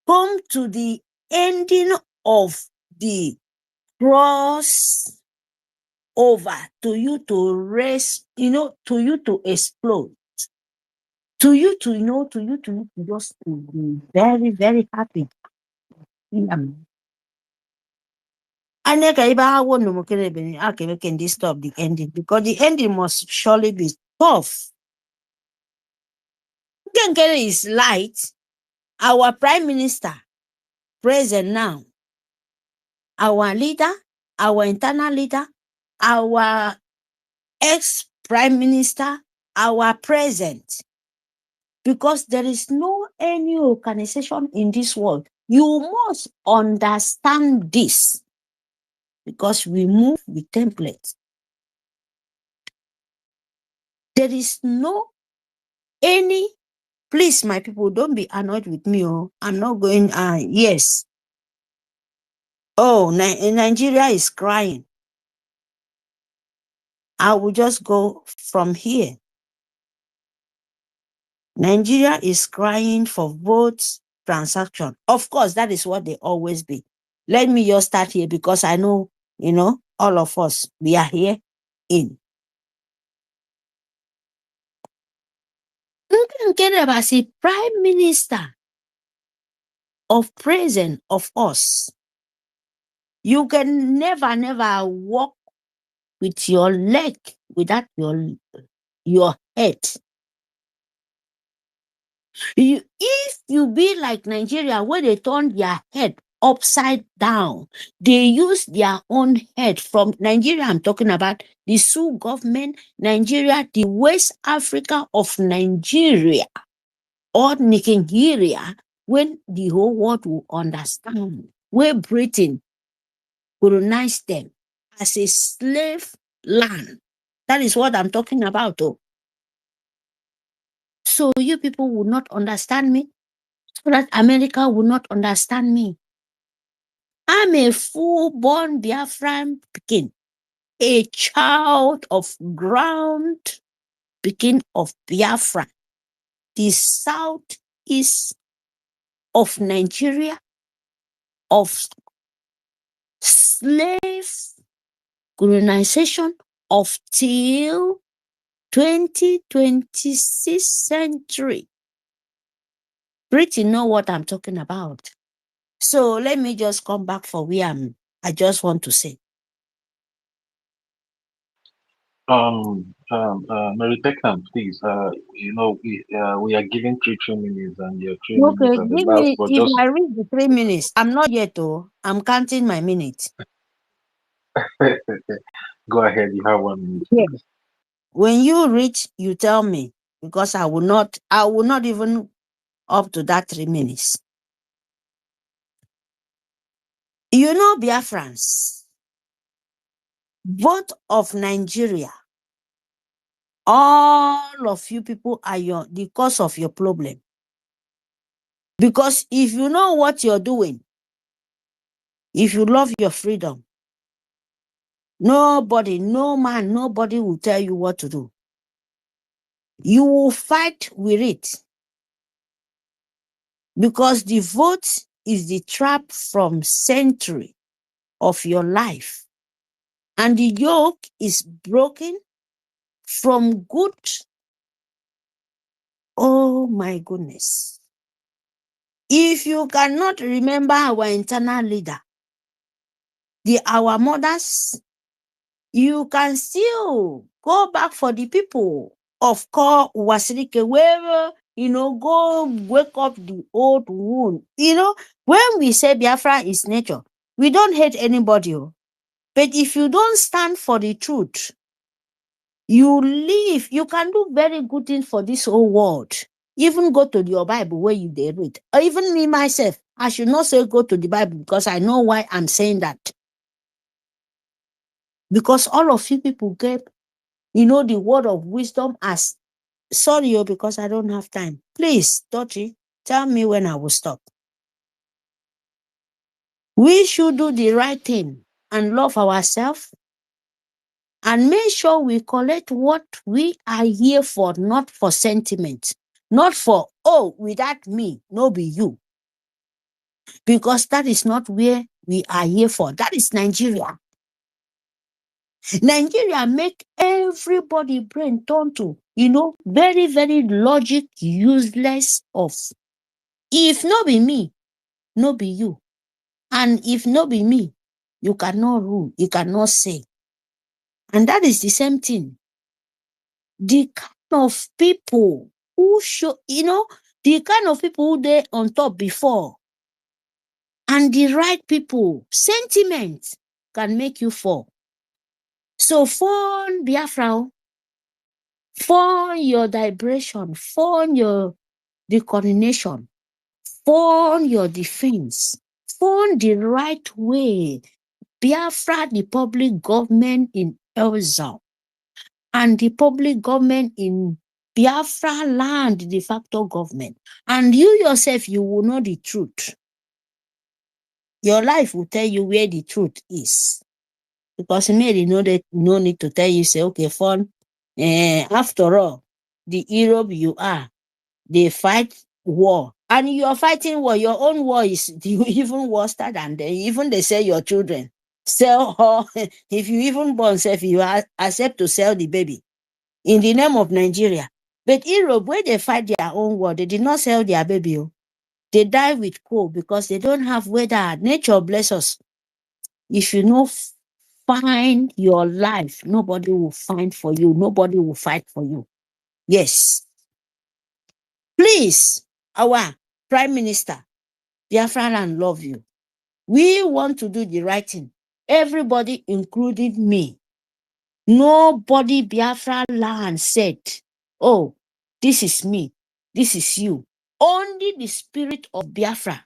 come to the ending of the cross over to you to rest, to you to explode, to you to just to be very, very happy. Can this stop the ending? Because the ending must surely be tough. Kenkere is light. Our prime minister, present now, our leader, our internal leader, our ex-prime minister, our present. Because there is no any organization in this world. You must understand this. Because we move with templates. There is no any, please, my people, don't be annoyed with me. Oh, I'm not going, yes. Oh, Nigeria is crying. I will just go from here. Nigeria is crying for votes transaction. Of course, that is what they always be. Let me just start here because I know, all of us, we are here in. Nkenkerebasi, Prime Minister of present of us. You can never walk with your leg without your head. If you be like Nigeria, where they turn their head upside down, they use their own head. From Nigeria, I'm talking about the Sioux government, Nigeria, the West Africa of Nigeria, or Nigeria, when the whole world will understand, where Britain colonized them as a slave land. That is what I'm talking about. Oh. So you people will not understand me, so that America will not understand me. I'm a full-born Biafran Pekin, a child of ground Pekin of Biafra, the southeast of Nigeria, of slave colonization of till 26th century. Pretty know what I'm talking about. So let me just come back for where I just want to say. Mary Techland, please. We are giving 3 minutes, and your 3 minutes Okay, are the give last. me, But if just I reach the 3 minutes, I'm not yet, oh, I'm counting my minutes. go ahead. You have 1 minute, Yeah. please. When you reach, you tell me, because I will not even up to that 3 minutes. Biafrans, both of Nigeria, all of you people are the cause of your problem. Because if you know what you're doing, if you love your freedom, nobody, no man, nobody will tell you what to do. You will fight with it. Because the vote is the trap from century of your life. And the yoke is broken from good. Oh my goodness. If you cannot remember our internal leader, our mothers, you can still go back for the people of Ko Wasirike, where go wake up the old wound. When we say Biafra is nature, we don't hate anybody. But if you don't stand for the truth, you can do very good things for this whole world. Even go to your Bible where you did read. Or even me myself, I should not say go to the Bible because I know why I'm saying that. Because all of you people get, the word of wisdom as, sorry, because I don't have time. Please, Dottie, tell me when I will stop. We should do the right thing and love ourselves and make sure we collect what we are here for, not for sentiment, not for, without me, no be you. Because that is not where we are here for. That is Nigeria. Nigeria make everybody brain turn to, very, very logic useless of. If no be me, no be you. And if no be me, you cannot rule, you cannot say. And that is the same thing. The kind of people who show, the kind of people who they on top before, and the right people, sentiment can make you fall. So phone Biafra, phone your vibration, phone your coordination, phone your defense, phone the right way. Biafra, the public government in Elza, and the public government in Biafra land, de facto government. And you yourself, you will know the truth. Your life will tell you where the truth is. Because maybe no need to tell you, say, okay, fun. After all, the Europe you are, they fight war. And you are fighting war. Your own war is even worse than them. Even they say your children. Sell her. If you even born self, you accept to sell the baby in the name of Nigeria. But Europe, where they fight their own war, they did not sell their baby. They die with cold because they don't have weather. Nature bless us. If you know, find your life, nobody will find for you. Nobody will fight for you. Yes. Please, our Prime Minister, Biafran love you. We want to do the right thing. Everybody, including me. Nobody Biafra land said, oh, this is me, this is you. Only the spirit of Biafra.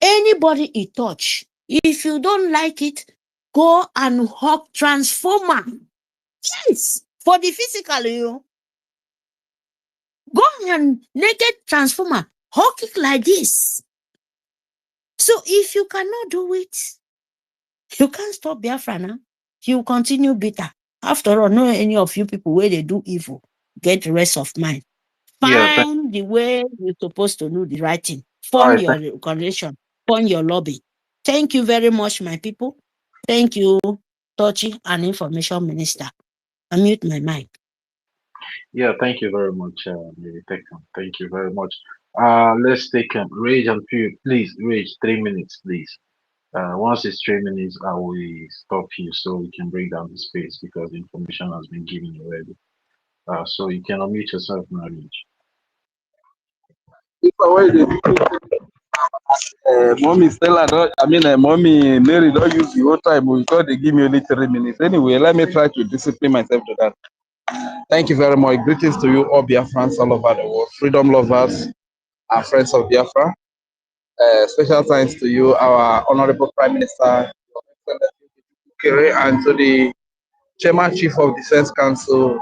Anybody it touch, if you don't like it, go and hug transformer. Yes, for the physical, go and naked transformer, hug it like this. So if you cannot do it, you can't stop Biafra now. You continue bitter. After all, no any of you people where they do evil get rest of mind. Find the way you're supposed to do the right thing. Form your coalition. Form your lobby. Thank you very much, my people. Thank you, Tochi and Information Minister. I mute my mic. Yeah, thank you very much, Detection. Thank you very much. Let's take Rage and Fury. Please, Rage, 3 minutes, please. Once it's 3 minutes, I will stop you so we can break down the space because the information has been given already. So you can unmute yourself now, Rage. Mommy Stella, Mommy Mary don't use the whole time because they give me only 3 minutes. Anyway, let me try to discipline myself to that. Thank you very much. Greetings to you, all Biafrans all over the world, freedom lovers and friends of Biafra. Special thanks to you, our Honorable Prime Minister, and to the Chairman Chief of Defense Council,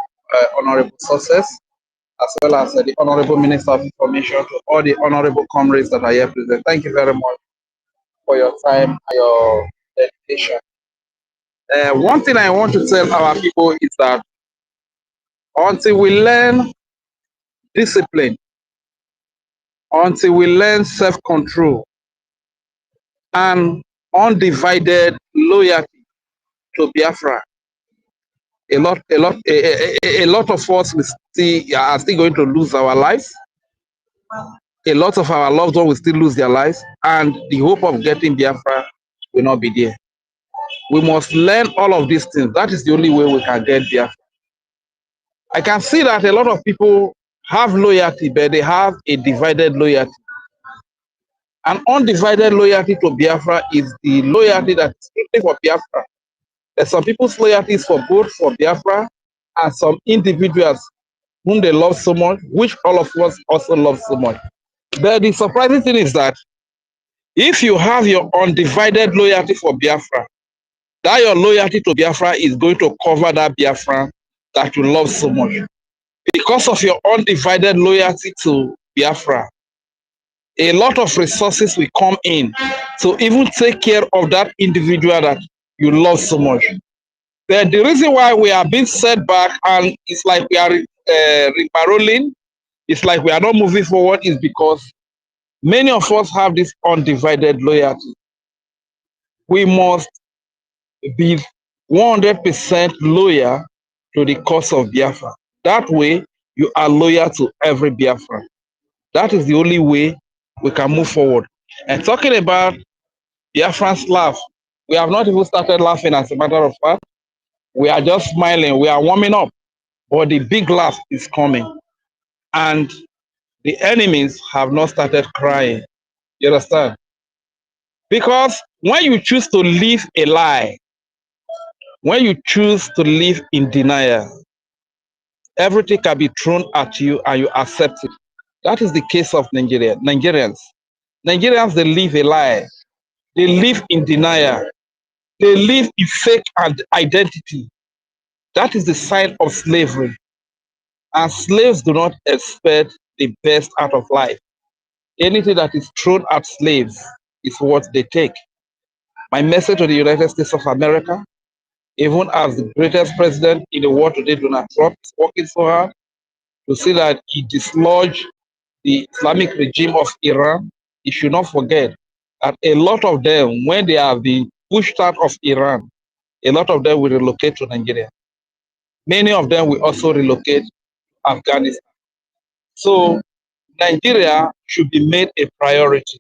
Honorable Success, as well as the Honorable Minister of Information, to all the honorable comrades that are here present. Thank you very much for your time and your dedication. One thing I want to tell our people is that until we learn discipline, until we learn self-control and undivided loyalty to Biafra, a lot of us are still going to lose our lives. A lot of our loved ones will still lose their lives, and the hope of getting Biafra will not be there. We must learn all of these things. That is the only way we can get Biafra. I can see that a lot of people have loyalty, but they have a divided loyalty. An undivided loyalty to Biafra is the loyalty that is strictly for Biafra. There's some people's loyalty is for both for Biafra and some individuals whom they love so much, which all of us also love so much. But the surprising thing is that if you have your undivided loyalty for Biafra, that your loyalty to Biafra is going to cover that Biafra that you love so much. Because of your undivided loyalty to Biafra, a lot of resources will come in to even take care of that individual that you love so much. But the reason why we are being set back and it's like we are rolling, it's like we are not moving forward is because many of us have this undivided loyalty. We must be 100% loyal to the cause of Biafra. That way, you are loyal to every Biafra. That is the only way we can move forward. And talking about Biafrans laugh, we have not even started laughing as a matter of fact. We are just smiling, we are warming up, but the big laugh is coming. And the enemies have not started crying. You understand? Because when you choose to live a lie, when you choose to live in denial, everything can be thrown at you and you accept it. That is the case of Nigerians. Nigerians, they live a lie. They live in denial. They live in fake identity. That is the sign of slavery. And slaves do not expect the best out of life. Anything that is thrown at slaves is what they take. My message to the United States of America, even as the greatest president in the world today, Donald Trump, is working so hard to see that he dislodge the Islamic regime of Iran, he should not forget that a lot of them, when they have been pushed out of Iran, a lot of them will relocate to Nigeria. Many of them will also relocate to Afghanistan. So Nigeria should be made a priority.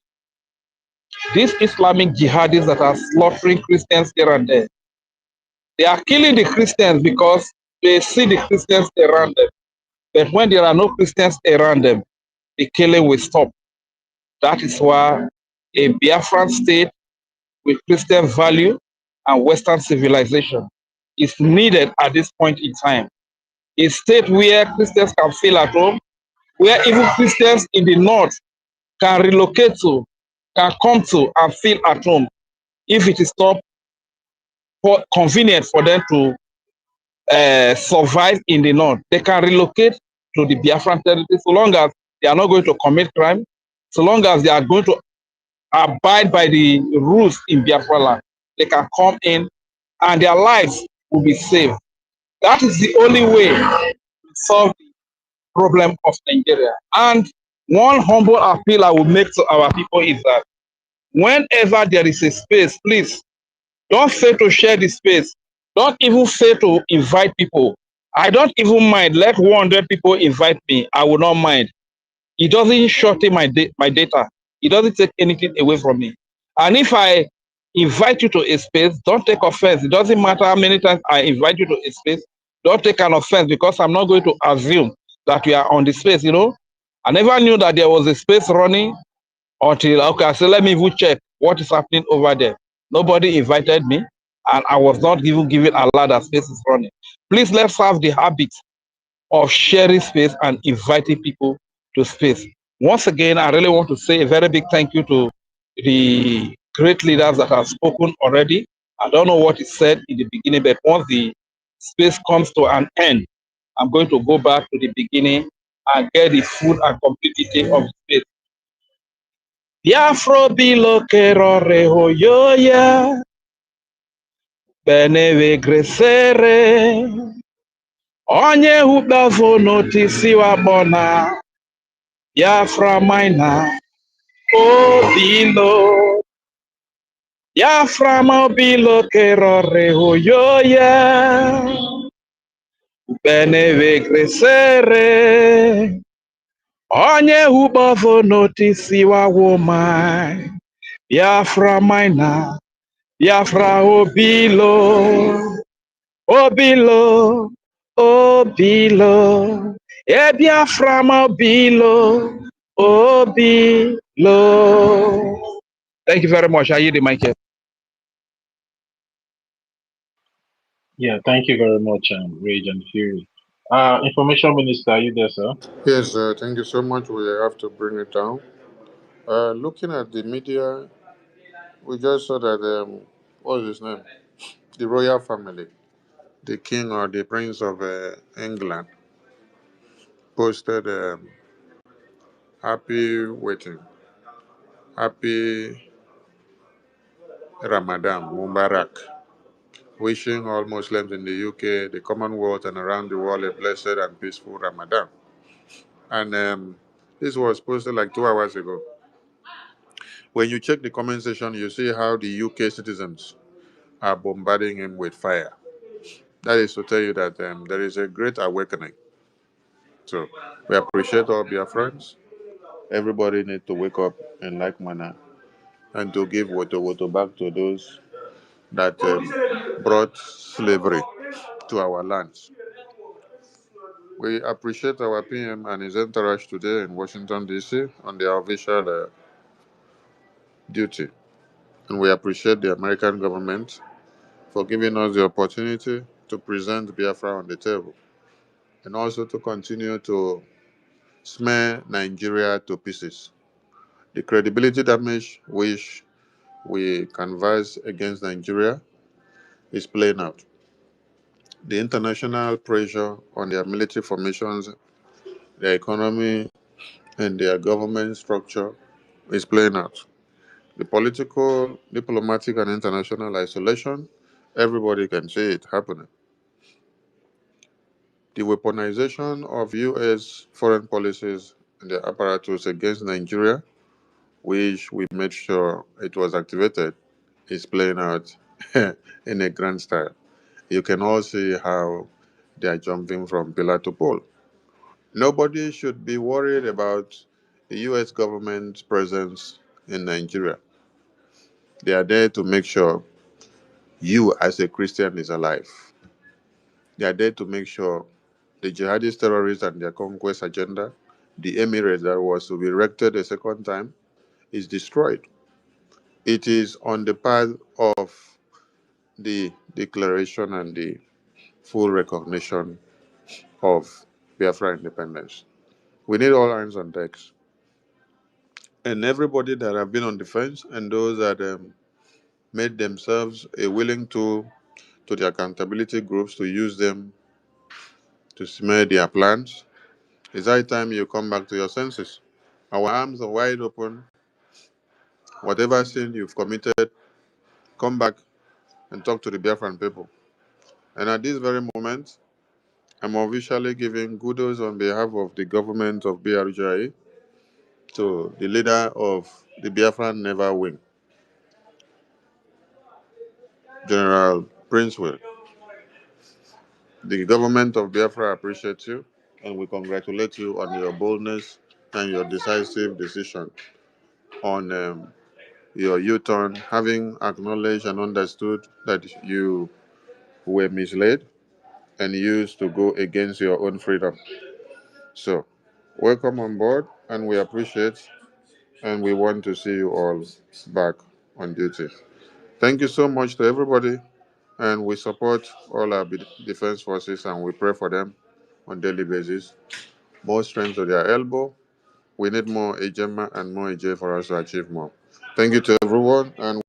These Islamic jihadis that are slaughtering Christians here and there, they are killing the Christians because they see the Christians around them. But when there are no Christians around them, the killing will stop. That is why a Biafran state with Christian value and Western civilization is needed at this point in time. A state where Christians can feel at home, where even Christians in the north can relocate to, can come to and feel at home if it is not convenient for them to survive in the north. They can relocate to the Biafran territory so long as they are not going to commit crime, so long as they are going to abide by the rules in Biafra land. They can come in and their lives will be saved. That is the only way to solve the problem of Nigeria. And one humble appeal I will make to our people is that whenever there is a space, please don't fail to share the space. Don't even fail to invite people. I don't even mind. Let 100 people invite me. I will not mind. It doesn't shorten my data. It doesn't take anything away from me. And if I invite you to a space, don't take offense. It doesn't matter how many times I invite you to a space. Don't take an offense because I'm not going to assume that you are on the space, you know. I never knew that there was a space running until, okay, I said, let me even check what is happening over there. Nobody invited me, and I was not even given allowed that space is running. Please, let's have the habit of sharing space and inviting people to space. Once again, I really want to say a very big thank you to the great leaders that have spoken already. I don't know what is said in the beginning, but once the space comes to an end, I'm going to go back to the beginning and get the full and complete detail of the space. Biafro bilo kerore hoyoya, beneve gresere, onye hubavo notisi wabona, Biafra maina, obilo, Biafra mobilo kerore hoyoya, beneve gresere, onye hubavo notisi wawoma, Biafra maina, Biafra Obilo, Obilo, Obilo. Yeah, Biafra Obilo, Obilo. Thank you very much. I yield the mic here. Yeah, thank you very much, Rage and Fury. Information Minister, are you there, sir? Yes, thank you so much. We have to bring it down. Looking at the media, we just saw that, what's his name? The royal family, the king or the prince of England, posted happy waiting, happy Ramadan, Mubarak, wishing all Muslims in the UK, the Commonwealth, and around the world a blessed and peaceful Ramadan. And this was posted like 2 hours ago. When you check the comment section, you see how the UK citizens are bombarding him with fire. That is to tell you that there is a great awakening. So we appreciate all Biafrans. Everybody needs to wake up in like manner and to give woto back to those that brought slavery to our lands. We appreciate our PM and his entourage today in Washington, D.C. on their official duty. And we appreciate the American government for giving us the opportunity to present Biafra on the table and also to continue to smear Nigeria to pieces. The credibility damage which we canvass against Nigeria is playing out. The international pressure on their military formations, their economy, and their government structure is playing out. The political, diplomatic, and international isolation, everybody can see it happening. The weaponization of U.S. foreign policies and their apparatus against Nigeria, which we made sure it was activated, is playing out in a grand style. You can all see how they are jumping from pillar to pole. Nobody should be worried about the U.S. government's presence in Nigeria. They are there to make sure you, as a Christian, is alive. They are there to make sure the jihadist terrorists and their conquest agenda, the emirate that was to be erected a second time, is destroyed. It is on the path of the declaration and the full recognition of Biafra independence. We need all hands on decks. And everybody that have been on the fence and those that made themselves a willing tool to the accountability groups to use them to smear their plans, it's high time you come back to your senses. Our arms are wide open. Whatever sin you've committed, come back and talk to the Biafran people. And at this very moment, I'm officially giving kudos on behalf of the government of BRGI to the leader of the Biafran Never Wing, General Prince Will. The government of Biafra appreciates you, and we congratulate you on your boldness and your decisive decision on your U-turn, having acknowledged and understood that you were misled and used to go against your own freedom. So, welcome on board, and we appreciate and we want to see you all back on duty. Thank you so much to everybody, and we support all our defense forces and we pray for them on daily basis. More strength to their elbow. We need more Ejema and more EJ for us to achieve more. Thank you to everyone, and